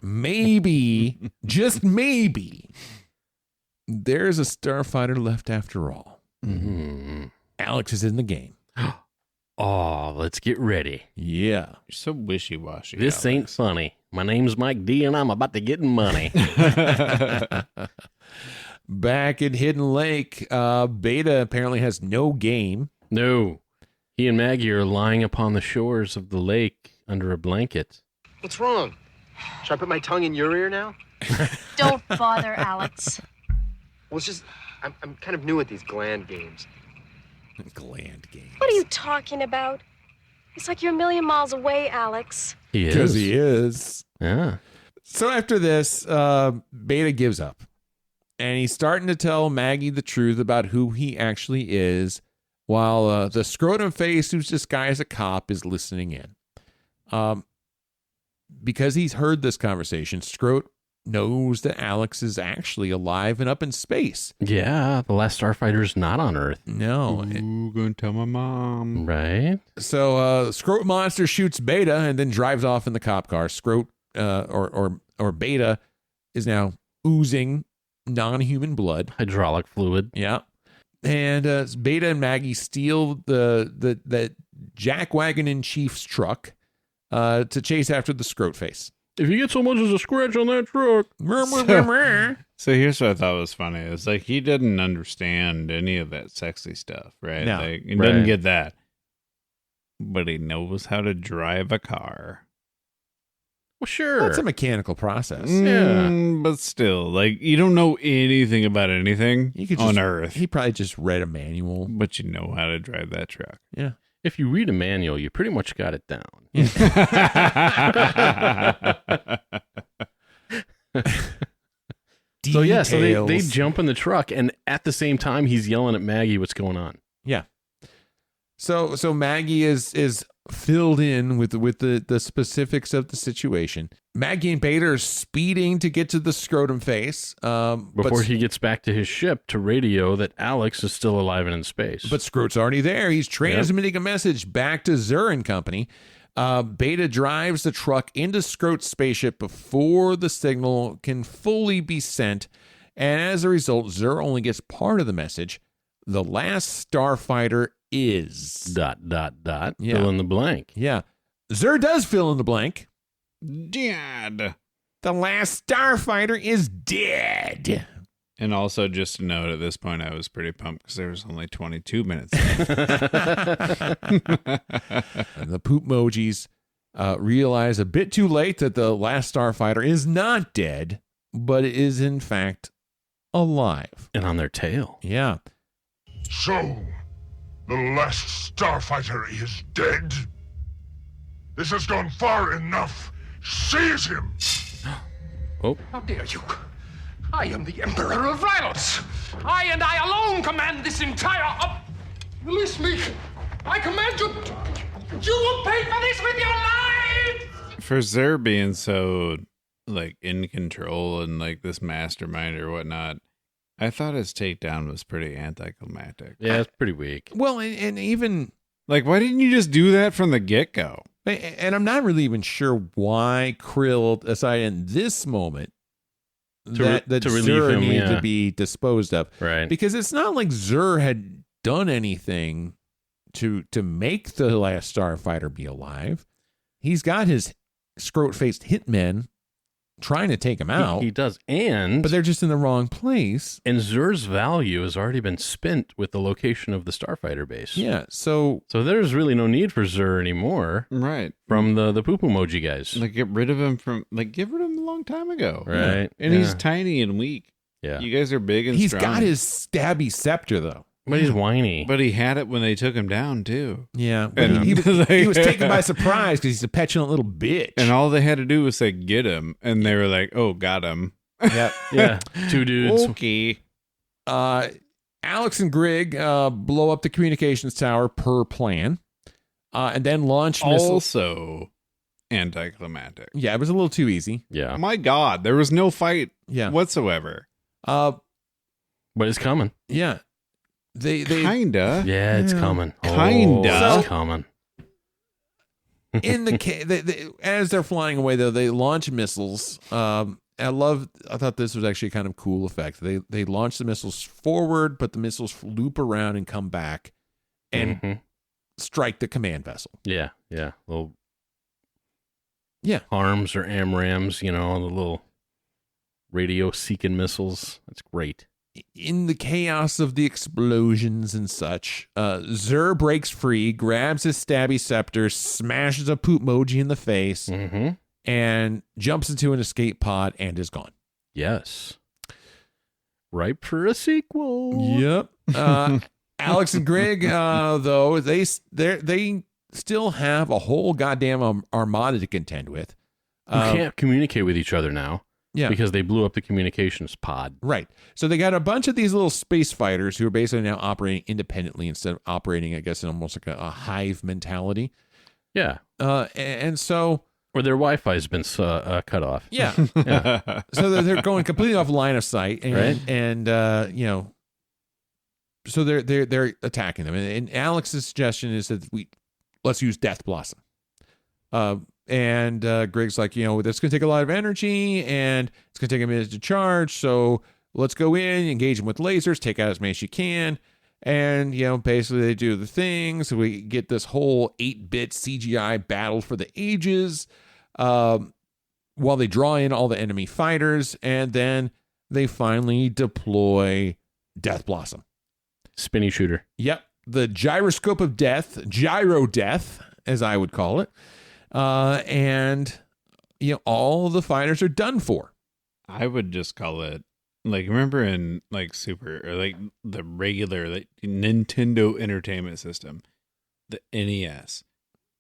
A: Maybe, just maybe, there's a starfighter left after all.
C: Mm-hmm.
A: Alex is in the game.
C: Oh, let's get ready.
A: Yeah.
D: You're so wishy-washy.
C: This
D: Alex.
C: ain't funny. My name's Mike D, and I'm about to get money.
A: Back in Hidden Lake, Beta apparently has no game.
C: No. He and Maggie are lying upon the shores of the lake under a blanket.
E: What's wrong? Should I put my tongue in your ear now?
I: Don't bother, Alex.
E: Well, it's just, I'm kind of new at these gland games.
A: Gland games.
F: What are you talking about? It's like you're a million miles away, Alex.
C: He is.
A: Because he is.
C: Yeah.
A: So after this, Beta gives up. And he's starting to tell Maggie the truth about who he actually is, while the scrotum face who's disguised as a cop is listening in. Because he's heard this conversation, Scrot knows that Alex is actually alive and up in space.
C: Yeah, the last Starfighter's not on Earth.
A: No.
D: Ooh, gonna tell my mom.
C: Right?
A: So Scrot Monster shoots Beta and then drives off in the cop car. Scrot, or Beta, is now oozing non-human blood.
C: Hydraulic fluid.
A: Yeah. And Beta and Maggie steal the jackwagon in Chief's truck to chase after the Scrot face.
C: If you get so much as a scratch on that truck.
D: So here's what I thought was funny. It's like he didn't understand any of that sexy stuff, right?
A: No.
D: Like, he doesn't get that. But he knows how to drive a car.
C: Well, sure.
A: That's a mechanical process.
D: But still, like, you don't know anything about anything on Earth.
A: He probably just read a manual.
D: But you know how to drive that truck.
A: Yeah.
C: If you read a manual, you pretty much got it down. So they jump in the truck, and at the same time, he's yelling at Maggie what's going on.
A: Yeah. So Maggie is filled in with the specifics of the situation. Maggie and Beta are speeding to get to the scrotum face.
C: Before he gets back to his ship to radio that Alex is still alive and in space.
A: But Scrot's already there. He's transmitting a message back to Zur and company. Beta drives the truck into Scrot's spaceship before the signal can fully be sent. And as a result, Zur only gets part of the message. The last Starfighter is... ...
C: Yeah. Fill in the blank.
A: Yeah. Zur does fill in the blank.
D: Dead.
A: The last Starfighter is dead.
D: And also, just to note, at this point, I was pretty pumped because there was only 22 minutes.
A: And the poop emojis realize a bit too late that the last Starfighter is not dead, but is in fact alive.
C: And on their tail.
A: Yeah.
N: So, the last Starfighter is dead? This has gone far enough. Seize him!
C: Oh.
G: How dare you? I am the Emperor of Rylos. I and I alone command this entire Release me! I command you! You will pay for this with your life!
D: For Zur being so, like, in control and, like, this mastermind or whatnot, I thought his takedown was pretty anticlimactic.
C: Yeah, it's pretty weak.
A: Well, and even...
D: Like, why didn't you just do that from the get-go?
A: And I'm not really even sure why Krill decided in this moment that Zur needed to be disposed of.
C: Right.
A: Because it's not like Zur had done anything to make the last Starfighter be alive. He's got his scrot-faced hitmen trying to take him out.
C: He does,
A: but they're just in the wrong place.
C: And Zur's value has already been spent with the location of the Starfighter base.
A: Yeah, so
C: there's really no need for Zur anymore.
D: Right.
C: From the poop emoji guys.
D: Like, get rid of him a long time ago.
C: Right.
D: And he's tiny and weak.
C: Yeah.
D: You guys are big and
A: He's
D: strong.
A: got his stabby scepter, though.
C: But he's whiny.
D: But he had it when they took him down, too.
A: Yeah.
D: And
A: He was taken by surprise because he's a petulant little bitch.
D: And all they had to do was say, get him. And they were like, oh, got him.
C: Yeah. Two dudes.
D: Okay.
A: Alex and Grig blow up the communications tower per plan. And then launch missiles.
D: Also anticlimactic.
A: Yeah, it was a little too easy.
C: Yeah.
D: My God, there was no fight whatsoever.
C: But it's coming.
A: Yeah. They
D: kinda.
C: Yeah, it's coming.
D: Kinda.
C: It's coming.
A: In the as they're flying away, though, they launch missiles. I thought this was actually a kind of cool effect. They launch the missiles forward, but the missiles loop around and come back and strike the command vessel.
C: Yeah. Little
A: Yeah.
C: arms or AMRAMs, the little radio-seeking missiles. That's great.
A: In the chaos of the explosions and such, Zur breaks free, grabs his stabby scepter, smashes a poop emoji in the face, and jumps into an escape pod and is gone.
C: Yes. Ripe for a sequel.
A: Yep. Alex and Grig, though, they still have a whole goddamn armada to contend with.
C: Who can't communicate with each other now.
A: Yeah.
C: Because they blew up the communications pod.
A: Right. So they got a bunch of these little space fighters who are basically now operating independently instead of operating, I guess, in almost like a hive mentality.
C: Yeah.
A: And so...
C: Or their Wi-Fi's been cut off.
A: Yeah. Yeah. So they're going completely off line of sight. And,
C: right.
A: And you know, so they're attacking them. And Alex's suggestion is that let's use Death Blossom. And Grig's like, you know, that's going to take a lot of energy and it's going to take a minute to charge. So let's go in, engage them with lasers, take out as many as you can. And, you know, basically they do the thing. So we get this whole 8-bit CGI battle for the ages while they draw in all the enemy fighters. And then they finally deploy Death Blossom.
C: Spinny shooter.
A: Yep. The gyroscope of death, gyro death, as I would call it. And, you know, all the fighters are done for.
D: I would just call it, like, remember in, like, Super, or, like, the regular, like, Nintendo Entertainment System, the NES,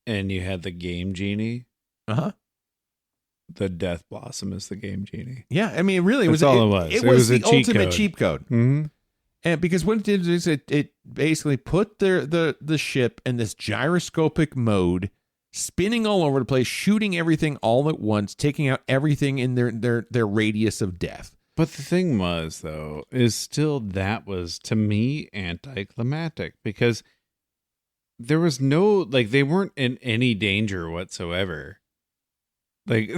D: and you had the Game Genie?
A: Uh-huh.
D: The Death Blossom is the Game Genie.
A: Yeah, I mean, really,
D: That's all it was.
A: It was the
D: cheat
A: ultimate
D: code.
A: cheat code.
D: Mm-hmm.
A: And because what it did is it basically put the ship in this gyroscopic mode, spinning all over the place, shooting everything all at once, taking out everything in their radius of death.
D: But the thing was, though, is still that was, to me, anticlimactic, because there was no, like, they weren't in any danger whatsoever. Like,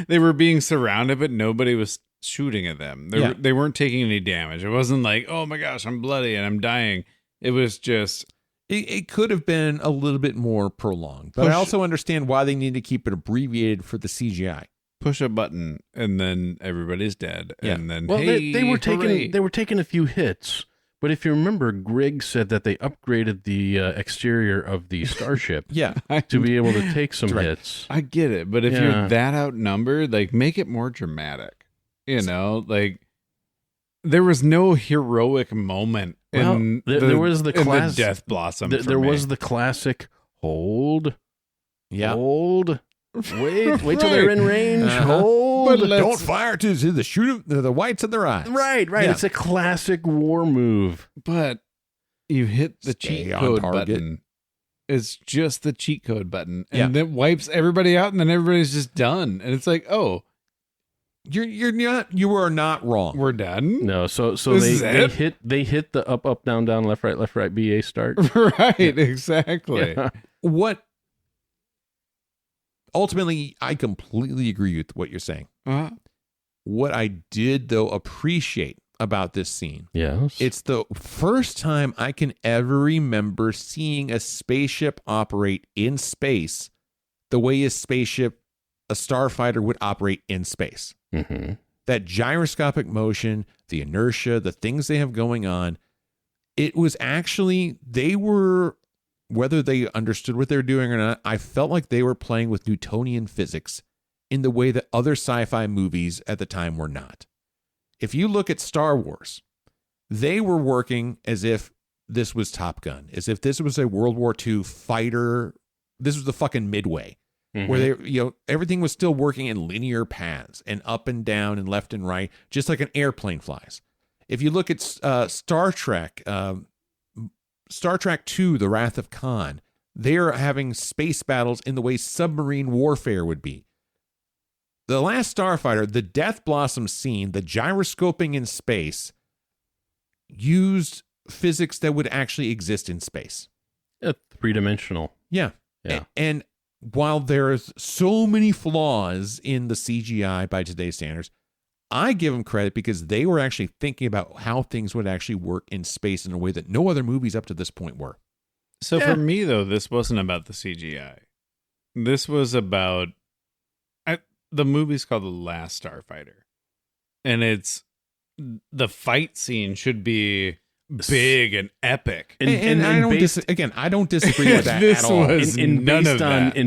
D: they were being surrounded, but nobody was shooting at them. They weren't taking any damage. It wasn't like, oh my gosh, I'm bloody and I'm dying. It was just...
A: It could have been a little bit more prolonged, but I also understand why they need to keep it abbreviated for the CGI.
D: Push a button and then everybody's dead.
A: Yeah.
D: And then,
C: well,
D: hey,
C: they were
D: hooray.
C: taking a few hits. But if you remember, Grig said that they upgraded the exterior of the starship to be able to take some hits.
D: I get it, but if you're that outnumbered, like, make it more dramatic. You know, like, there was no heroic moment in
C: there was the
D: Death Blossom.
C: There was the classic hold.
A: Yeah.
C: Hold. Wait till they're in range. Hold.
A: But don't fire to the whites of their eyes.
C: Right.
A: Yeah.
C: It's a classic war move.
D: But you hit the
A: Stay
D: cheat
A: on
D: code
A: target.
D: button. It's just the cheat code button. And then wipes everybody out, and then everybody's just done. And it's like, oh,
A: you are not wrong.
D: We're done.
C: No, so they hit the up down left right BA start.
D: Right, exactly.
C: Yeah.
A: What ultimately, I completely agree with what you're saying.
D: Uh-huh.
A: What I did, though, appreciate about this scene,
C: yes,
A: it's the first time I can ever remember seeing a spaceship operate in space the way a starfighter would operate in space.
C: Mm-hmm.
A: That gyroscopic motion, the inertia, the things they have going on, it was actually, whether they understood what they were doing or not, I felt like they were playing with Newtonian physics in the way that other sci-fi movies at the time were not. If you look at Star Wars, they were working as if this was Top Gun, as if this was a World War II fighter. This was the fucking Midway, where everything was still working in linear paths and up and down and left and right, just like an airplane flies. If you look at Star Trek 2, The Wrath of Khan, they're having space battles in the way submarine warfare would be. The Last Starfighter, the Death Blossom scene, the gyroscoping in space, used physics that would actually exist in space.
C: Three-dimensional.
A: Yeah.
C: Yeah.
A: And while there's so many flaws in the CGI by today's standards, I give them credit because they were actually thinking about how things would actually work in space in a way that no other movies up to this point were.
D: So for me, though, this wasn't about the CGI. This was about... the movie's called The Last Starfighter. And it's... the fight scene should be big and epic.
A: And I don't disagree with that at all.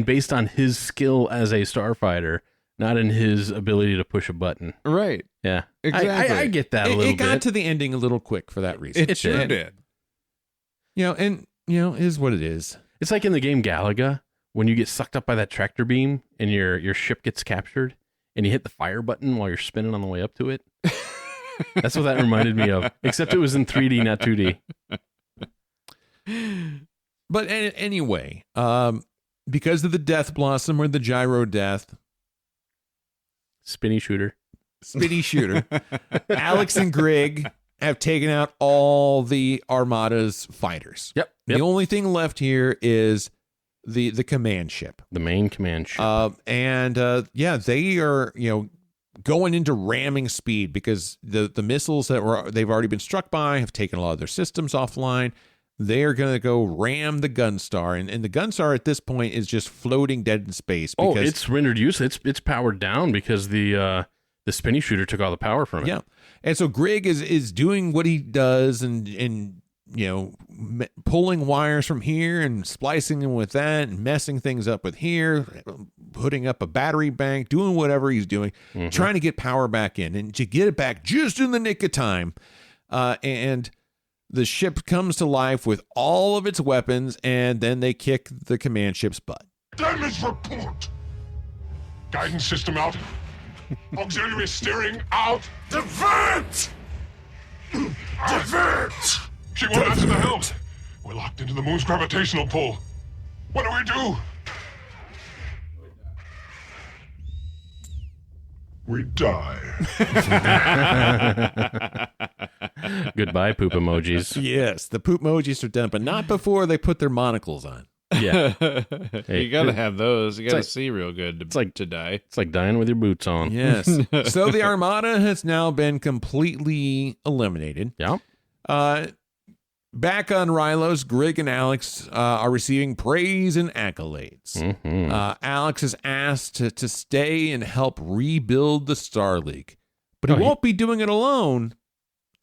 C: Based on his skill as a starfighter, not in his ability to push a button.
D: Right.
C: Yeah.
D: Exactly.
C: I get that a little bit.
A: It got to the ending a little quick for that reason.
D: It sure did.
A: Is what it is.
C: It's like in the game Galaga, when you get sucked up by that tractor beam and your ship gets captured and you hit the fire button while you're spinning on the way up to it. That's what that reminded me of, except it was in 3D, not 2D.
A: But anyway, because of the Death Blossom or the Gyro Death.
C: Spinny shooter.
A: Alex and Grig have taken out all the Armada's fighters.
C: Yep.
A: The only thing left here is the command ship.
C: The main command ship.
A: They are, going into ramming speed because the missiles they've already been struck by have taken a lot of their systems offline. They're going to go ram the Gunstar. And the Gunstar at this point is just floating dead in space. Because,
C: it's rendered useless. It's powered down because the spinny shooter took all the power from it.
A: Yeah. And so Grig is doing what he does and pulling wires from here and splicing them with that and messing things up with here, putting up a battery bank, doing whatever he's doing, trying to get power back in and to get it back just in the nick of time. And the ship comes to life with all of its weapons, and then they kick the command ship's butt.
N: Damage report. Guidance system out. Auxiliary steering out. Divert! Divert! She won't answer the helm. We're locked into the moon's gravitational pull. What do we do? We die.
C: Goodbye, poop emojis.
A: Yes, the poop emojis are done, but not before they put their monocles on.
C: Yeah.
D: Hey, you got to have those. You got to see real good to die.
C: It's like dying with your boots on.
A: Yes. So the Armada has now been completely eliminated.
C: Yeah.
A: Back on Rylos, Grig and Alex are receiving praise and accolades. Alex is asked to stay and help rebuild the Star League, but he won't be doing it alone.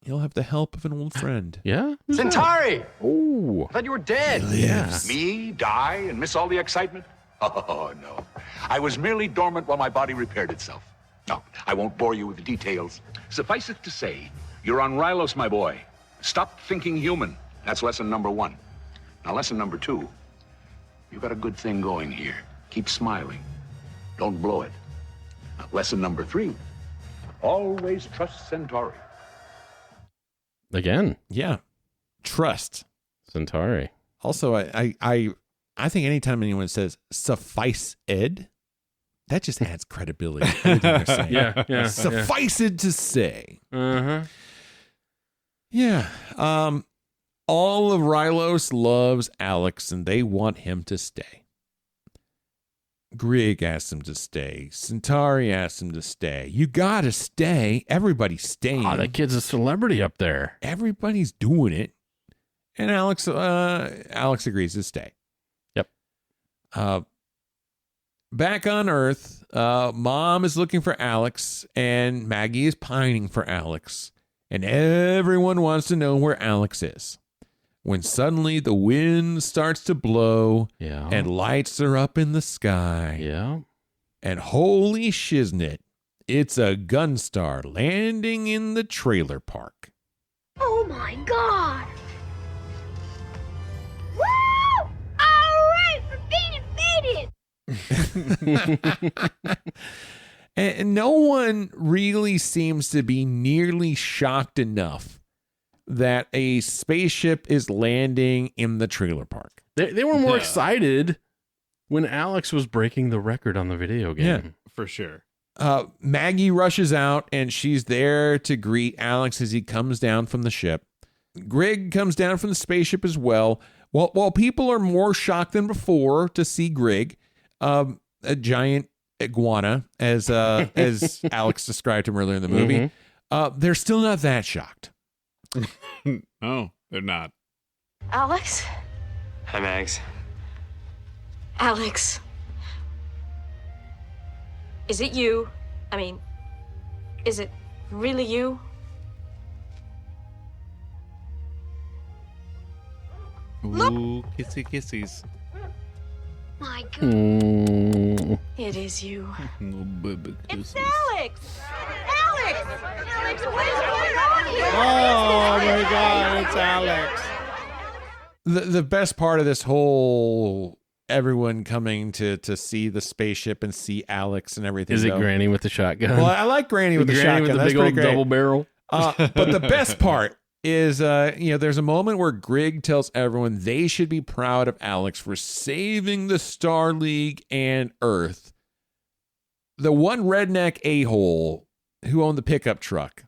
A: He'll have the help of an old friend.
C: Yeah?
H: Centauri!
C: Oh.
H: I thought you were dead.
A: Yeah.
H: Me? Die and miss all the excitement? Oh, no. I was merely dormant while my body repaired itself. No, I won't bore you with the details. Suffice it to say, you're on Rylos, my boy. Stop thinking human. That's lesson number 1. Now, lesson number 2. You've got a good thing going here. Keep smiling. Don't blow it. Now, lesson number 3. Always trust Centauri.
C: Again.
A: Yeah. Trust.
C: Centauri.
A: Also, I think anytime anyone says suffice ed, that just adds credibility.
C: Yeah.
A: Suffice it to say.
C: Uh-huh.
A: Yeah. All of Rylos loves Alex and they want him to stay. Grig asks him to stay. Centauri asks him to stay. You gotta stay. Everybody's staying.
C: Oh, that kid's a celebrity up there.
A: Everybody's doing it. And Alex agrees to stay.
C: Yep.
A: Back on Earth, Mom is looking for Alex, and Maggie is pining for Alex. And everyone wants to know where Alex is. When suddenly the wind starts to blow and lights are up in the sky.
C: Yeah.
A: And holy shiznit, it's a Gunstar landing in the trailer park.
I: Oh my God! Woo! All right, we're being invaded!
A: And no one really seems to be nearly shocked enough that a spaceship is landing in the trailer park.
C: They were more excited when Alex was breaking the record on the video game.
A: Yeah,
D: for sure.
A: Maggie rushes out and she's there to greet Alex as he comes down from the ship. Grig comes down from the spaceship as well. While people are more shocked than before to see Grig, a giant iguana, as Alex described him earlier in the movie, they're still not that shocked.
D: No, they're not.
I: Alex?
E: Hi, Mags.
I: Alex. Is it you? I mean, is it really you?
D: Ooh, kissy kissies.
I: My God. It is you.
D: It's
I: Alex! Alex! Alex, what is going on here?
D: Oh my God, it's Alex.
A: the best part of this whole everyone coming to see the spaceship and see Alex and everything.
C: Is it Granny with the shotgun?
A: Well, I like Granny with the shotgun.
C: With the
A: That's
C: big old
A: pretty great.
C: double barrel.
A: But the best part is, there's a moment where Grig tells everyone they should be proud of Alex for saving the Star League and Earth. The one redneck a-hole who owned the pickup truck,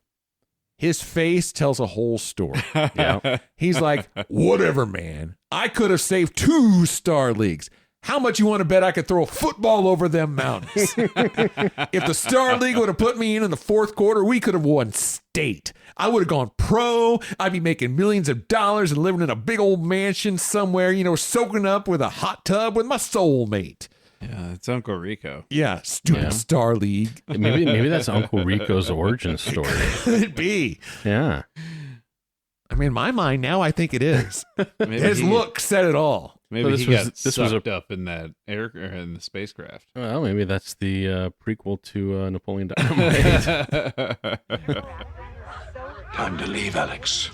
A: his face tells a whole story.
C: Yeah.
A: He's like, whatever, man. I could have saved 2 Star Leagues. How much you want to bet I could throw a football over them mountains? If the Star League would have put me in the 4th quarter, we could have won state. I would have gone pro. I'd be making millions of dollars and living in a big old mansion somewhere, soaking up with a hot tub with my soulmate.
D: Yeah, it's Uncle Rico.
A: Yeah, stupid Star League.
C: Maybe that's Uncle Rico's origin story.
A: Could be.
C: Yeah.
A: I mean, in my mind now, I think it is.
D: Maybe
A: His look said it all.
D: Maybe
C: So
D: he got sucked up in that in the spacecraft.
C: Well, maybe that's the prequel to Napoleon Dynamite.
H: Time to leave, Alex.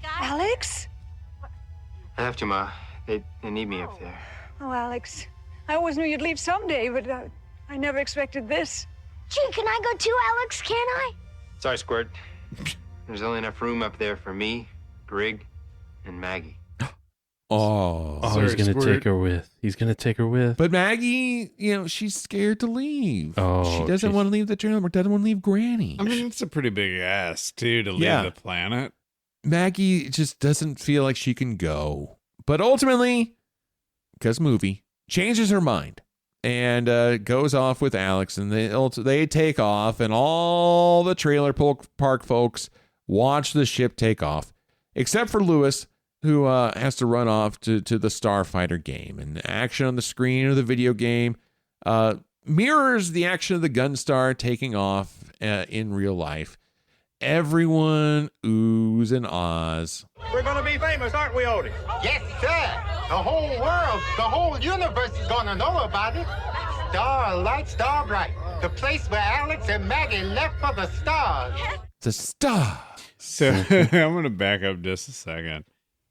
L: Alex?
E: I have to, Ma. They need me up there.
L: Oh, Alex. I always knew you'd leave someday, but I never expected this.
O: Gee, can I go too, Alex? Can I?
E: Sorry, Squirt. There's only enough room up there for me, Grig, and Maggie.
A: Oh,
C: he's going to take her with. He's going to take her with.
A: But Maggie, she's scared to leave.
C: Oh,
A: she doesn't want to leave the trailer. Doesn't want to leave Granny.
D: I mean, it's a pretty big ask, too, to leave the planet.
A: Maggie just doesn't feel like she can go. But ultimately, because movie, changes her mind and goes off with Alex. And they take off, and all the trailer park folks watch the ship take off, except for Lewis, who has to run off to the Starfighter game. And the action on the screen of the video game mirrors the action of the Gunstar taking off in real life. Everyone oohs and ahs.
P: We're gonna be famous, aren't we, Odie?
Q: Yes, sir. The whole world, the whole universe is gonna know about it. Starlight, star bright. The place where Alex and Maggie left for the stars.
A: The stars.
D: So I'm gonna back up just a second.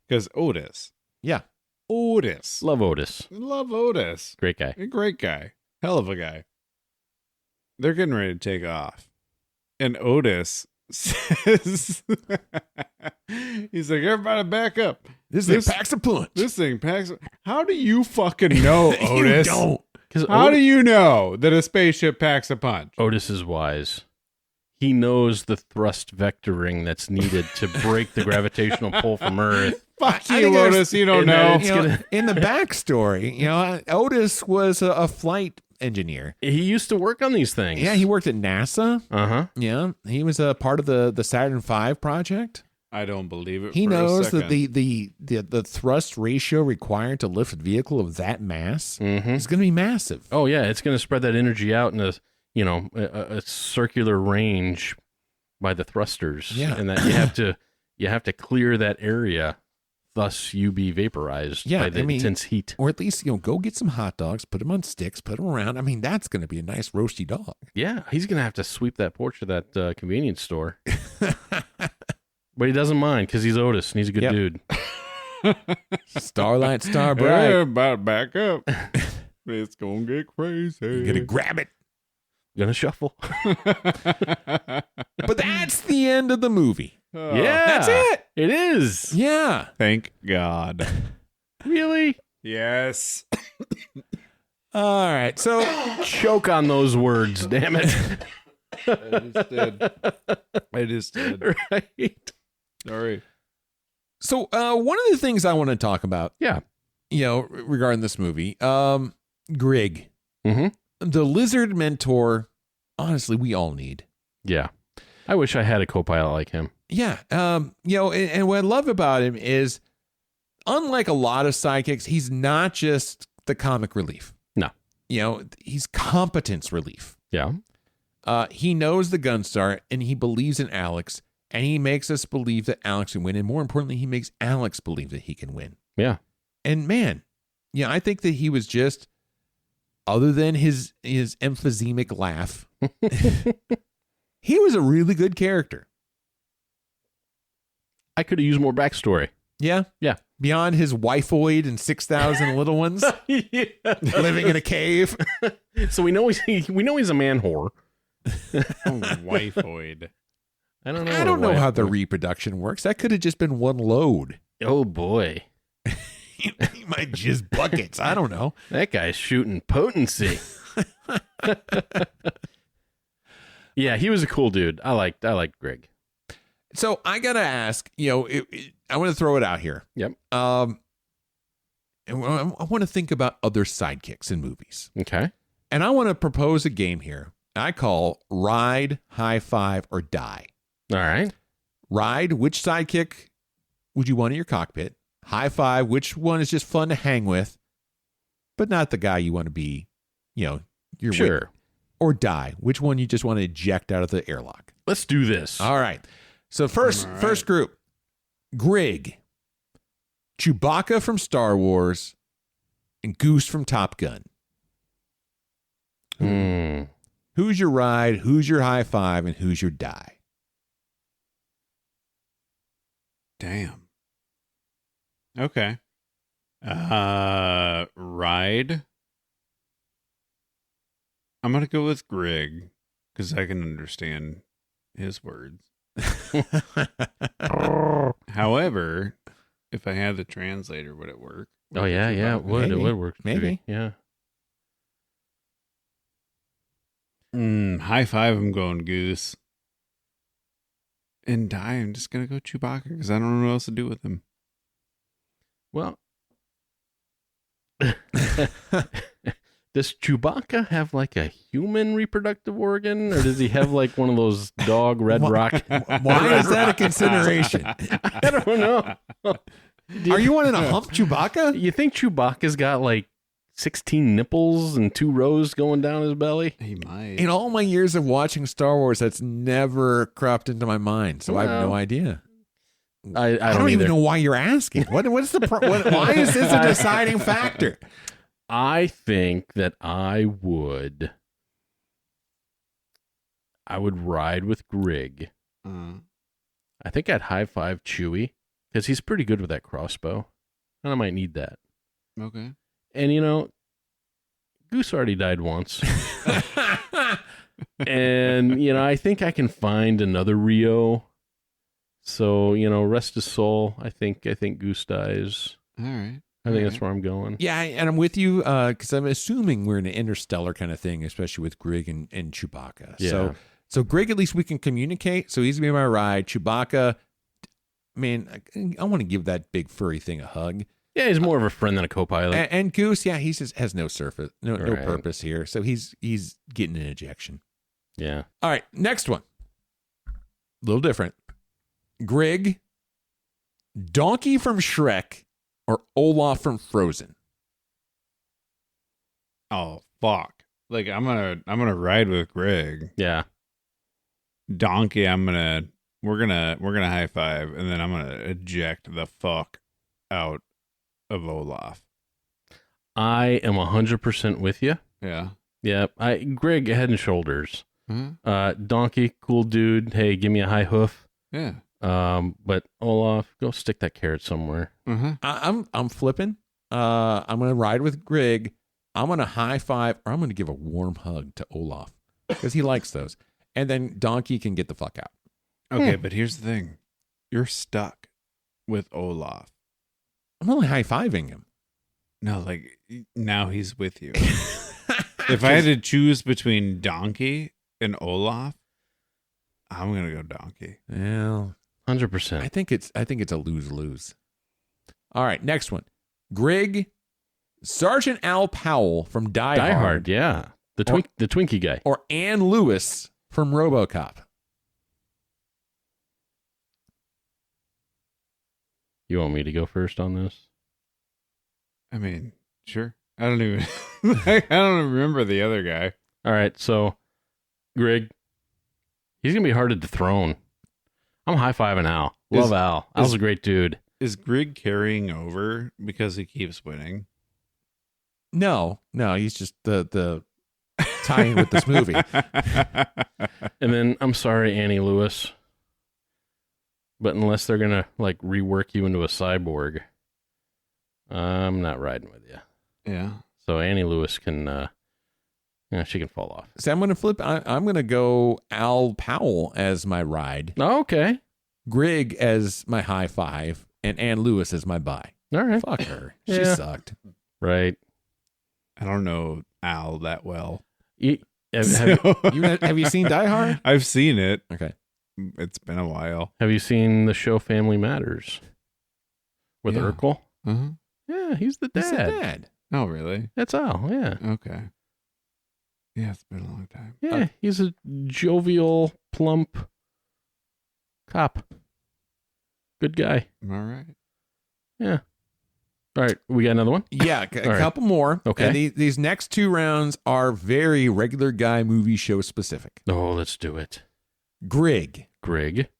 D: Because Otis.
A: Yeah.
D: Otis.
C: Love Otis.
D: Love Otis.
C: Great guy.
D: A great guy. Hell of a guy. They're getting ready to take off. And Otis says, he's like, everybody back up.
A: This thing packs a punch.
D: This thing packs. How do you fucking know, Otis?
A: You don't.
D: How do you know that a spaceship packs a punch?
C: Otis is wise. He knows the thrust vectoring that's needed to break the gravitational pull from Earth.
D: Fuck you, Otis. You don't know.
A: In the backstory, Otis was a flight engineer.
C: He used to work on these things.
A: Yeah, he worked at NASA.
C: Uh-huh.
A: Yeah, he was a part of the Saturn V project.
D: I don't believe it.
A: He
D: for
A: knows
D: a second.
A: that the thrust ratio required to lift a vehicle of that mass is going to be massive.
C: Oh yeah, it's going to spread that energy out in a circular range by the thrusters.
A: Yeah,
C: and that you have to clear that area, thus you be vaporized by the intense heat.
A: Or at least go get some hot dogs, put them on sticks, put them around. I mean, that's going to be a nice roasty dog.
C: Yeah, he's going to have to sweep that porch of that convenience store. But he doesn't mind because he's Otis and he's a good dude.
A: Starlight, star bright.
D: Everybody back up. It's going to get crazy.
A: You're going to grab it.
C: Gonna shuffle.
A: But that's the end of the movie.
C: Yeah.
A: That's it.
C: It is.
A: Yeah.
D: Thank God.
C: Really?
D: Yes.
A: All right. So
C: choke on those words, damn it.
D: I just did.
C: Right.
D: Sorry.
A: So one of the things I want to talk about, regarding this movie, Grig, the lizard mentor. Honestly, we all need.
C: Yeah, I wish I had a co-pilot like him.
A: Yeah, and what I love about him is, unlike a lot of sidekicks, he's not just the comic relief.
C: No,
A: he's competence relief.
C: Yeah.
A: He knows the Gunstar, and he believes in Alex, and he makes us believe that Alex can win, and more importantly, he makes Alex believe that he can win.
C: Yeah.
A: And man, I think that he was just, other than his emphysemic laugh, he was a really good character.
C: I could have used more backstory.
A: Yeah?
C: Yeah.
A: Beyond his wifeoid and 6,000 little ones living in a cave.
C: So we know he's a man whore.
D: Wifeoid.
C: I don't know.
A: I don't know how the reproduction works. That could have just been one load.
C: Oh boy.
A: He might jizz buckets. I don't know.
C: That guy's shooting potency. Yeah, he was a cool dude. I liked Grig.
A: So I gotta ask, I want to throw it out here.
C: Yep.
A: And I want to think about other sidekicks in movies.
C: Okay.
A: And I want to propose a game here. I call Ride, High Five, or Die.
C: All right.
A: Ride, which sidekick would you want in your cockpit? High Five, which one is just fun to hang with, but not the guy you want to be, you're
C: sure.
A: with. Or Die, which one you just want to eject out of the airlock.
C: Let's do this.
A: All right. So first group, Grig, Chewbacca from Star Wars, and Goose from Top Gun. Who's your ride, who's your high five, and who's your die?
D: Damn. Okay. Ride. I'm going to go with Grig because I can understand his words. However, if I had the translator, would it work?
C: Oh, yeah, it would. It would work.
A: Maybe.
C: Yeah.
D: High five, I'm going Goose. And die, I'm just going to go Chewbacca because I don't know what else to do with him.
C: Well, does Chewbacca have like a human reproductive organ, or does he have like one of those dog Red Rock?
A: Why is that a consideration?
C: I don't know.
A: Are you wanting to hump Chewbacca?
C: You think Chewbacca's got like 16 nipples and 2 rows going down his belly?
D: He might.
A: In all my years of watching Star Wars, that's never cropped into my mind, so I have no idea.
C: I
A: don't even know why you're asking. What's the why is this a deciding factor?
C: I think that I would ride with Grig. I think I'd high five Chewie because he's pretty good with that crossbow, and I might need that.
D: Okay.
C: And Goose already died once, and I think I can find another Rio. So, rest his soul. I think Goose dies.
D: All right.
C: I think that's where I'm going.
A: Yeah, and I'm with you because I'm assuming we're in an interstellar kind of thing, especially with Grig and Chewbacca.
C: Yeah.
A: So Grig, at least we can communicate. So he's going to be my ride. Chewbacca, man, I want to give that big furry thing a hug.
C: Yeah, he's more of a friend than a co-pilot.
A: And Goose, yeah, he just has no surface, no
C: Right.
A: purpose here. So he's getting an ejection.
C: Yeah.
A: All right, next one. A little different. Grig, Donkey from Shrek, or Olaf from Frozen?
D: Oh, fuck. Like I'm gonna ride with Grig.
C: Yeah.
D: Donkey, we're gonna high five, and then I'm gonna eject the fuck out of Olaf.
C: I am 100% with you.
D: Yeah.
C: Yeah. Grig, head and shoulders.
D: Mm-hmm.
C: Donkey, cool dude. Hey, give me a high hoof.
D: Yeah.
C: But Olaf, go stick that carrot somewhere.
D: Mm-hmm.
A: I'm flipping. I'm gonna ride with Grig. I'm gonna high five, or I'm gonna give a warm hug to Olaf because he likes those. And then Donkey can get the fuck out.
D: Okay, but here's the thing: you're stuck with Olaf.
A: I'm only high fiving him.
D: No, like now he's with you. If I had to choose between Donkey and Olaf, I'm gonna go Donkey.
A: Well,
C: 100%.
A: I think it's a lose-lose. All right, next one. Grig, Sergeant Al Powell from Die Hard.
C: Yeah. The Twinkie guy.
A: Or Ann Lewis from RoboCop.
C: You want me to go first on this?
D: I mean, sure. I don't even I don't remember the other guy.
C: All right, so Grig, he's going to be hard to dethrone. I'm high-fiving Al. Love Al. Al's a great dude.
D: Is Grig carrying over because he keeps winning?
A: No, he's just the tie-in with this movie.
C: And then, I'm sorry, Annie Lewis, but unless they're going to, like, rework you into a cyborg, I'm not riding with you.
D: Yeah.
C: So Annie Lewis can, she can fall off.
A: So I'm going to flip. I'm going to go Al Powell as my ride.
C: Oh, okay.
A: Grig as my high five, and Ann Lewis as my bye.
C: All right.
A: Fuck her. She
C: Yeah.
A: sucked.
C: Right.
D: I don't know Al that well.
A: Have you seen Die Hard?
D: I've seen it.
A: Okay.
D: It's been a while.
C: Have you seen the show Family Matters with
D: Yeah.
C: Urkel?
D: Uh-huh.
C: Yeah, he's the dad.
A: He's the dad.
D: Oh, really?
C: That's Al, yeah.
D: Okay. Yeah, it's been a long time.
C: Yeah, he's a jovial, plump cop. Good guy.
D: All right.
C: Yeah. All right, we got another one?
A: Yeah, a couple more.
C: Okay.
A: And these next two rounds are very regular guy movie show specific.
C: Oh, let's do it.
A: Grig.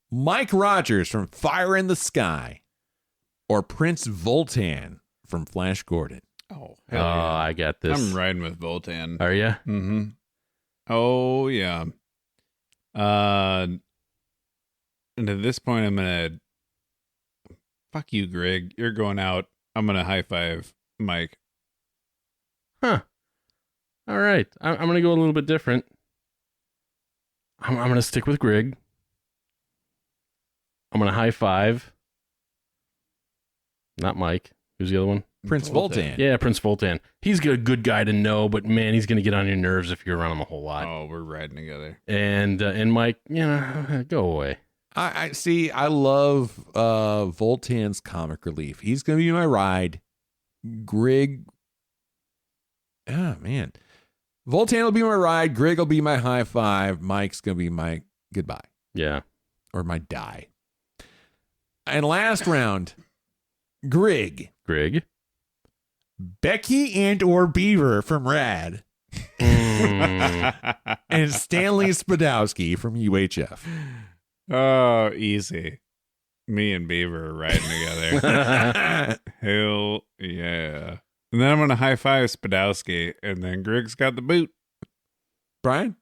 C: Mike
A: Rogers from Fire in the Sky. Or Prince Voltan from Flash Gordon.
D: Oh, hell yeah.
C: I got this.
D: I'm riding with Voltan.
C: Are you?
D: Mm-hmm. Oh, yeah. And at this point, I'm going to... Fuck you, Grig. You're going out. I'm going to high five Mike.
C: Huh. All right. I'm going to go a little bit different. I'm going to stick with Grig. I'm going to high five. Not Mike. Who's the other one?
A: Prince Voltan.
C: Yeah, Prince Voltan. He's a good guy to know, but man, he's going to get on your nerves if you're around him a whole lot.
D: Oh, we're riding together.
C: And Mike, go away.
A: I see. I love Voltan's comic relief. He's going to be my ride. Grig. Ah, man. Voltan will be my ride. Grig will be my high five. Mike's going to be my goodbye.
C: Yeah.
A: Or my die. And last round, Grig. Becky and or Beaver from Rad. And Stanley Spadowski from UHF.
D: Oh, easy. Me and Beaver are riding together. Hell yeah. And then I'm going to high five Spadowski, and then Grig's got the boot.
A: Brian?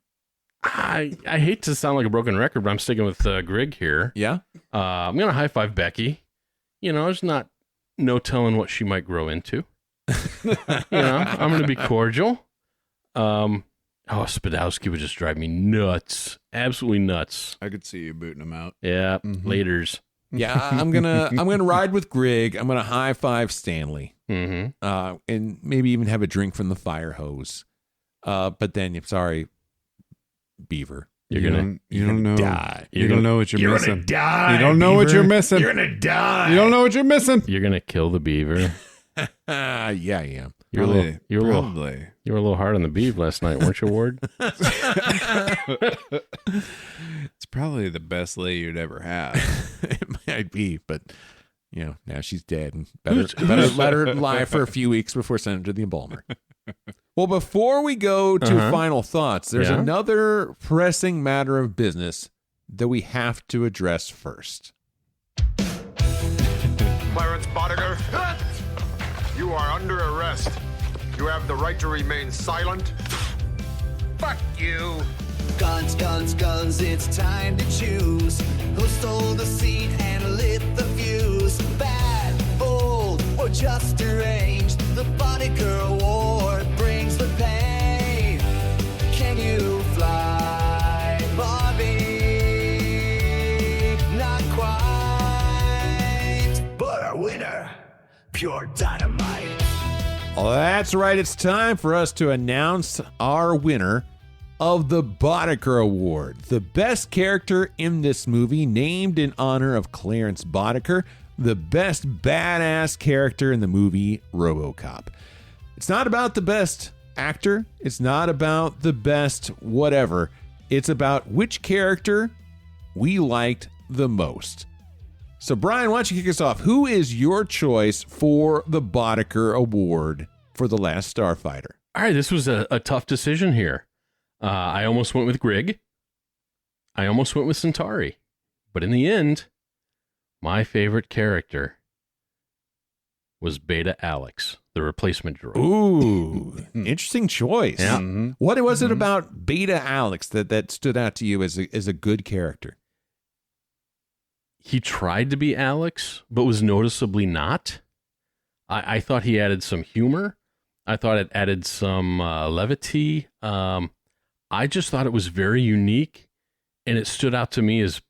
C: I hate to sound like a broken record, but I'm sticking with Grig here.
A: Yeah?
C: I'm going to high five Becky. There's no telling what she might grow into. I'm going to be cordial. Spadowski would just drive me nuts. Absolutely nuts.
D: I could see you booting him out.
C: Yeah, laters.
A: Yeah, I'm gonna ride with Grig. I'm gonna high five Stanley.
C: Mm-hmm.
A: And maybe even have a drink from the fire hose. But then, sorry, Beaver.
D: You don't know.
A: Die.
D: You don't know what you're missing.
A: Gonna die,
D: you don't know
A: Beaver.
D: what you're missing.
A: You're gonna die.
D: You don't know what you're missing.
C: You're gonna kill the beaver.
A: Yeah, I am.
C: You were a little hard on the beaver last night, weren't you, Ward?
D: It's probably the best lay you'd ever have.
A: It might be, but now she's dead, and better let her lie for a few weeks before sending her to the embalmer. Well, before we go to final thoughts, there's another pressing matter of business that we have to address first.
R: Clarence Boddicker, you are under arrest. You have the right to remain silent. Fuck you.
B: Guns, guns, guns, it's time to choose. Who stole the seat and lit the fuse? Bad, bold, or just deranged? The Boddicker Award brings the pain. Can you fly, Bobby? Not quite, but our winner, pure dynamite.
A: Well, that's right. It's time for us to announce our winner of the Boddicker Award, the best character in this movie, named in honor of Clarence Boddicker, the best badass character in the movie RoboCop. It's not about the best actor. It's not about the best whatever. It's about which character we liked the most. So, Brian, why don't you kick us off? Who is your choice for the Boddicker Award for The Last Starfighter?
C: All right, this was a tough decision here. I almost went with Grig. I almost went with Centauri. But in the end, my favorite character was Beta Alex, the replacement droid.
A: Ooh, interesting choice.
C: Yeah.
A: What was it about Beta Alex that stood out to you as a good character?
C: He tried to be Alex, but was noticeably not. I thought he added some humor. I thought it added some levity. I just thought it was very unique, and it stood out to me as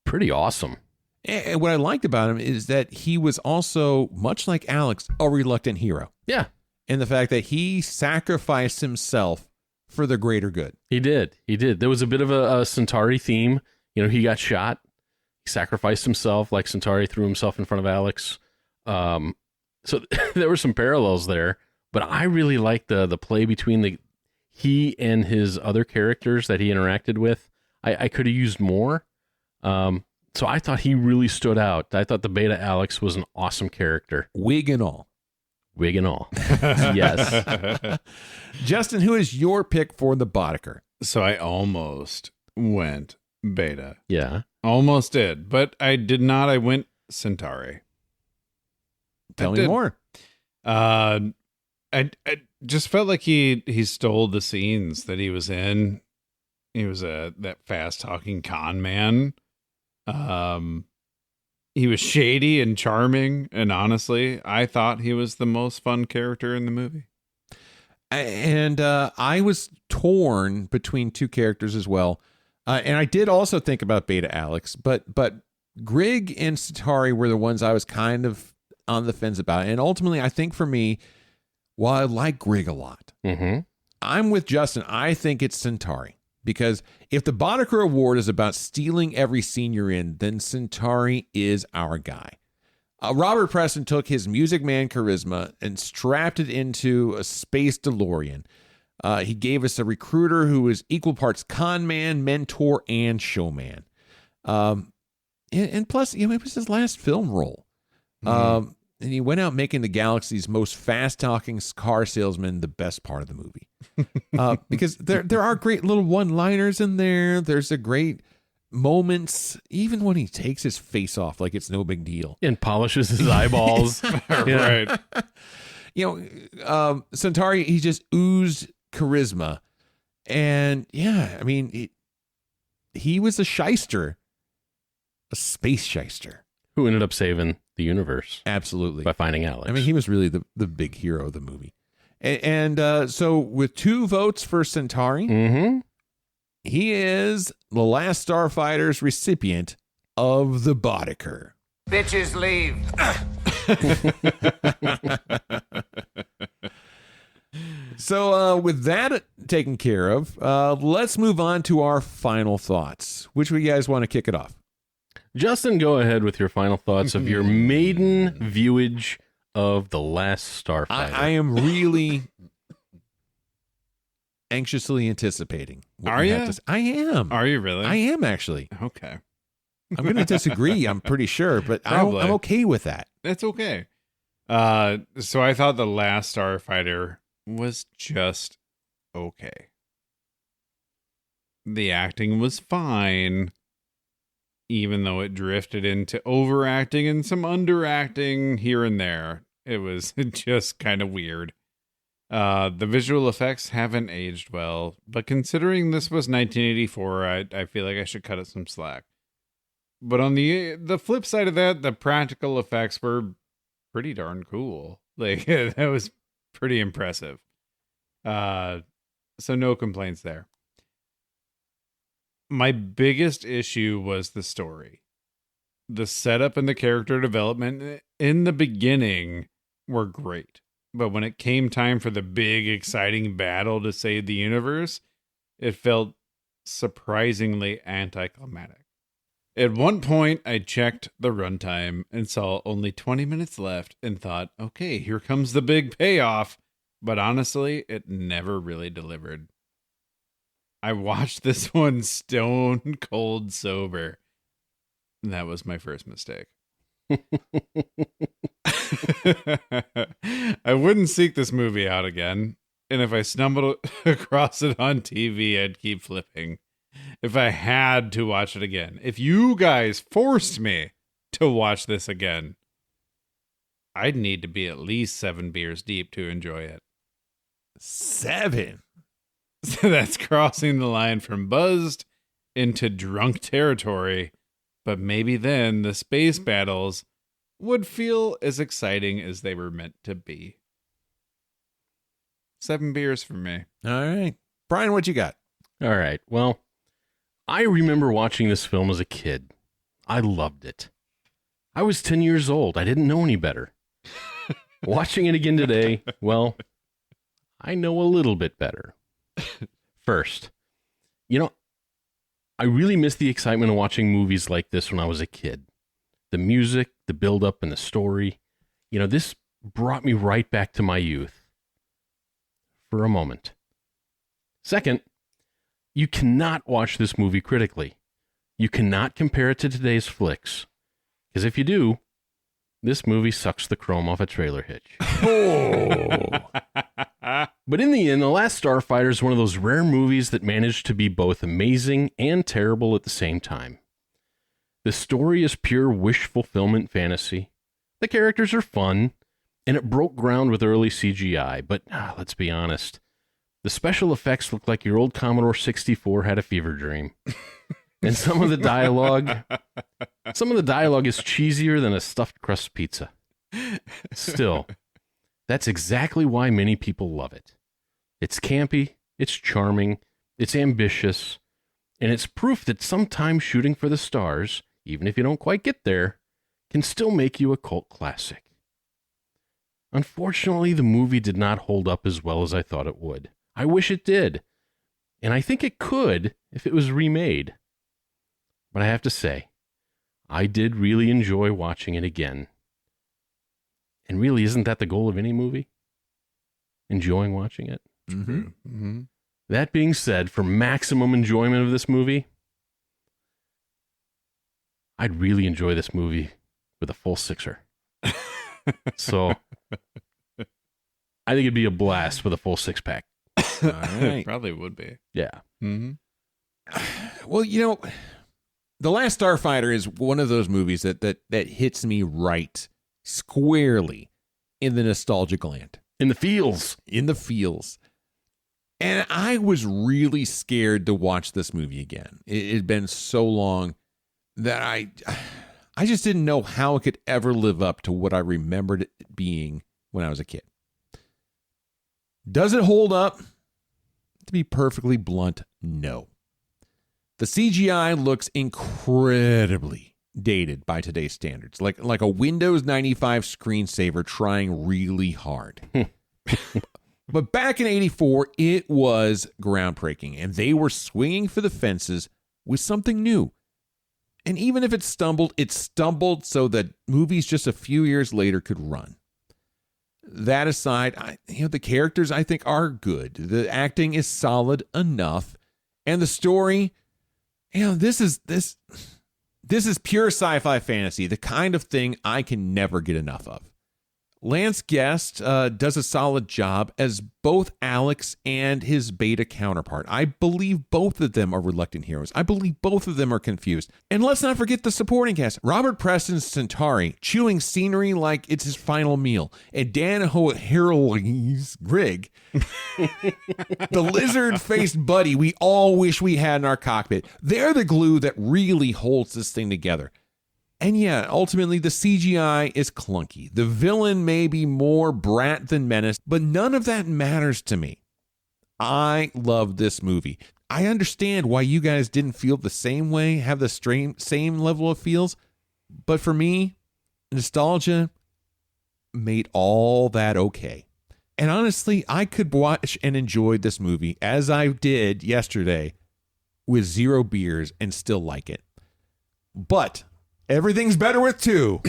C: pretty awesome.
A: And what I liked about him is that he was also, much like Alex, a reluctant hero.
C: Yeah.
A: And the fact that he sacrificed himself for the greater good.
C: He did. There was a bit of a Centauri theme. You know, he got shot. He sacrificed himself like Centauri threw himself in front of Alex. So there were some parallels there. But I really liked the play between he and his other characters that he interacted with. I could have used more. So I thought he really stood out. I thought the Beta Alex was an awesome character.
A: Wig and all.
C: Yes.
A: Justin, who is your pick for the Boddicker?
D: So I almost went Beta.
C: Yeah.
D: Almost did, but I did not. I went Centauri.
A: Tell me more.
D: I just felt like he stole the scenes that he was in. He was that fast talking con man. He was shady and charming, and honestly, I thought he was the most fun character in the movie.
A: And I was torn between two characters as well. And I did also think about Beta Alex, but Grig and Centauri were the ones I was kind of on the fence about. And ultimately, I think for me, while I like Grig a lot, I'm with Justin. I think it's Centauri. Because if the Boddicker Award is about stealing every scene you're in, then Centauri is our guy. Robert Preston took his Music Man charisma and strapped it into a space DeLorean. He gave us a recruiter who was equal parts con man, mentor, and showman. And plus, it was his last film role. And he went out making the galaxy's most fast-talking car salesman the best part of the movie. Because there are great little one-liners in there. There's a great moments, even when he takes his face off like it's no big deal.
C: And polishes his eyeballs.
D: Right.
A: Centauri, he just oozed charisma. And yeah, I mean, he was a shyster. A space shyster.
C: Who ended up saving the universe.
A: Absolutely.
C: By finding Alex.
A: I mean, he was really the big hero of the movie. And so with 2 votes for Centauri, he is the Last Starfighter's recipient of the Boddicker.
S: Bitches leave.
A: So with that taken care of, let's move on to our final thoughts. Which one you guys want to kick it off?
C: Justin, go ahead with your final thoughts of your maiden viewage of The Last Starfighter.
A: I am really anxiously anticipating.
D: Are you?
A: I am.
D: Are you really?
A: I am, actually.
D: Okay.
A: I'm going to disagree, I'm pretty sure, but I'm okay with that.
D: That's okay. So I thought The Last Starfighter was just okay. The acting was fine, even though it drifted into overacting and some underacting here and there. It was just kind of weird. The visual effects haven't aged well, but considering this was 1984, I feel like I should cut it some slack. But on the flip side of that, the practical effects were pretty darn cool. Like, that was pretty impressive. So no complaints there. My biggest issue was the story. The setup and the character development in the beginning were great. But when it came time for the big, exciting battle to save the universe, it felt surprisingly anticlimactic. At one point, I checked the runtime and saw only 20 minutes left and thought, okay, here comes the big payoff. But honestly, it never really delivered. I watched this one stone cold sober. That was my first mistake. I wouldn't seek this movie out again. And if I stumbled across it on TV, I'd keep flipping. If I had to watch it again, if you guys forced me to watch this again, I'd need to be at least 7 beers deep to enjoy it.
A: 7?
D: So that's crossing the line from buzzed into drunk territory. But maybe then the space battles would feel as exciting as they were meant to be. 7 beers for me.
A: All right. Brian, what you got?
C: All right. Well, I remember watching this film as a kid. I loved it. I was 10 years old. I didn't know any better. Watching it again today, well, I know a little bit better. First, I really miss the excitement of watching movies like this when I was a kid. The music, the build-up, and the story. This brought me right back to my youth. For a moment. Second, you cannot watch this movie critically. You cannot compare it to today's flicks. Because if you do, this movie sucks the chrome off a trailer hitch. But in the end, The Last Starfighter is one of those rare movies that managed to be both amazing and terrible at the same time. The story is pure wish fulfillment fantasy. The characters are fun, and it broke ground with early CGI, but let's be honest. The special effects look like your old Commodore 64 had a fever dream. And some of the dialogue is cheesier than a stuffed crust pizza. Still, that's exactly why many people love it. It's campy, it's charming, it's ambitious, and it's proof that sometimes shooting for the stars, even if you don't quite get there, can still make you a cult classic. Unfortunately, the movie did not hold up as well as I thought it would. I wish it did, and I think it could if it was remade. But I have to say, I did really enjoy watching it again. And really, isn't that the goal of any movie? Enjoying watching it?
A: Mm-hmm. Mm-hmm.
C: That being said, for maximum enjoyment of this movie, I'd really enjoy this movie with a full sixer. So, I think it'd be a blast with a full 6-pack.
A: All right.
D: Probably would be.
C: Yeah.
D: Mm-hmm.
A: Well, The Last Starfighter is one of those movies that hits me right squarely in the nostalgia gland.
C: In the feels.
A: In the feels. And I was really scared to watch this movie again. It had been so long that I just didn't know how it could ever live up to what I remembered it being when I was a kid. Does it hold up? To be perfectly blunt, no. The CGI looks incredibly dated by today's standards, like a Windows 95 screensaver trying really hard. But back in 84, it was groundbreaking, and they were swinging for the fences with something new. And even if it stumbled so that movies just a few years later could run. That aside, the characters I think are good. The acting is solid enough, and the story, this is pure sci-fi fantasy, the kind of thing I can never get enough of. Lance Guest does a solid job as both Alex and his beta counterpart. I believe both of them are reluctant heroes. I believe both of them are confused. And let's not forget the supporting cast. Robert Preston's Centauri, chewing scenery like it's his final meal. And Dan O'Harley's Grig, the lizard-faced buddy we all wish we had in our cockpit. They're the glue that really holds this thing together. And yeah, ultimately the CGI is clunky. The villain may be more brat than menace, but none of that matters to me. I love this movie. I understand why you guys didn't feel the same way, have the same level of feels, but for me, nostalgia made all that okay. And honestly, I could watch and enjoy this movie as I did yesterday with 0 beers and still like it. But everything's better with 2.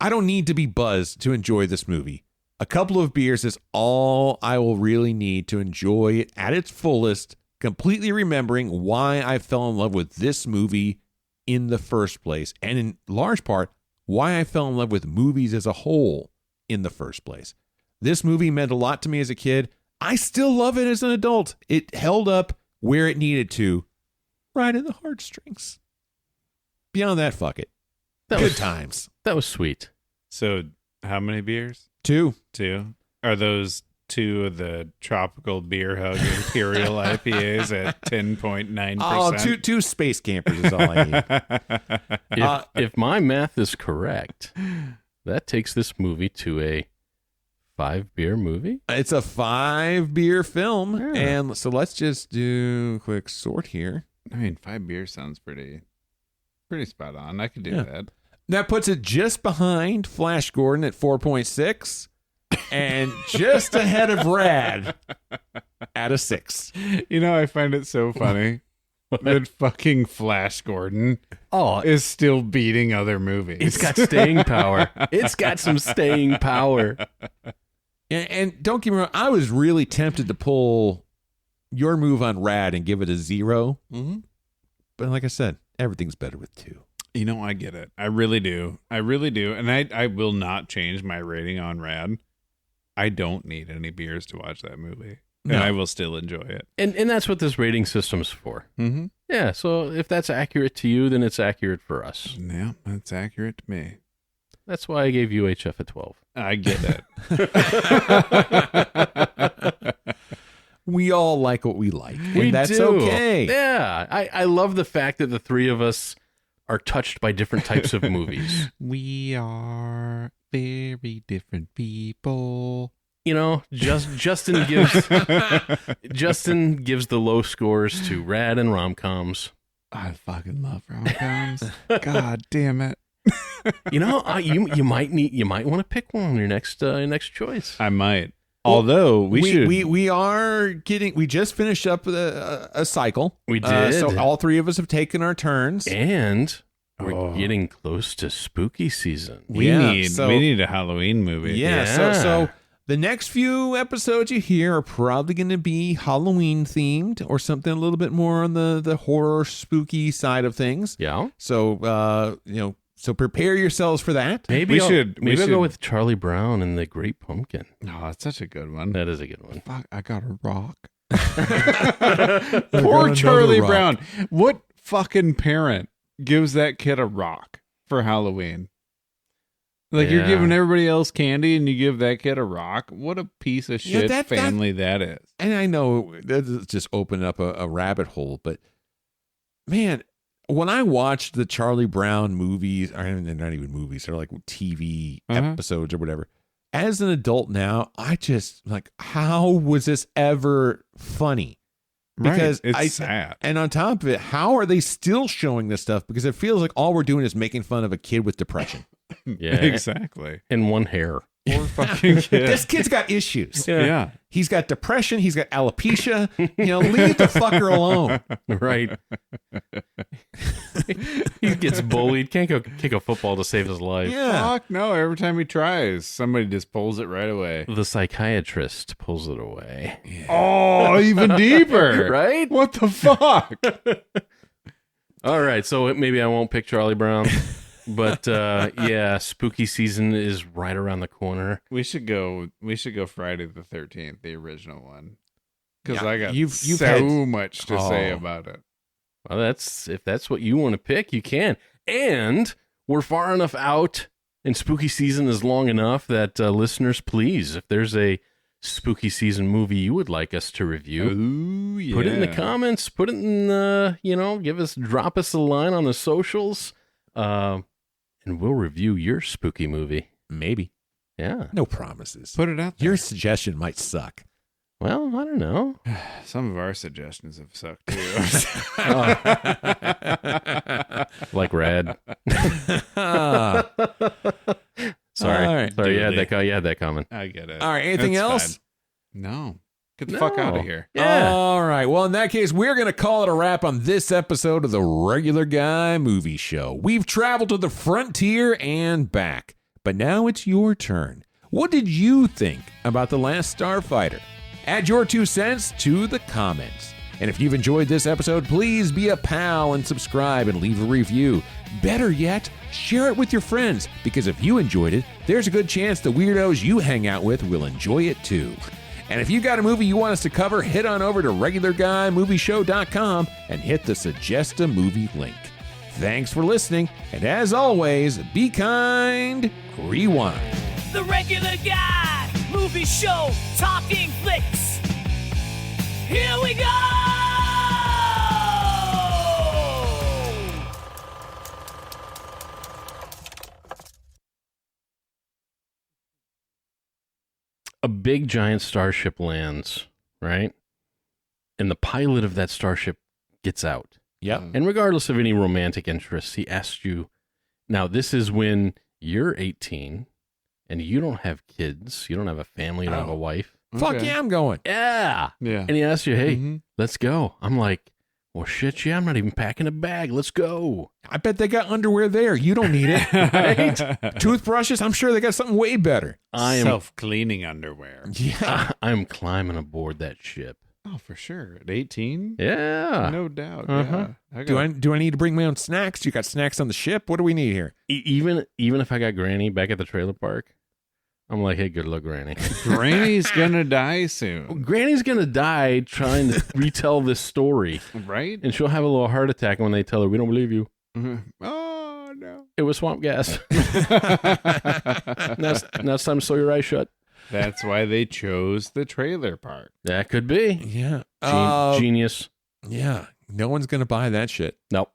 A: I don't need to be buzzed to enjoy this movie. A couple of beers is all I will really need to enjoy it at its fullest, completely remembering why I fell in love with this movie in the first place, and in large part, why I fell in love with movies as a whole in the first place. This movie meant a lot to me as a kid. I still love it as an adult. It held up where it needed to, right in the heartstrings. Beyond that, fuck it. Good times.
C: That was sweet.
D: So, how many beers?
A: 2.
D: 2. Are those 2 of the tropical beer hug imperial IPAs at 10.9%.
A: Oh, two space campers is all I need.
C: If my math is correct, that takes this movie to a 5-beer movie.
A: It's a 5-beer film, and so let's just do a quick sort here.
D: I mean, 5 beers sounds pretty spot on. I could do that.
A: That puts it just behind Flash Gordon at 4.6 and just ahead of Rad at a 6.
D: You know, I find it so funny that fucking Flash Gordon is still beating other movies.
C: It's got staying power. It's got some staying power.
A: And don't get me wrong, I was really tempted to pull your move on Rad and give it a 0. Mm-hmm. But like I said, everything's better with 2.
D: You know, I get it. I really do. And I will not change my rating on Rad. I don't need any beers to watch that movie. No. And I will still enjoy it.
C: And that's what this rating system's for.
D: Mm-hmm.
C: Yeah, so if that's accurate to you, then it's accurate for us.
D: Yeah, that's accurate to me.
C: That's why I gave UHF a 12.
D: I get
A: it. We all like what we like. And that's okay.
C: Yeah. I love the fact that the three of us are touched by different types of movies.
D: We are very different people.
C: You know, Justin gives the low scores to Rad and rom-coms.
D: I fucking love rom-coms. God damn it.
C: You know, you might want to pick one on your next choice.
D: I might. Although we just finished up a cycle.
C: We did.
A: So all three of us have taken our turns,
C: and we're getting close to spooky season.
D: We need a Halloween movie.
A: Yeah. So the next few episodes you hear are probably going to be Halloween themed or something a little bit more on the horror spooky side of things.
C: Yeah.
A: So So prepare yourselves for that.
C: Maybe we'll go with Charlie Brown and the Great Pumpkin.
D: Oh, that's such a good one.
C: That is a good one.
D: Fuck, I got a rock. Poor Charlie Brown. What fucking parent gives that kid a rock for Halloween? Like, you're giving everybody else candy and you give that kid a rock? What a piece of shit family that is.
A: And I know that's just opening up a rabbit hole, but man, when I watched the Charlie Brown movies, or they're not even movies, they're like TV episodes or whatever. As an adult now, I just how was this ever funny? Because
D: it's sad.
A: And on top of it, how are they still showing this stuff? Because it feels like all we're doing is making fun of a kid with depression.
C: Yeah,
D: exactly.
C: And one hair.
D: Poor fucking kid.
A: This kid's got issues.
D: Yeah.
A: He's got depression. He's got alopecia. Leave the fucker alone.
C: Right. He gets bullied. Can't go kick a football to save his life.
A: Yeah.
D: Fuck no. Every time he tries, somebody just pulls it right away.
C: The psychiatrist pulls it away.
D: Yeah. Oh, even deeper.
C: Right?
D: What the fuck?
C: All right. So maybe I won't pick Charlie Brown. But spooky season is right around the corner.
D: We should go Friday the 13th, the original one, because I got
A: you've
D: so
A: had
D: much to say about it.
C: Well, if that's what you want to pick, you can. And we're far enough out, and spooky season is long enough that listeners, please, if there's a spooky season movie you would like us to review, put it in the comments. Put it in drop us a line on the socials. And we'll review your spooky movie.
A: Maybe.
C: Yeah.
A: No promises.
D: Put it out there.
A: Your suggestion might suck.
C: Well, I don't know.
D: Some of our suggestions have sucked too.
C: Like Rad. Sorry.
A: All right.
C: Sorry, you had that comment.
D: I get it.
A: All right. Anything else?
D: Fine. No. Get the fuck out of here.
A: Yeah. All right. Well, in that case, we're going to call it a wrap on this episode of the Regular Guy Movie Show. We've traveled to the frontier and back, but now it's your turn. What did you think about The Last Starfighter? Add your 2 cents to the comments. And if you've enjoyed this episode, please be a pal and subscribe and leave a review. Better yet, share it with your friends, because if you enjoyed it, there's a good chance the weirdos you hang out with will enjoy it too. And if you got a movie you want us to cover, head on over to regularguymovieshow.com and hit the Suggest a Movie link. Thanks for listening, and as always, be kind, rewind.
B: The Regular Guy Movie movie show, talking flicks. Here we go!
C: A big giant starship lands, right? And the pilot of that starship gets out.
A: Yep.
C: And regardless of any romantic interests, he asks you, now this is when you're 18 and you don't have kids, you don't have a family, you don't have a wife.
A: Fuck yeah, I'm going.
C: Yeah.
D: Yeah.
C: And he asks you, hey, let's go. I'm like, well, shit, yeah, I'm not even packing a bag. Let's go.
A: I bet they got underwear there. You don't need it. Right? Toothbrushes, I'm sure they got something way better.
D: Self-cleaning underwear.
A: Yeah.
C: I'm climbing aboard that ship.
D: Oh, for sure. At 18?
C: Yeah.
D: No doubt.
C: Uh-huh.
D: Yeah.
A: Do I need to bring my own snacks? You got snacks on the ship? What do we need here?
C: Even if I got Granny back at the trailer park, I'm like, hey, good luck, Granny.
D: Granny's gonna die soon.
C: Granny's gonna die trying to retell this story.
D: Right?
C: And she'll have a little heart attack when they tell her, we don't believe you.
D: Oh, no.
C: It was swamp gas. now it's time to sew your eyes shut.
D: That's why they chose the trailer park.
C: That could be.
A: Yeah.
C: Genius.
A: Yeah. No one's going to buy that shit.
C: Nope.